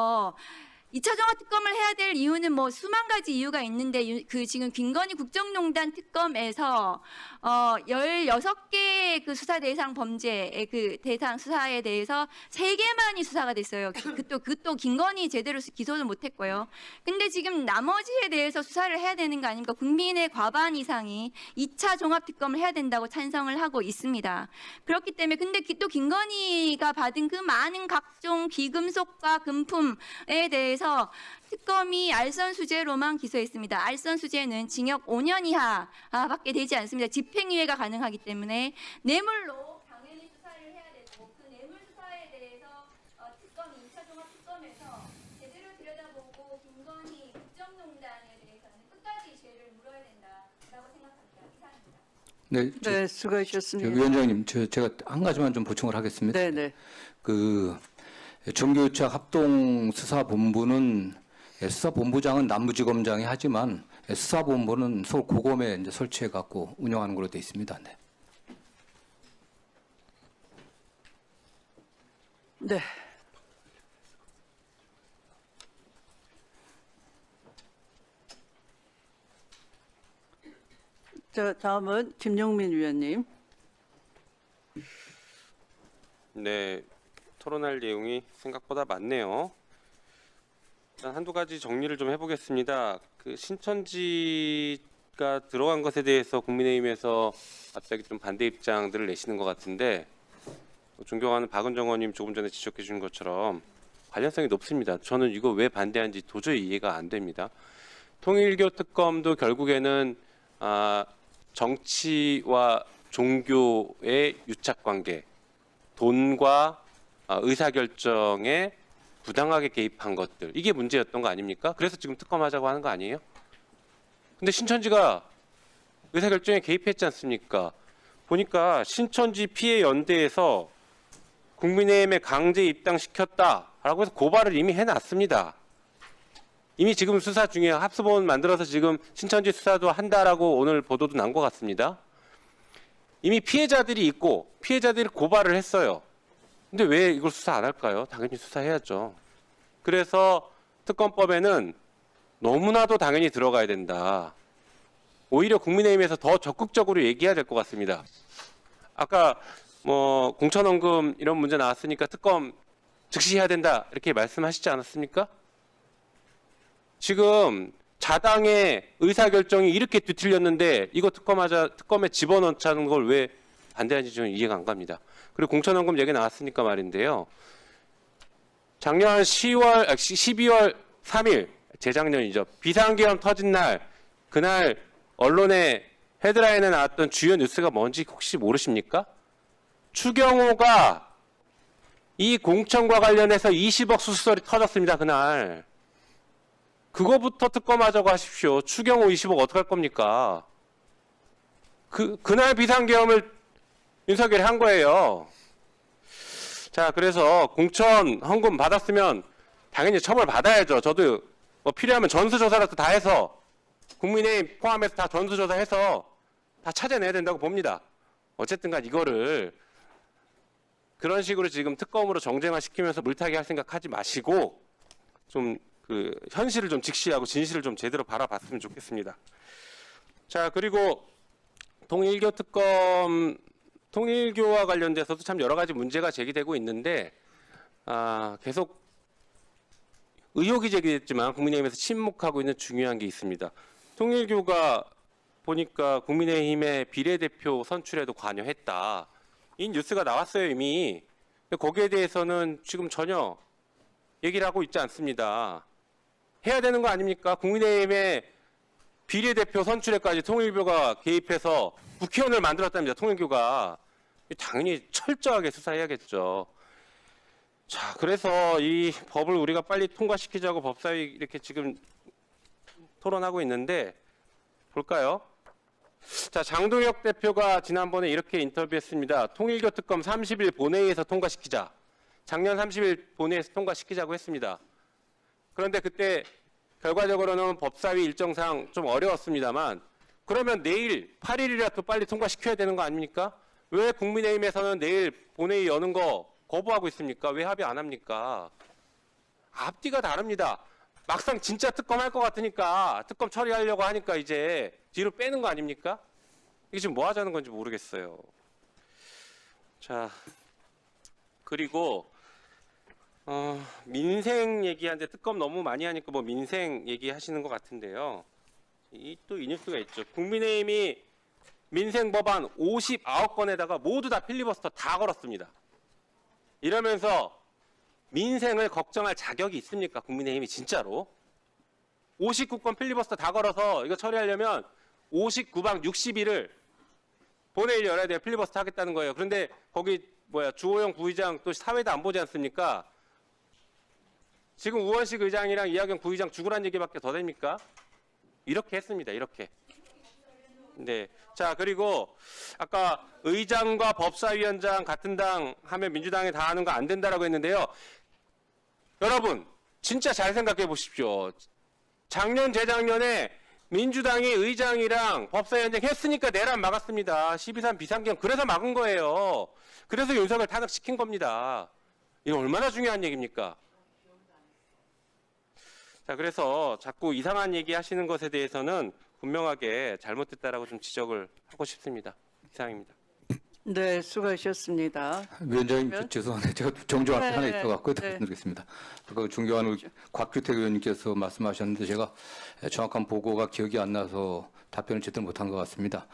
2차 종합특검을 해야 될 이유는 뭐 수만 가지 이유가 있는데 그 지금 김건희 국정농단 특검에서 16개 그 수사 대상 범죄의 그 대상 수사에 대해서 3개만이 수사가 됐어요. 또 김건희 제대로 기소도 못했고요. 근데 지금 나머지에 대해서 수사를 해야 되는 거 아닙니까? 국민의 과반 이상이 2차 종합특검을 해야 된다고 찬성을 하고 있습니다. 그렇기 때문에 근데 또 김건희가 받은 그 많은 각종 비금속과 금품에 대해서 특검이 알선 수재로만 기소했습니다. 알선 수재는 징역 5년 이하밖에 되지 않습니다. 집행유예가 가능하기 때문에 뇌물로 당연히 수사를 해야 되고 그 뇌물 수사에 대해서 특검이 2차 종합 특검에서 제대로 들여다보고 김건희 국정농단에 대해서는 끝까지 죄를 물어야 된다라고 생각합니다. 이상입니다. 네, 수고하셨습니다. 위원장님, 제가 한 가지만 좀 보충을 하겠습니다. 네. 그 정교유착 합동수사본부는 수사본부장은 남부지검장이 하지만 수사본부는 서울 고검에 이제 설치해 갖고 운영하는 걸로 되어 있습니다. 네. 네. 자, 다음은 김용민 위원님. 네, 토론할 내용이 생각보다 많네요. 일단 한두 가지 정리를 좀 해보겠습니다. 그 신천지가 들어간 것에 대해서 국민의힘에서 갑자기 좀 반대 입장들을 내시는 것 같은데 존경하는 박은정 의원님 조금 전에 지적해 준 것처럼 관련성이 높습니다. 저는 이거 왜 반대하는지 도저히 이해가 안 됩니다. 통일교 특검도 결국에는 정치와 종교의 유착관계, 돈과 의사결정의 부당하게 개입한 것들 이게 문제였던 거 아닙니까? 그래서 지금 특검하자고 하는 거 아니에요? 근데 신천지가 의사결정에 개입했지 않습니까? 보니까 신천지 피해 연대에서 국민의힘에 강제 입당시켰다라고 해서 고발을 이미 해놨습니다. 이미 지금 수사 중이에요. 합수본 만들어서 지금 신천지 수사도 한다라고 오늘 보도도 난 것 같습니다. 이미 피해자들이 있고 피해자들이 고발을 했어요. 근데 왜 이걸 수사 안 할까요? 당연히 수사해야죠. 그래서 특검법에는 너무나도 당연히 들어가야 된다. 오히려 국민의힘에서 더 적극적으로 얘기해야 될 것 같습니다. 아까 뭐 공천원금 이런 문제 나왔으니까 특검 즉시 해야 된다 이렇게 말씀하시지 않았습니까? 지금 자당의 의사결정이 이렇게 뒤틀렸는데 이거 특검에 집어넣자는 걸 왜 반대하는지 저는 이해가 안 갑니다. 그리고 공천원금 얘기 나왔으니까 말인데요. 작년 12월 3일 재작년이죠. 비상계엄 터진 날 그날 언론에 헤드라인에 나왔던 주요 뉴스가 뭔지 혹시 모르십니까? 추경호가 이 공천과 관련해서 20억 수수설이 터졌습니다. 그날. 그거부터 특검하자고 하십시오. 추경호 20억 어떡할 겁니까? 그날 비상계엄을 윤석열이 한 거예요. 자, 그래서 공천 헌금 받았으면 당연히 처벌 받아야죠. 저도 뭐 필요하면 전수조사라도 다 해서 국민의힘 포함해서 다 전수조사해서 다 찾아내야 된다고 봅니다. 어쨌든 간 이거를 그런 식으로 지금 특검으로 정쟁화시키면서 물타기 할 생각하지 마시고 좀 그 현실을 좀 직시하고 진실을 좀 제대로 바라봤으면 좋겠습니다. 자, 그리고 통일교 특검 통일교와 관련돼서도 참 여러 가지 문제가 제기되고 있는데 계속 의혹이 제기됐지만 국민의힘에서 침묵하고 있는 중요한 게 있습니다. 통일교가 보니까 국민의힘의 비례대표 선출에도 관여했다. 이 뉴스가 나왔어요 이미. 거기에 대해서는 지금 전혀 얘기를 하고 있지 않습니다. 해야 되는 거 아닙니까? 국민의힘의 비례대표 선출에까지 통일교가 개입해서 국회의원을 만들었답니다. 통일교가. 당연히 철저하게 수사해야겠죠. 자, 그래서 이 법을 우리가 빨리 통과시키자고 법사위 이렇게 지금 토론하고 있는데 볼까요? 자, 장동혁 대표가 지난번에 이렇게 인터뷰했습니다. 통일교 특검 30일 본회의에서 통과시키자. 작년 30일 본회의에서 통과시키자고 했습니다. 그런데 그때 결과적으로는 법사위 일정상 좀 어려웠습니다만 그러면 내일 8일이라도 빨리 통과시켜야 되는 거 아닙니까? 왜 국민의힘에서는 내일 본회의 여는 거 거부하고 있습니까? 왜 합의 안 합니까? 앞뒤가 다릅니다. 막상 진짜 특검할 것 같으니까 특검 처리하려고 하니까 이제 뒤로 빼는 거 아닙니까? 이게 지금 뭐 하자는 건지 모르겠어요. 자, 그리고 민생 얘기하는데 특검 너무 많이 하니까 뭐 민생 얘기하시는 것 같은데요. 또 이 뉴스가 있죠. 국민의힘이 민생 법안 59건에다가 모두 다 필리버스터 다 걸었습니다. 이러면서 민생을 걱정할 자격이 있습니까? 국민의힘이 진짜로? 59건 필리버스터 다 걸어서 이거 처리하려면 59방 60일을 본회의를 열어야 돼요. 필리버스터 하겠다는 거예요. 그런데 거기 주호영 부의장 또 사회도 안 보지 않습니까? 지금 우원식 의장이랑 이하경 부의장 죽으란 얘기밖에 더 됩니까? 이렇게 했습니다. 이렇게. 네. 자, 그리고 아까 의장과 법사위원장 같은 당 하면 민주당이 다 하는 거 안 된다라고 했는데요. 여러분, 진짜 잘 생각해 보십시오. 작년, 재작년에 민주당이 의장이랑 법사위원장 했으니까 내란 막았습니다. 12.3 비상계엄. 그래서 막은 거예요. 그래서 윤석열 탄핵시킨 겁니다. 이거 얼마나 중요한 얘기입니까? 자, 그래서 자꾸 이상한 얘기 하시는 것에 대해서는 분명하게 잘못됐다라고 좀 지적을 하고 싶습니다. 이상입니다. 네, 수고하셨습니다. 위원장님 죄송한데 제가 정정할 게 하나 있어갖고 네. 드리겠습니다. 아까 존경하는 우리 곽규택 의원님께서 말씀하셨는데 제가 정확한 보고가 기억이 안 나서 답변을 제대로 못한 것 같습니다.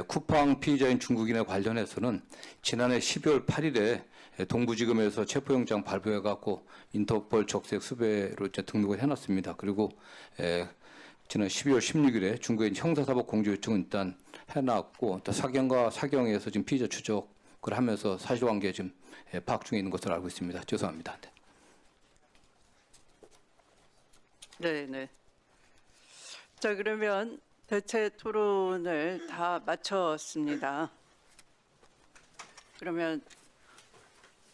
쿠팡 피의자인 중국인에 관련해서는 지난해 12월 8일에 동부지검에서 체포영장 발부해갖고 인터폴 적색 수배로 이제 등록을 해놨습니다. 그리고 지난 12월 16일에 중국의 형사사법 공조 요청은 일단 해놨고 또 사경과 사경에서 지금 피의자 추적을 하면서 사실관계 지금 파악 중에 있는 것으로 알고 있습니다. 죄송합니다. 네. 네, 네. 자, 그러면 대체 토론을 다 마쳤습니다. 그러면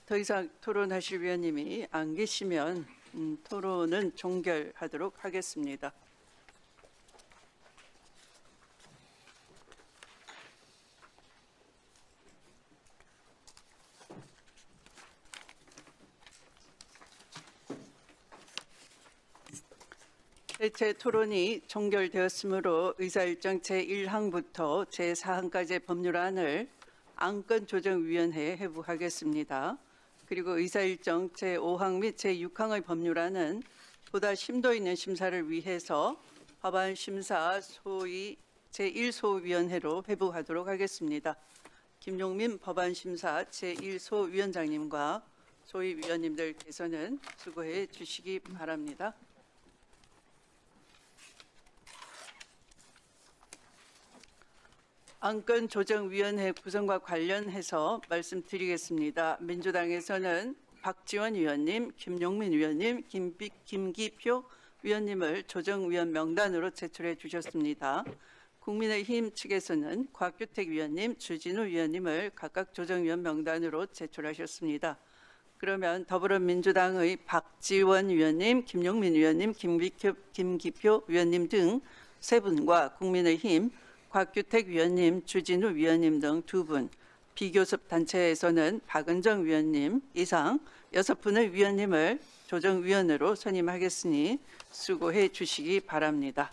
더 이상 토론하실 위원님이 안 계시면 토론은 종결하도록 하겠습니다. 대체 토론이 종결되었으므로 의사일정 제1항부터 제4항까지의 법률안을 안건조정위원회에 회부하겠습니다. 그리고 의사일정 제5항 및 제6항의 법률안은 보다 심도 있는 심사를 위해서 법안심사 소위 제1소위원회로 회부하도록 하겠습니다. 김용민 법안심사 제1소위원장님과 소위위원님들께서는 수고해 주시기 바랍니다. 안건조정위원회 구성과 관련해서 말씀드리겠습니다. 민주당에서는 박지원 위원님, 김용민 위원님, 김기표 위원님을 조정위원 명단으로 제출해 주셨습니다. 국민의힘 측에서는 곽규택 위원님, 주진우 위원님을 각각 조정위원 명단으로 제출하셨습니다. 그러면 더불어민주당의 박지원 위원님, 김용민 위원님, 김기표 위원님 등 세 분과 국민의힘 곽규택 위원님, 주진우 위원님 등 2분, 비교섭 단체에서는 박은정 위원님 이상 6분의 위원님을 조정위원으로 선임하겠으니 수고해 주시기 바랍니다.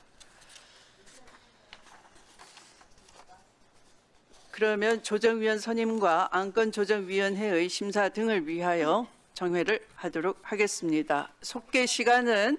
그러면 조정위원 선임과 안건조정위원회의 심사 등을 위하여 정회를 하도록 하겠습니다. 속개 시간은